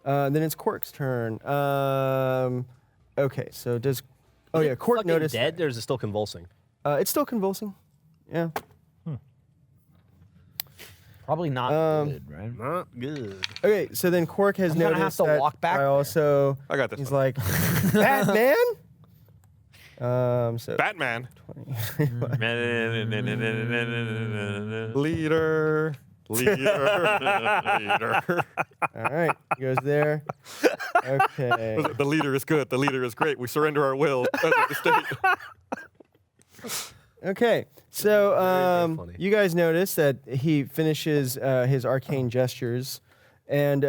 Then it's Quark's turn. Okay, so does. Oh Is yeah, it Quark fucking noticed. dead, or is it still convulsing? It's still convulsing. Yeah. Probably not good, right? Not good. Okay, so then Quark has I'm gonna have noticed to that walk back I there. also. I got this He's one. like, Batman. So Batman. 20. Leader. Leader. All right, he goes there. Okay. The leader is good. The leader is great. We surrender our will as the state. Okay, so very funny. you guys notice that he finishes his arcane gestures, and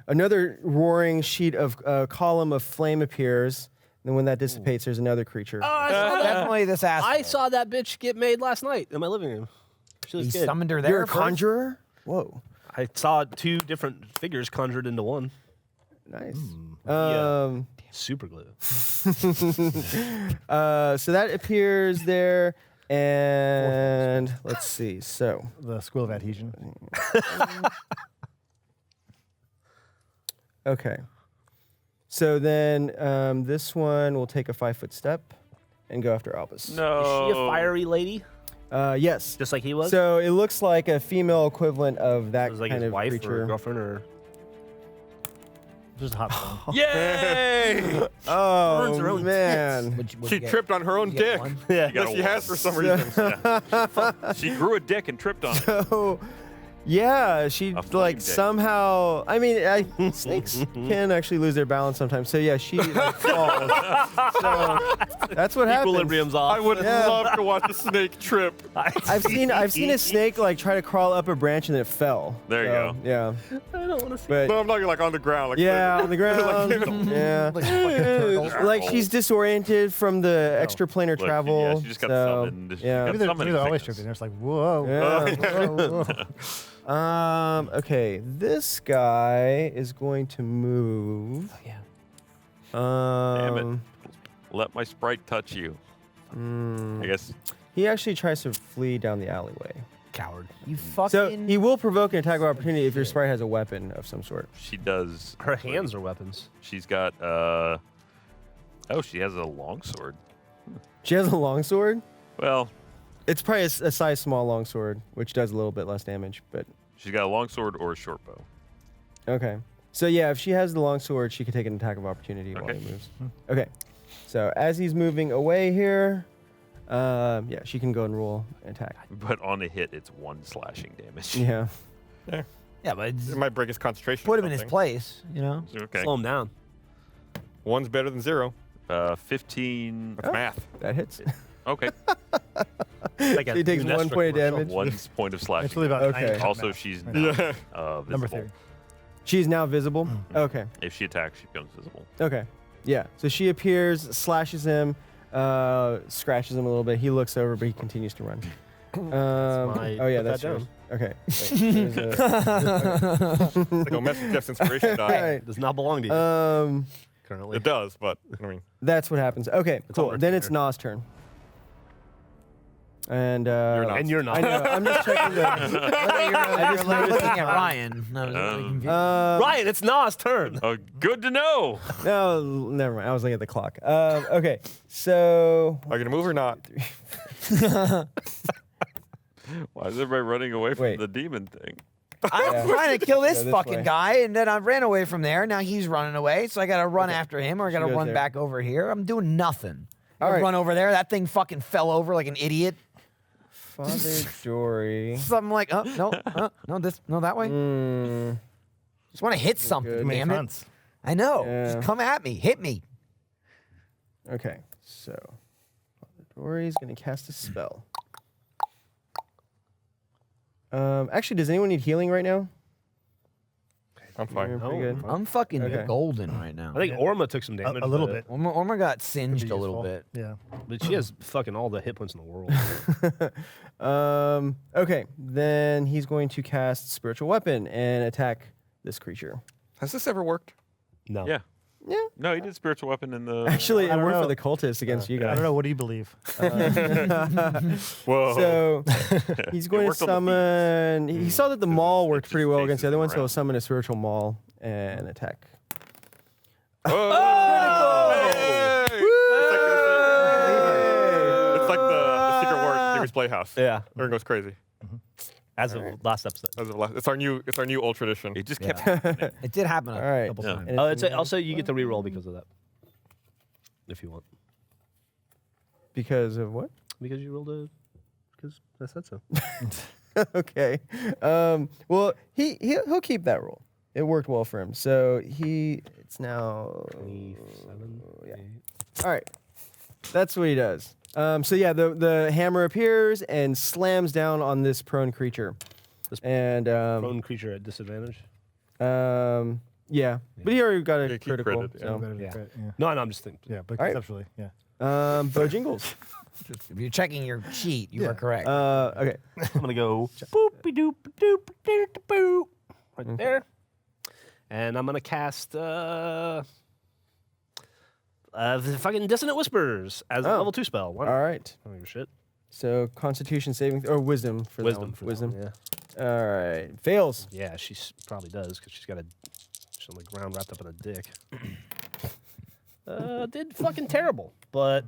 another roaring sheet of column of flame appears. And when that dissipates, there's another creature. Definitely this asshole. I saw that bitch get made last night in my living room. She He was good. summoned her there. You're a first? conjurer? Whoa, I saw 2 different figures conjured into one. nice. Yeah. Super glue. So that appears there, and let's see. So The School of Adhesion. okay. So then this one will take a 5-foot step and go after Albus. No. Is she a fiery lady, Yes. just like he was? So it looks like a female equivalent of that was like kind his of wife creature. or girlfriend or Just a hot stone. Yay! Oh Burns her own man. What'd you She get? tripped on her own Did you get dick. one? yeah. Yes, she has for some reason. She grew a dick and tripped on it. So yeah, she A flame like dick. somehow. I mean, snakes can actually lose their balance sometimes. So yeah, she like, falls. So that's what happens. Equilibrium's off. I would Yeah. love to watch a snake trip. I've seen a snake like try to crawl up a branch and then it fell. There you So, go. Yeah, I don't want to see. but No, I'm not like on the ground. Like yeah, on the ground. Yeah. Like fucking turtles. Like she's disoriented from the extraplanar Look, travel. yeah, she just got so, summoned. She Yeah. got Maybe summoned they're always sickness. tripping. They're just like, whoa. Yeah. whoa, whoa. Okay, this guy is going to move. Yeah. Damn it. Let my sprite touch you. mm, I guess. He actually tries to flee down the alleyway. Coward. You fucking. So he will provoke an attack of opportunity if your sprite has a weapon of some sort. She does. Her hands are weapons. She's got. She has a longsword. She has a longsword. Well, It's probably a size small longsword, which does a little bit less damage. But she's got a longsword or a short bow. okay. So yeah, if she has the longsword, she could take an attack of opportunity while Okay. he moves. Okay. So as he's moving away here, yeah, she can go and roll an attack. But on a hit, it's 1 slashing damage. Yeah. Yeah, but It might break his concentration. put or him in his something. place. You know. Okay. Slow him down. 1's better than 0. 15. That's math. That hits. Okay. Like He takes 1 point of damage. 1 point of slashing. It's really about Okay. 90 Also, math she's right not now. Yeah. Number visible. 3. She's now visible. Okay. If she attacks, she becomes visible. Okay. Yeah. So she appears, slashes him, scratches him a little bit. He looks over, but he continues to run. my- Oh yeah, put that's that yours. down. Okay. Wait, there's a- Like a mess with Jeff's inspiration die. Alright. Does not belong to you currently. It does, but I mean, That's what happens. Okay, cool. on Then it's Twitter. Na's turn. And not. And you're not. I know. I'm just checking the. I just looking at Ryan. I was really confused. Ryan, it's Na's turn. Oh, good to know. No, never mind. I was looking at the clock. Okay, so are you gonna move or not? Why is everybody running away from Wait. the demon thing? I'm trying to kill this Go this fucking way. guy, and then I ran away from there. Now he's running away, so I got to run after him, or I got to goes run there. back over here. I'm doing nothing. All I right. run over there. That thing fucking fell over like an idiot. Father Jory. Something like, no, no, that way. Just want to hit something, good. Makes damn it. sense. I know. Yeah. Just come at me, hit me. Okay, so Father Jory's gonna cast a spell. Actually, does anyone need healing right now? I'm fine. You're pretty good. I'm fucking Okay. golden right now. I think Orma took some damage. A little but- bit. Orma got singed a little Useful. bit. Yeah. But she has fucking all the hit points in the world. Okay, then he's going to cast Spiritual Weapon and attack this creature. Has this ever worked? No. Yeah. Yeah. No, he did spiritual weapon in the. Actually, it I don't worked for know. the cultists against you I guys. don't know. What do you believe? Whoa. So he's going to worked on the summon. He saw that the maul worked just pretty well against the chases other him one, so he'll around. summon a spiritual maul and attack. It's like the secret word series Playhouse. Yeah. Everyone goes crazy. As of last episode. It's our new old tradition. It just kept happening. It did happen a All right. couple Yeah. times. And it's Also, you get to reroll because of that. If you want. because of what? Because you rolled a. Because I said so. Okay. Well, he'll keep that roll. It worked well for him. So it's now. 27. Yeah. All right. That's what he does. So yeah, the hammer appears and slams down on this prone creature. This And prone creature at disadvantage. yeah, but he already got a Yeah, keep critical. credit, yeah. So. Better than Yeah. crit, yeah. No, I'm just thinking. Yeah, but All right. conceptually, yeah. Bojingles. If you're checking your sheet, you are correct. Okay. I'm gonna go boopy doop doop doop boop right there, and I'm gonna cast the fucking Dissonant Whispers as a Oh. level 2 spell. Why All not? right. I don't give a shit. So Constitution saving or Wisdom for that Wisdom one. for Wisdom. That one, All right. Fails. yeah. Yeah, she probably does because she's got she's on the ground wrapped up in a dick. Did fucking terrible, but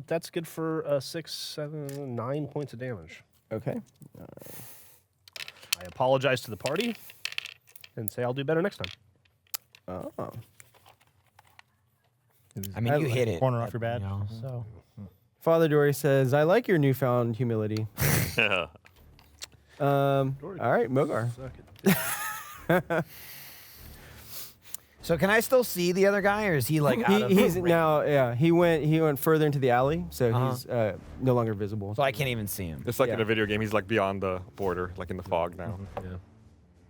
that's good for 6, 7, 9 points of damage. Okay. I apologize to the party and say I'll do better next time. Oh. I mean, you hit it. Corner off your badge. You know, so. Father Dory says, "I like your newfound humility." Yeah. All right, Mogar. So can I still see the other guy, or is he like out of He's range? now. Yeah, he went further into the alley, so he's no longer visible. So I can't even see him. It's like in Yeah. a video game. He's like beyond the border, like in the fog now. Yeah.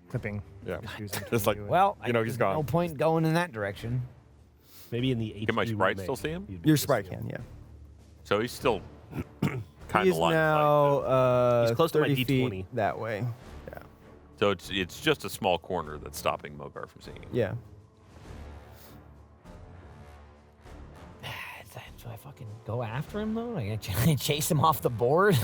Clipping. Yeah. Using It's like- to do it. Well, You know, he's there's gone. No point going in that direction. Maybe in the HD Can my sprite remake, still see him? you'd be Your able to sprite see him. can, yeah. So he's still kind He's of line of now sight, He's close to my 30 D20. feet that way. Yeah. though. So it's just a small corner that's stopping Mogar from seeing him. Yeah. Do I fucking go after him though? Like, I chase him off the board?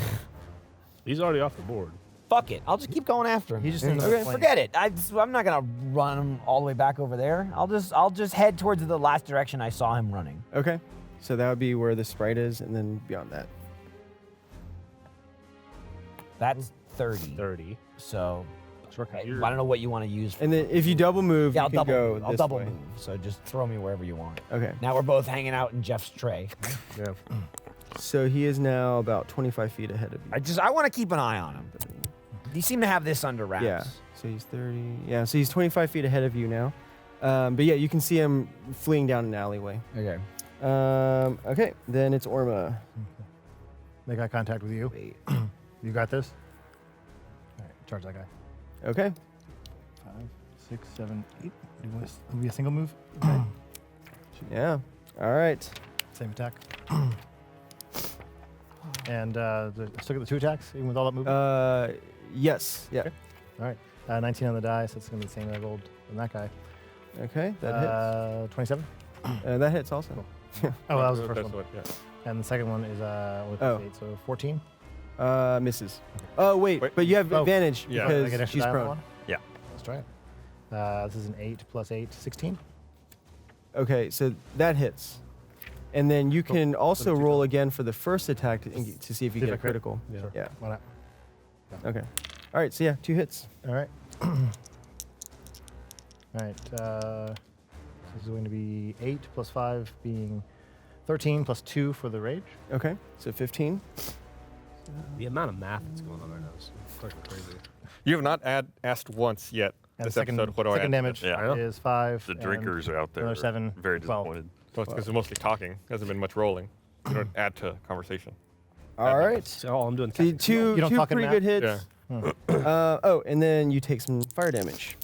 He's already off the board. Fuck it. I'll just keep going after him. He's just in the plane. Forget it. I'm not gonna run him all the way back over there. I'll just head towards the last direction I saw him running. Okay. So that would be where the sprite is, and then beyond that. That's 30. 30. So Sure, I don't know what you want to use. And then if you double move, Yeah, you I'll can double go move. I'll this double way. move. So just throw me wherever you want. Okay. Now we're both hanging out in Jeff's tray. Yeah. So he is now about 25 feet ahead of you. I want to keep an eye on him. You seem to have this under wraps. Yeah. So he's 30. Yeah. So he's 25 feet ahead of you now. But yeah, you can see him fleeing down an alleyway. Okay. Okay. Then it's Orma. Make eye contact with you. Wait. You got this? All right, charge that guy. Okay. 5, 6, 7, 8. Do you want to be a single move? Yeah. All right. Same attack. And still get the 2 attacks, even with all that movement? Yes. Yeah. Okay. All right. 19 on the die, so it's going to be the same I rolled on that guy. Okay. That hits. 27? That hits also. Oh, well, that was the That's first one. Yeah. And the second one is with Oh. 8, so 14. Misses. Oh wait, Wait. but you have Oh. advantage Yeah. I get because extra she's die on that prone. one? Yeah. Let's try it. This is an 8 plus 8, 16. Okay, so that hits. And then you can also two roll total. again for the first attack to see if you See if get I a crit. critical. Sure. Yeah. Why not? Okay. All right. So yeah, 2 hits. All right. All right. This is going to be 8 plus 5 being 13 plus 2 for the rage. Okay. So 15. The amount of math that's going on right now is fucking crazy. You have not asked once yet And this second, episode. What do I second add? damage Yeah. is 5. The and drinkers are out there. another 7. Very 12. disappointed. Well, it's because it's mostly talking. Hasn't been much rolling. You don't add to conversation. All right. So I'm doing So two You don't talk in pretty math? good hits. Yeah. Oh, and then you take some fire damage.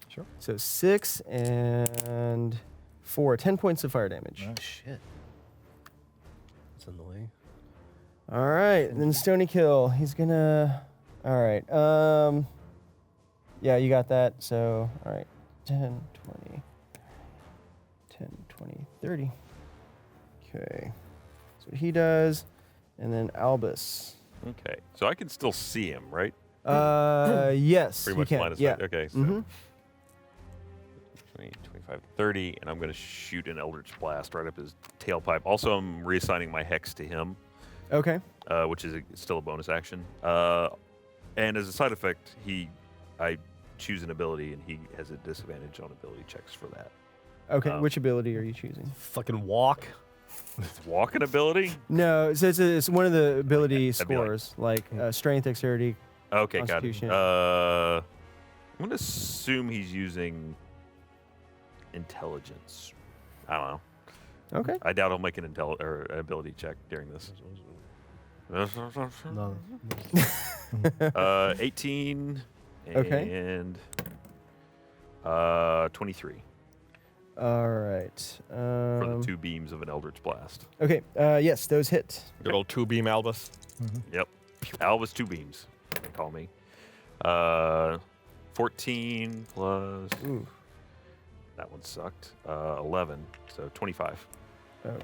Sure. So 6 and 4, 10 points of fire damage. Right. Shit. That's annoying. All right, and then Stony kill. He's gonna. All right. Yeah, you got that. So, all right. 10, 20, 10, 20, 30. Okay. That's what he does. And then Albus. Okay. So I can still see him, right? Yes. Pretty you much can. line of Yeah. sight. Okay. So Mhm. 20, 25, 30, and I'm going to shoot an Eldritch Blast right up his tailpipe. Also, I'm reassigning my Hex to him, Okay. which is still a bonus action. And as a side effect, I choose an ability, and he has a disadvantage on ability checks for that. Okay. Which ability are you choosing? Fucking walk. Walking ability? No, it's one of the ability That'd be like- scores, like strength, dexterity. Okay, got it. Constitution. I'm going to assume he's using intelligence. I don't know. Okay. I doubt he'll make an ability check during this. No. 18 Okay. and 23 All right. for the 2 beams of an Eldritch Blast. Okay. Yes, those hit. Good old 2-beam Albus. Yep. Albus 2 beams, they call me. 14 plus... Ooh. That one sucked. 11, so 25. Okay.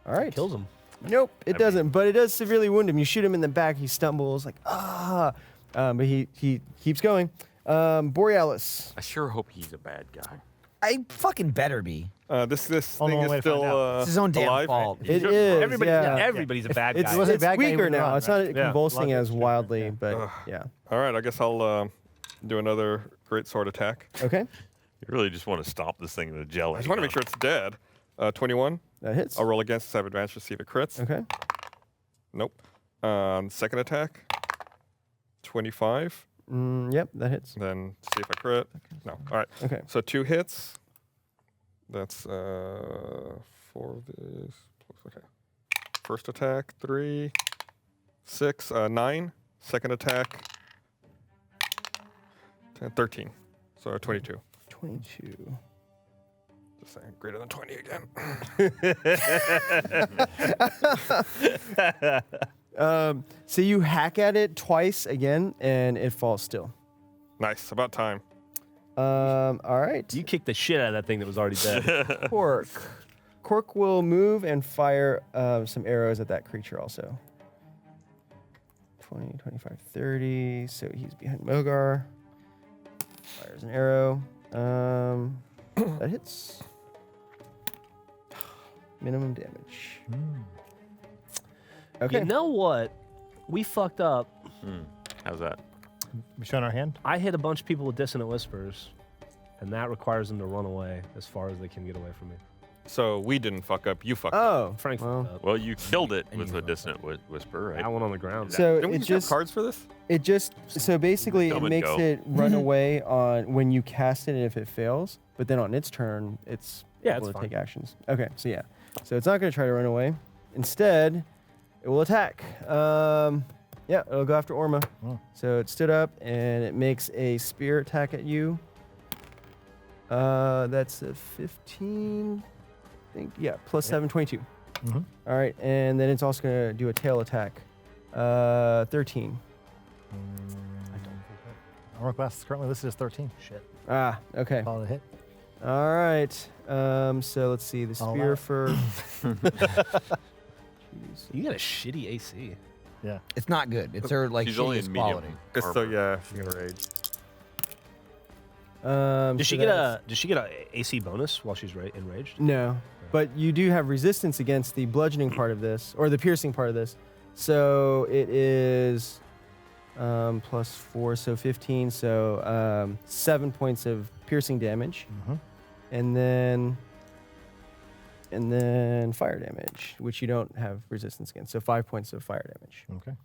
All right. Kills him. Nope, it I mean- doesn't. But it does severely wound him. You shoot him in the back. He stumbles like but he keeps going. Borealis. I sure hope he's a bad guy. I fucking better be. This Only thing one way is to find still out. It's his own damn alive. fault. It is. Everybody, yeah. everybody's a bad It's, guy. was a it's bad guy, he weaker wouldn't now. run, It's not right? Yeah, convulsing luck as is wildly, different, but yeah. All right, I guess I'll do another great sword attack. Okay, You really just want to stomp this thing into jelly. I just want to make sure it's dead. 21. that hits. I'll roll against this. I have advantage to see if it crits. Okay. Nope. Second attack. 25. Yep, that hits. Then see if I crit. No. All right. Okay. So 2 hits. That's 4 of these. Okay. First attack 3, 6, 9. Second attack 10, 13. So 22. 22. Just saying, greater than 20 again. So you hack at it twice again, and it falls still. Nice. About time. All right. You kicked the shit out of that thing that was already dead. Cork. Cork will move and fire some arrows at that creature also. 20, 25, 30. So he's behind Mogar. Fires an arrow. That hits. Minimum damage. Okay. You know what? We fucked up. How's that? We showing our hand? I hit a bunch of people with dissonant whispers, and that requires them to run away as far as they can get away from me. So we didn't fuck up. You fucked up. Oh, Frank well. fucked up. Well, you killed it with a dissonant whisper, right? That one on the ground. So Didn't we it just have just cards for this? so basically it Come and makes go. it run away on when you cast it and if it fails, but then on its turn it's Yeah, able it's to fine. take actions. Okay, so yeah. So it's not going to try to run away. Instead, it will attack. Yeah, it'll go after Orma. Oh. So it stood up and it makes a spear attack at you. That's a 15. I think, yeah, plus 7, 22. Mhm. All right, and then it's also going to do a tail attack. 13. Armor class is currently listed as 13. Shit. Ah, okay. Call it a hit. All right. So let's see. The I'll spear allow for. You got a shitty AC. Yeah. It's not good. It's her like She's only shittiest in medium. quality. It's so yeah, she's enraged. Does So she get that's- a AC bonus while she's enraged? No, but you do have resistance against the bludgeoning part of this, or the piercing part of this. So it is plus 4, so 15. So 7 points of piercing damage, and then fire damage, which you don't have resistance against. So 5 points of fire damage. Okay.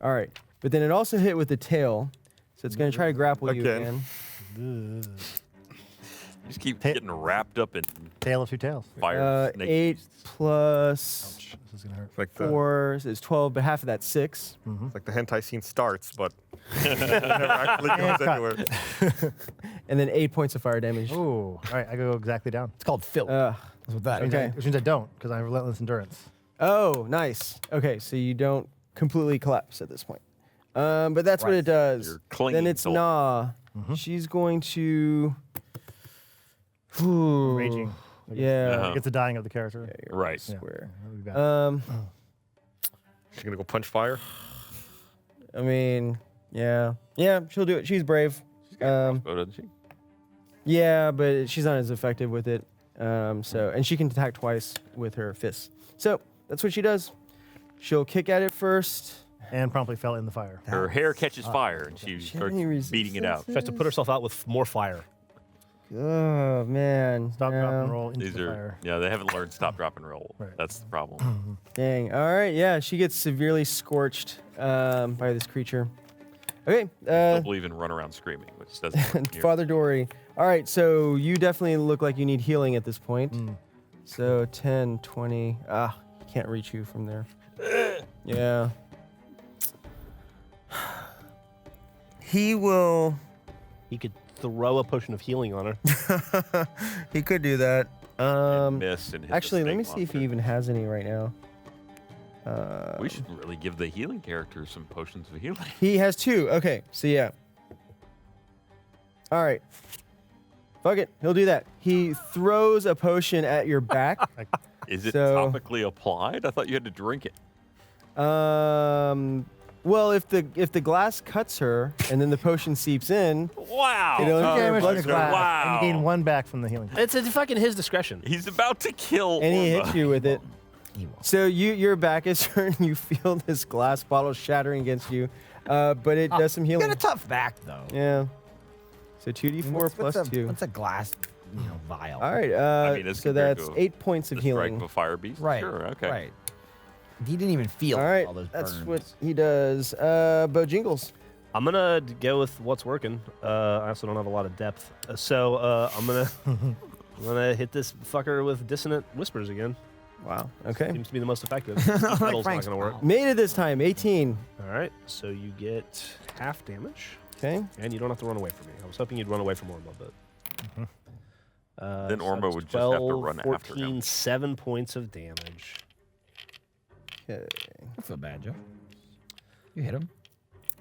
All right, but then it also hit with the tail, so it's going to try to grapple you Again. again. You just keep getting wrapped up in Tail of two tails. fire. snake 8 beasts. plus Ouch. This is gonna hurt. It's like the 4 is 12, but half of that's 6. it's like the hentai scene starts, but it never actually goes cut. anywhere. And then 8 points of fire damage. Ooh. All right, I go exactly down. It's called filth. Uh, That's what that is. okay. Which means I don't, because I have relentless endurance. Oh, nice. Okay, so you don't completely collapse at this point. But that's what it does. You're clinging Then it's to- Nah. She's going to. Ooh. Raging. Yeah. Uh-huh. It gets the dying of the character. Right. Yeah. Square. That would be bad. She's gonna go punch fire. I mean, yeah. Yeah, she'll do it. She's brave. Oh, doesn't she? Yeah, but she's not as effective with it. And she can attack twice with her fists. So that's what she does. She'll kick at it first. And promptly fell in the fire. Her hair catches fire and she starts any beating it out. She has to put herself out with more fire. Oh man. Stop, drop, and Yeah. roll into These the are, fire. yeah, they haven't learned stop, drop, and roll. Right. That's the problem. Dang. All right. Yeah, she gets severely scorched by this creature. Okay. Don't believe in run around screaming, which doesn't work here. Father Dory. All right. So you definitely look like you need healing at this point. So 10, 20. Can't reach you from there. Yeah. He will. He could throw a potion of healing on her. He could do that. Miss and hit the Actually, let snake me see if he monster. even has any right now. We should really give the healing character some potions of healing. He has 2. Okay, so yeah. All right. Fuck it. He'll do that. He throws a potion at your back. Is it So- topically applied? I thought you had to drink it. Well, if the glass cuts her and then the potion seeps in, Wow. It only Damage blood to the score. glass, Wow. And you gain 1 back from the healing. It's fucking his discretion. He's about to kill and he Orma. hits you with it. He won't. So your back is turned. You feel this glass bottle shattering against you, but it does some You healing. got a tough back though. Yeah. So 2d4 plus 2. What's a glass, vial? All right. I mean, as So compared that's to 8 points of The strike healing. of a fire beast? Right. Sure, okay. Right. He didn't even feel All right. all those That's burns. what he does. Bojingles. I'm gonna go with what's working. I also don't have a lot of depth, so I'm gonna hit this fucker with dissonant whispers again. Wow. Okay. Seems to be the most effective. Metal's not Frank's gonna work. wow. Made it this time. 18. All right, so you get half damage, Okay. and you don't have to run away from me. I was hoping you'd run away from Orma, but. Then so Orma that's would just have to 12, run 14, after him. 7 points of damage. Okay. I feel bad, Joe. You hit him.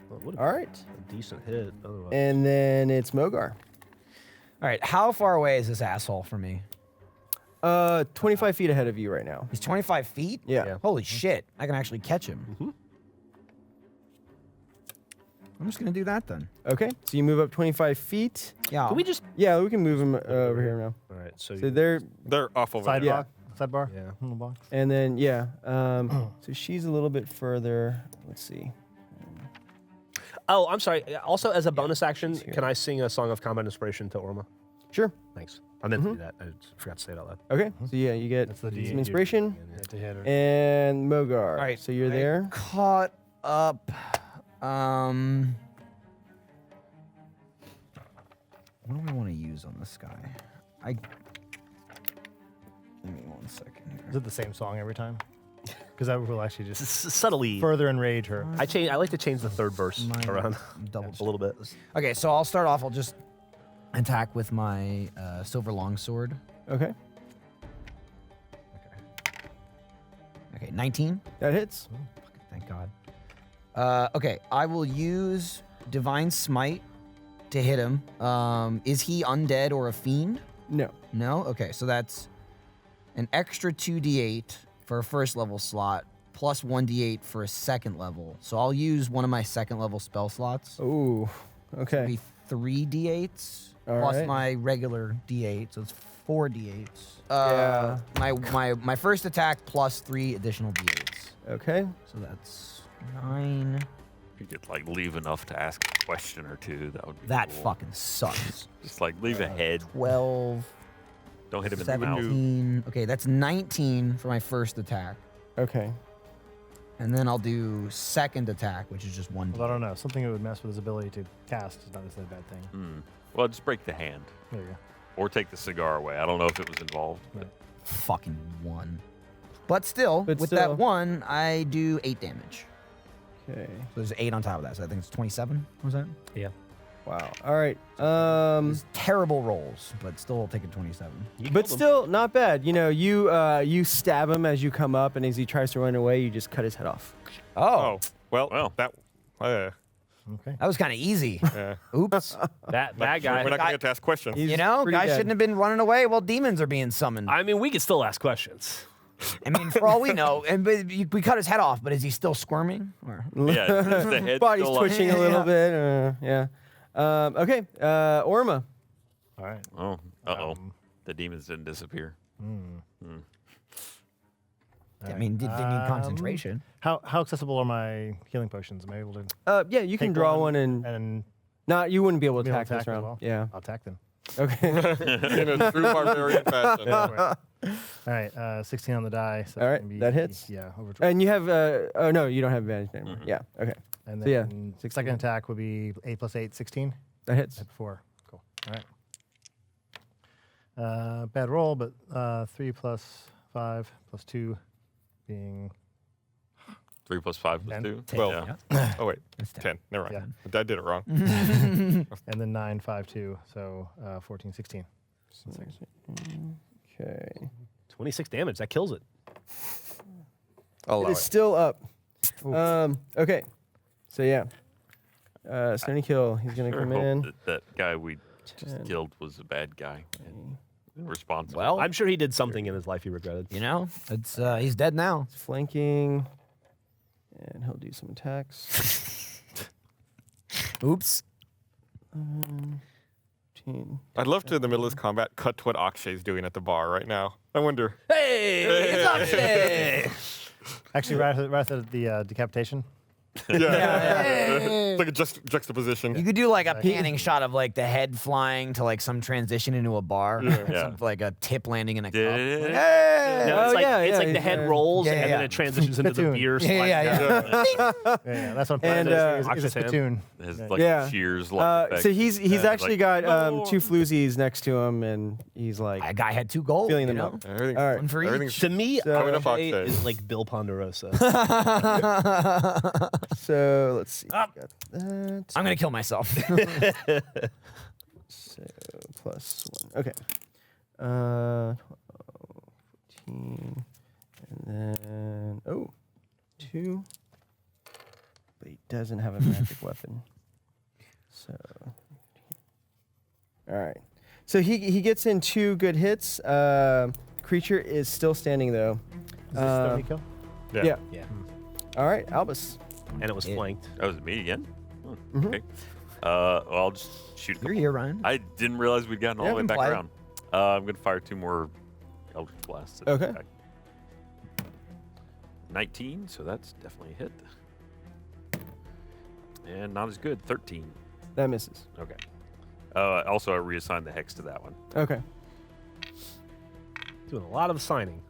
Well, it would've All been right. a decent hit. Otherwise. And then it's Mogar. All right. How far away is this asshole from me? 25 feet ahead of you right now. He's 25 feet? Yeah. Yeah. Holy shit. I can actually catch him. I'm just gonna do that then. Okay, so you move up 25 feet. Yeah. Can we just? Yeah, we can move him over here now. All right. So, So they're, They're off over there. Sidebar. Sidebar. Yeah. Little box. and then yeah, so she's a little bit further. Let's see. Oh, I'm sorry. Also, as a bonus action, can I sing a song of combat inspiration to Orma? Sure. Thanks. I meant to do that. I just forgot to say it out loud. Okay, so yeah, you get That's the some D8. inspiration. You have to hit her. And Mogar. All right, So you're there. Caught up. What do I want to use on this guy? Give me 1 second Is here. it the same song every time? Because that will actually just Subtly. further enrage her. I like to change the third verse My around double a little bit. Okay, so I'll start off. I'll just attack with my silver longsword. Okay, Okay, 19. that hits. Thank God. Okay, I will use Divine Smite to hit him. Is he undead or a fiend? No. No? Okay, so that's an extra 2d8 for a first level slot, plus 1d8 for a second level. So I'll use one of my second level spell slots. Ooh. Okay. Be 3 d8s All plus right. my regular d8, so it's 4 d8s. Yeah. My first attack plus 3 additional d8s. Okay. So that's 9. You could like leave enough to ask a question or two. That would be That cool. fucking sucks. Just like leave a head. 12, Don't hit him in the mouth. 17. Okay, that's 19 for my first attack. Okay. And then I'll do second attack, which is just 1 Well, I don't know. Something that would mess with his ability to cast is not necessarily a bad thing. Hmm. Well, just break the hand There you go. or take the cigar away. I don't know if it was involved. But Fucking 1. But still, But with still. that 1, I do 8 damage. Okay. So there's 8 on top of that. So I think it's 27. What was that? Yeah. Wow. All right. It's terrible rolls, but still taking 27. But still not bad. You know, you stab him as you come up, and as he tries to run away, you just cut his head off. Oh, well, Well. that. Okay. That was kind of easy. Oops. That We're guy. not gonna get to ask questions. He's You know, pretty guys dead. shouldn't have been running away while demons are being summoned. I mean, we could still ask questions. I mean, for all we know, we cut his head off, but is he still squirming? Or? yeah, is the head Body's still like- twitching a little bit. Yeah. Okay. Orma. All right. Oh, uh-oh. The demons didn't disappear. I mean, did they need concentration? How accessible are my healing potions? Am I able to Yeah, you can take draw one and and not. You wouldn't be able to be able attack to this attack as round. well? Yeah. I'll attack them. Okay. In a true barbarian fashion. All right. 16 on the die. So All it right, can be, that hits. Yeah. Over. And you have. Oh no, you don't have advantage anymore. Yeah. Okay. And so yeah, then second attack would be 8 plus 8, 16. That hits. At 4. Cool. All right. Bad roll, but 3 plus 5 plus 2 being 3 plus 5 plus 10. 2. 12. Yeah. Oh, wait. That's 10. 10. Never mind. I did it wrong. and then 9, 5, 2. So 14, 16. Okay. 26 damage. That kills it. I'll allow It's it. still up. Okay. So yeah. Stony kill. He's gonna Sure come hope in. that guy we just 10. killed was a bad guy. Responsible. Well, I'm sure he did something in his life he regretted. you know, it's he's dead now. Flanking. And he'll do some attacks. Oops. 15. I'd love to, in the middle of this combat, cut to what Akshay's doing at the bar right now. I wonder. Hey, it's Akshay! Actually, right after the decapitation. Yeah. It's like a juxtaposition. You could do like a panning shot of like the head flying to like some transition into a bar, Yeah. Some, like a tip landing in a cup. Yeah. No, it's Oh, like, yeah, it's yeah, like the head yeah. rolls Yeah, and yeah. then it transitions into the Spittoon. beer. Yeah, slide yeah, down. Yeah, that's what And, is a Akshay spittoon. His like Yeah. cheers. Like So he's actually like, got 2 floozies next to him, and he's like That guy had 2 gold. feeling you them know? up. Everything's, All right. One for each. everything's To me, So- Coming up Akshay Akshay. is like Bill Ponderosa. So let's see. Ah. Got that. I'm gonna kill myself. So plus 1. Okay. 12, 14, and then 2. But he doesn't have a magic weapon. So. All right. So he gets in 2 good hits. Creature is still standing though. Is this Stony kill? Yeah. Yeah. All right, Albus. And it was flanked. That was me again. Okay. Well, I'll just shoot. You're here, Ryan. I didn't realize we'd gotten all Yeah, the way we can back play. around. I'm gonna fire 2 more Eldritch Blasts. at Okay. the attack. 19, so that's definitely a hit. And not as good. 13. That misses. Okay. Also, I reassigned the hex to that one. Okay. Doing a lot of signing.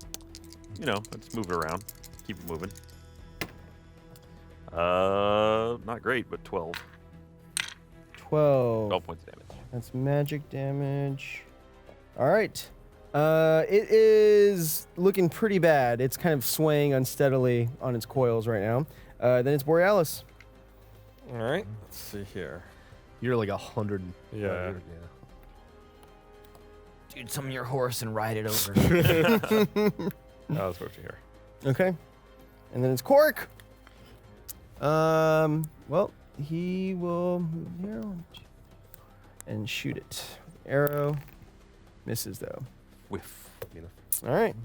Let's move it around. Keep it moving. Not great, but 12. 12. 12 points of damage. That's magic damage. All right. It is looking pretty bad. It's kind of swaying unsteadily on its coils right now. Then it's Borealis. All right. Let's see here. You're like 100. Yeah. Dude, summon your horse and ride it over. That's what you hear. Okay. And then it's Cork. Well, he will move here and shoot it. Arrow misses though. Whiff. All right.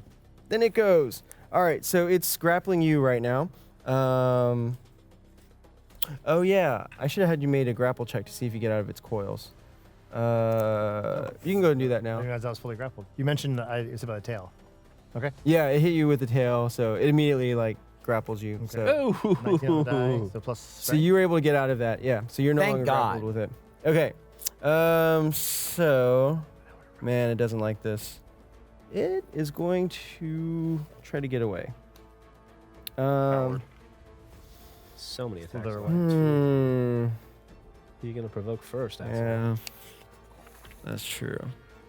Then it goes. All right. So it's grappling you right now. Oh yeah. I should have had you made a grapple check to see if you get out of its coils. You can go and do that I now. didn't realize I was fully grappled. You mentioned it's about a tail. Okay. Yeah, it hit you with the tail, so it immediately grapples you. So, 19 on the die, so plus so strength. you were able to get out of that. Yeah. So you're no Thank longer God. grappled with it. Okay. So, man, it doesn't like this. It is going to try to get away. So many attacks. Slither away. Hmm. Who are you going to provoke first, actually? Yeah. That's true.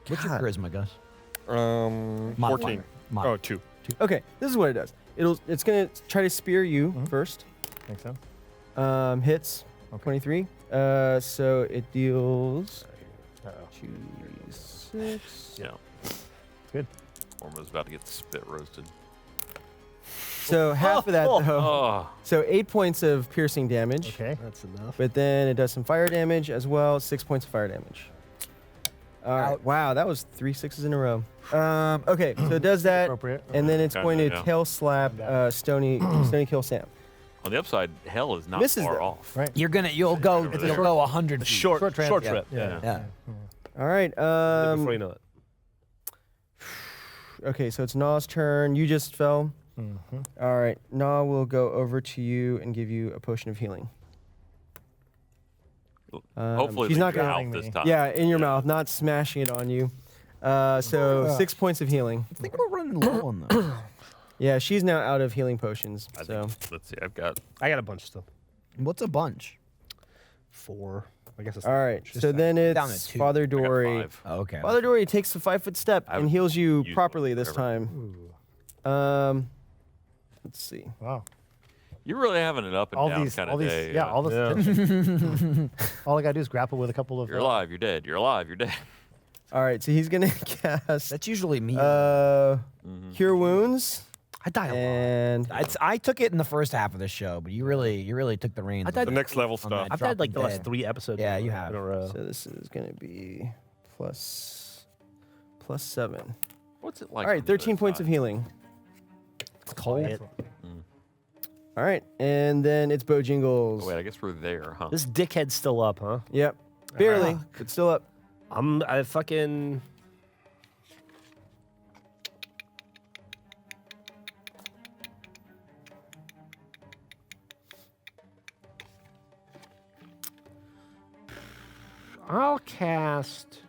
What's your God. charisma, Gus? 14. Modifier. Oh, 2. Okay, this is what it does. It's gonna try to spear you first. Think so? Hits. Okay. 23. So it deals Uh-oh. 2d6. Good. Orma's about to get the spit roasted. So half of that though. Oh. So 8 points of piercing damage. Okay. That's enough. But then it does some fire damage as well. 6 points of fire damage. All right. Wow, that was 3 6s in a row. Okay, so it does that, Appropriate. and then it's Kinda, going to yeah. tail slap Stony. Stony kill Sam. On the upside, hell is not Misses far though. off. Right. You'll go over there. 100 feet. Short Short trip. trip. Yeah. Yeah. All right. Before you know it. Okay, so it's Naw's turn. You just fell. Mm-hmm. All right. Naw will go over to you and give you a potion of healing. Hopefully, she's they not get gonna- out this time. Yeah, in your mouth, not smashing it on you. So 6 points of healing. I think we're running low on those. Yeah, she's now out of healing potions. I So think, let's see. I've got. I got a bunch still. What's a bunch? 4. I guess it's all right. So then Down it's to 2. Father I got Dory. 5. Oh, okay. Father Dory takes a 5-foot step I and heals you used properly one, this whatever. time. Let's see. Wow. You're really having an up and All down these, kind all of these, day. yeah, all this. Yeah. All I gotta do is grapple with a couple of. You're alive. You're dead. You're alive. You're dead. All right. So he's gonna cast That's usually me. Cure Wounds. I die a lot. And I took it in the first half of the show, but you really took the reins. I died The next level on stuff. that I've drop died like the dead. last 3 episodes. Yeah, in you a- have. in a row. so this is gonna be +7. What's it like? All right. on the other 13 points side? of healing. It's cold. All right. And then it's Bojingles. Oh, wait, I guess we're there, huh? This dickhead's still up, huh? Yep. Barely, but still up. I fucking. I'll cast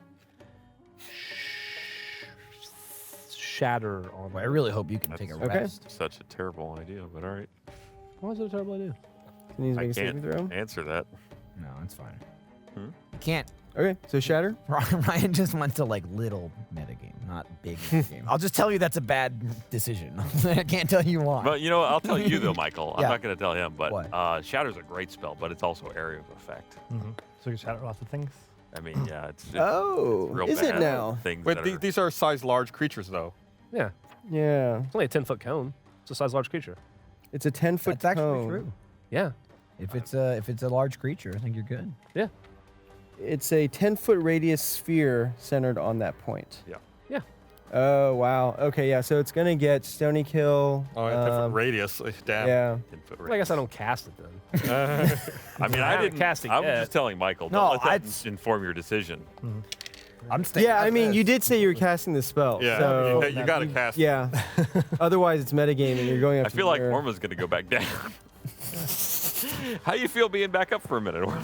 Shatter on. Well, I really hope you can take a That's- Okay. rest. Such a terrible idea, but all right. Why is it a terrible idea? He needs to I make a saving can't throw. answer that. No, it's fine. Hmm? You can't. Okay. So Shatter. Ryan just went to like little metagame, not big metagame. I'll just tell you that's a bad decision. I can't tell you why. But you know, what? I'll tell you though, Michael. Yeah. I'm not going to tell him, but What? Shatter's a great spell, but it's also area of effect. Mm-hmm. So you shatter lots of things. I mean, yeah, it's Oh, real is it bad now? Things Wait, that are, these are size large creatures, though. Yeah, Yeah. it's only a 10-foot cone. It's a size large creature. It's a 10-foot That's actually cone. true. Yeah. If it's a large creature, I think you're good. Yeah. It's a 10-foot radius sphere centered on that point. Yeah. Yeah. Oh, wow. Okay, yeah, so it's going to get Stony kill. Oh, different radius. Damn. Yeah. I guess I don't cast it then. I mean, I haven't didn't. cast it I was yet. just telling Michael. No, Don't let that I'd- inform your decision. I'm staying. Yeah, I mean, this. you did say you were casting the spell. Yeah, So, you got to cast. yeah. Otherwise, it's metagaming and you're going up I to feel like your- Orma's going to go back down. How you feel being back up for a minute, Orma?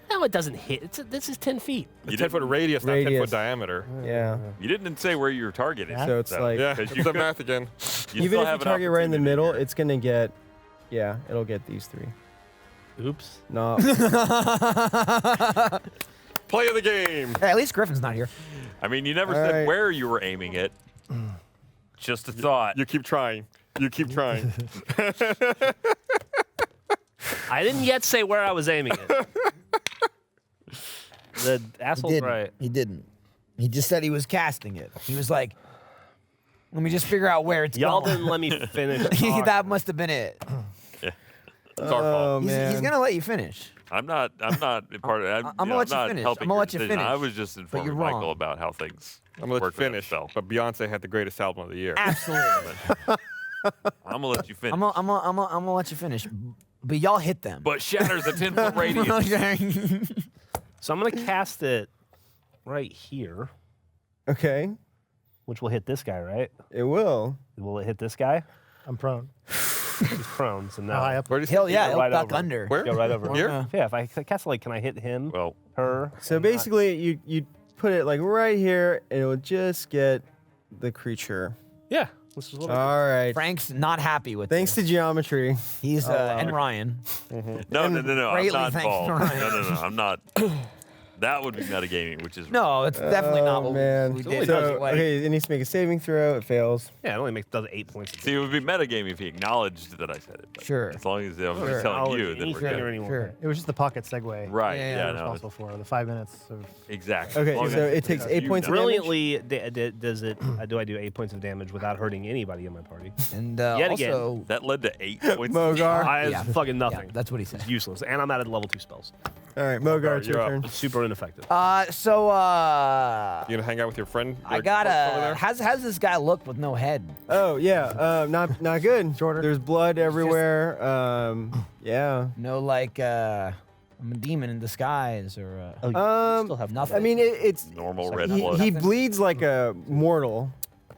No, it doesn't hit. This is 10 feet. It's 10-foot radius, not 10-foot Radius. diameter. Yeah. You didn't say where you're targeting. So it's like, Yeah, 'cause it's you the could- math again. You even still if you have an target right in the opportunity middle, here. it's going to get, yeah, it'll get these 3. Oops. No. Play of the game. Hey, at least Griffin's not here. I mean, you never All said right. where you were aiming it. Just a thought. You keep trying. You keep trying. I didn't yet say where I was aiming it. The asshole's right. He didn't. He just said he was casting it. He was like, let me just figure out where it's Y'all going. didn't let me finish. talking. That must have been it. It's our Oh, fault. man. He's gonna let you finish. I'm not a part of it. I'm gonna let you not finish. helping I'm gonna your let you decision. finish. I was just informing you're wrong. Michael about how things I'm going to let you work with that finish. spell. But Beyonce had the greatest album of the year. Absolutely. I'm gonna let you finish. I'm gonna let you finish. But y'all hit them. But shatters a 10-foot radius. So I'm going to cast it right here, Okay. which will hit this guy, right? It will. Will it hit this guy? I'm prone. He's prone, so no. How high up? Where do you Hell see yeah, it? he'll right duck over. under. Where? Go right over. Here? Yeah, if I cast it, like, can I hit him, Well, her? So basically, you put it like right here, and it will just get the creature. Yeah. This is what I All right. Frank's not happy with Thanks to geometry. this. He's and Ryan. no. I'm Greatly not thanks, involved. Ryan. No. I'm not. That would be metagaming, which is No, it's definitely not what man. we So, did. So, Like, okay, it needs to make a saving throw. It fails. Yeah, it only does 8 points. See, it would be metagaming if he acknowledged that I said it. But Sure. As long as I'm Sure. just telling you, then we're Anything good. or anyone. Sure. It was just the pocket segue. Right? Yeah, Yeah, yeah, I'm no, responsible for the 5 minutes of. exactly. Okay, As long so as it takes 8 you points of know. damage. Brilliantly, does it? Do I do 8 points of damage without hurting anybody in my party? And Yet again. also, That led to 8 points. Mogar. I yeah. fucking yeah, nothing. that's what he said. It's useless, and I'm at level 2 spells. All right, Mogar, it's your you're up. turn. It's super ineffective. You gonna hang out with your friend? I your got corpse over there? how's this guy look with no head? Oh yeah, not good. Shorter. There's blood everywhere. Yeah. No, like I'm a demon in disguise or Still have nothing. I mean, it's Normal red he, blood. he bleeds like a mortal.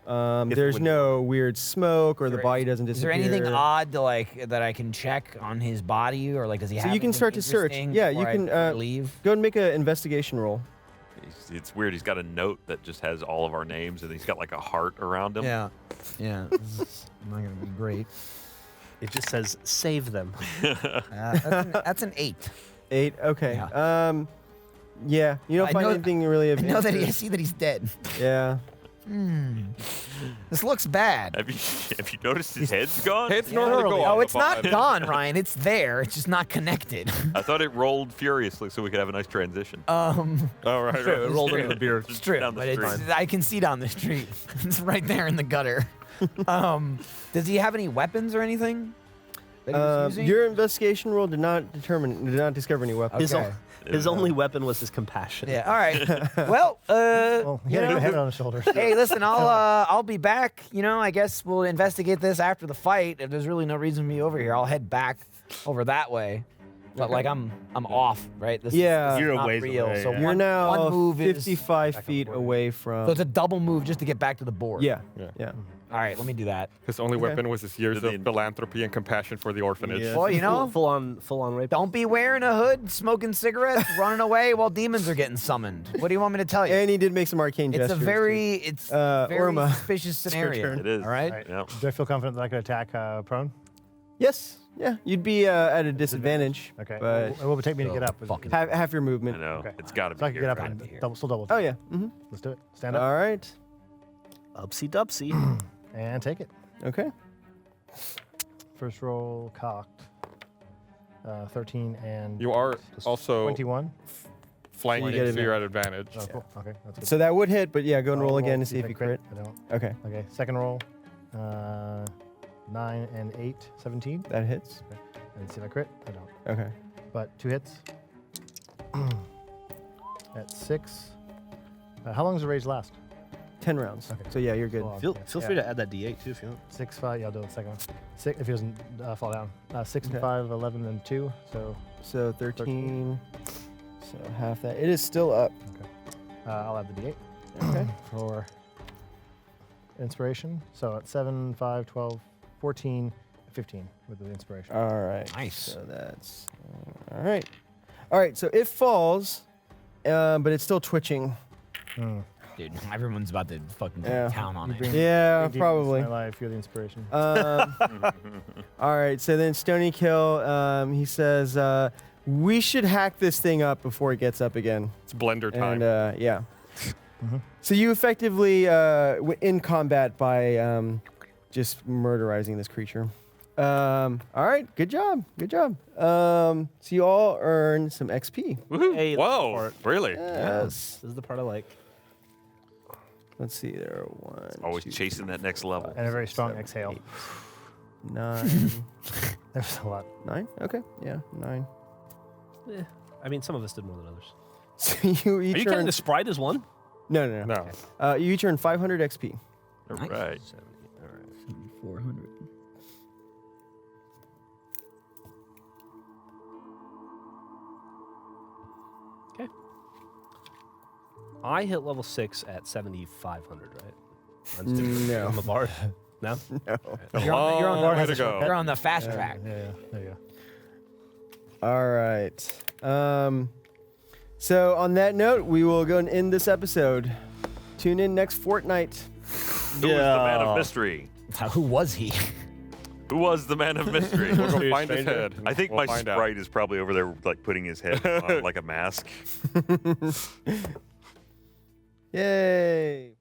There's would- no weird smoke or the body doesn't Is there disappear. anything odd to like that I can check on his body or like does he have? So you can anything start to search. interesting Yeah, you before I can leave. go and make an investigation roll. It's weird. He's got a note that just has all of our names, and he's got like a heart around him. Yeah, yeah. This is not gonna be great. It just says save them. That's an 8. 8. Okay. Yeah. Yeah. You don't I find know- anything really I of know that I interest. see that he's dead. Yeah. This looks bad. Have you noticed his head's gone? Heads normally go Oh, off it's the not bottom. gone, Ryan. It's there. It's just not connected. I thought it rolled furiously so we could have a nice transition. Oh, right, It right. rolled into the beer. Just True, down the but street. I can see down the street. It's right there in the gutter. Does he have any weapons or anything? That he was using? Your investigation roll did not discover any weapons. Okay. His only weapon was his compassion. Yeah. All right. Well, Well, he you had a know, good head on his shoulders. hey, listen, I'll be back. You know, I guess we'll investigate this after the fight. If there's really no reason for me over here, I'll head back over that way. But like I'm off, right? This Yeah. is You're a not ways real. away, So yeah. You're one now move is 55 feet away from. so it's a double move just to get back to the board. yeah. Yeah. Yeah. All right, let me do that. His only weapon was his years Did they- of philanthropy and compassion for the orphanage. Yeah. Well, you know, full on rape. don't be wearing a hood, smoking cigarettes, running away while demons are getting summoned. What do you want me to tell you? And he did make some arcane It's a gestures. very, very Orma. suspicious scenario. turn. It is. All right. Right. Yeah. Do I feel confident that I could attack prone? Yes. Yeah. You'd be at a disadvantage. Okay. But What would it take me to get up? Is it- Fucking- half your I movement. know. Okay. It's got to So I be can get up here. and be here. double Oh check. yeah. Let's do it. Stand up All right. Upsy dupsy. and take it. Okay. First roll cocked. 13 and You are also 21. flanking, You get it so you're now. at advantage. Oh, cool. Okay, that's good. So that would hit, but yeah, go and roll I'll again to see see if you crit. I don't. Okay. Okay, second roll. 9 and 8, 17. That hits. And see if I crit. I don't. Okay. But 2 hits. At 6. How long does the rage last? 10 rounds. Okay. So yeah, you're good. Cool. Feel free to add that D8 too if you want. 6, 5. Yeah, I'll do it the second one. 6 if he doesn't fall down. 6 Okay. and 5, 11 and 2. So 13. So half that. It is still up. I'll add the D8 Okay. for inspiration. So at 7, 5, 12, 14, 15 with the inspiration. All right. Nice. So that's all right. All right. So it falls, but it's still twitching. Dude, everyone's about to fucking go Yeah. to town on it. Yeah, Deep probably. into my life, you're the inspiration. All right. So then Stony Kill, he says, we should hack this thing up before it gets up again. It's blender time. And yeah. So you effectively in combat by just murderizing this creature. All right. Good job. Good job. So you all earn some XP. Woohoo. Hey, Whoa, really? Yes. This is the part I like. Let's see. There are 1, Always 2, chasing that next level. And a very strong 7, exhale. 8, 9. There's a lot. 9? Okay. Yeah. 9. I mean, some of us did more than others. So you Are each you counting earn. the sprite as one? No. No. You each earn 500 XP. All Nice. right. 400. Okay. I hit level 6 at 7,500, right? Mine's different. No. I'm a bard. No? No. You're on Long way to go. You're on the fast track. Yeah, there you go. All right. So on that note, we will go and end this episode. Tune in next fortnight. Who was the man of mystery? Who was he? Who was the man of mystery? We'll go find his head. I think We'll my find out. sprite is probably over there, like putting his head on like a mask. Yay.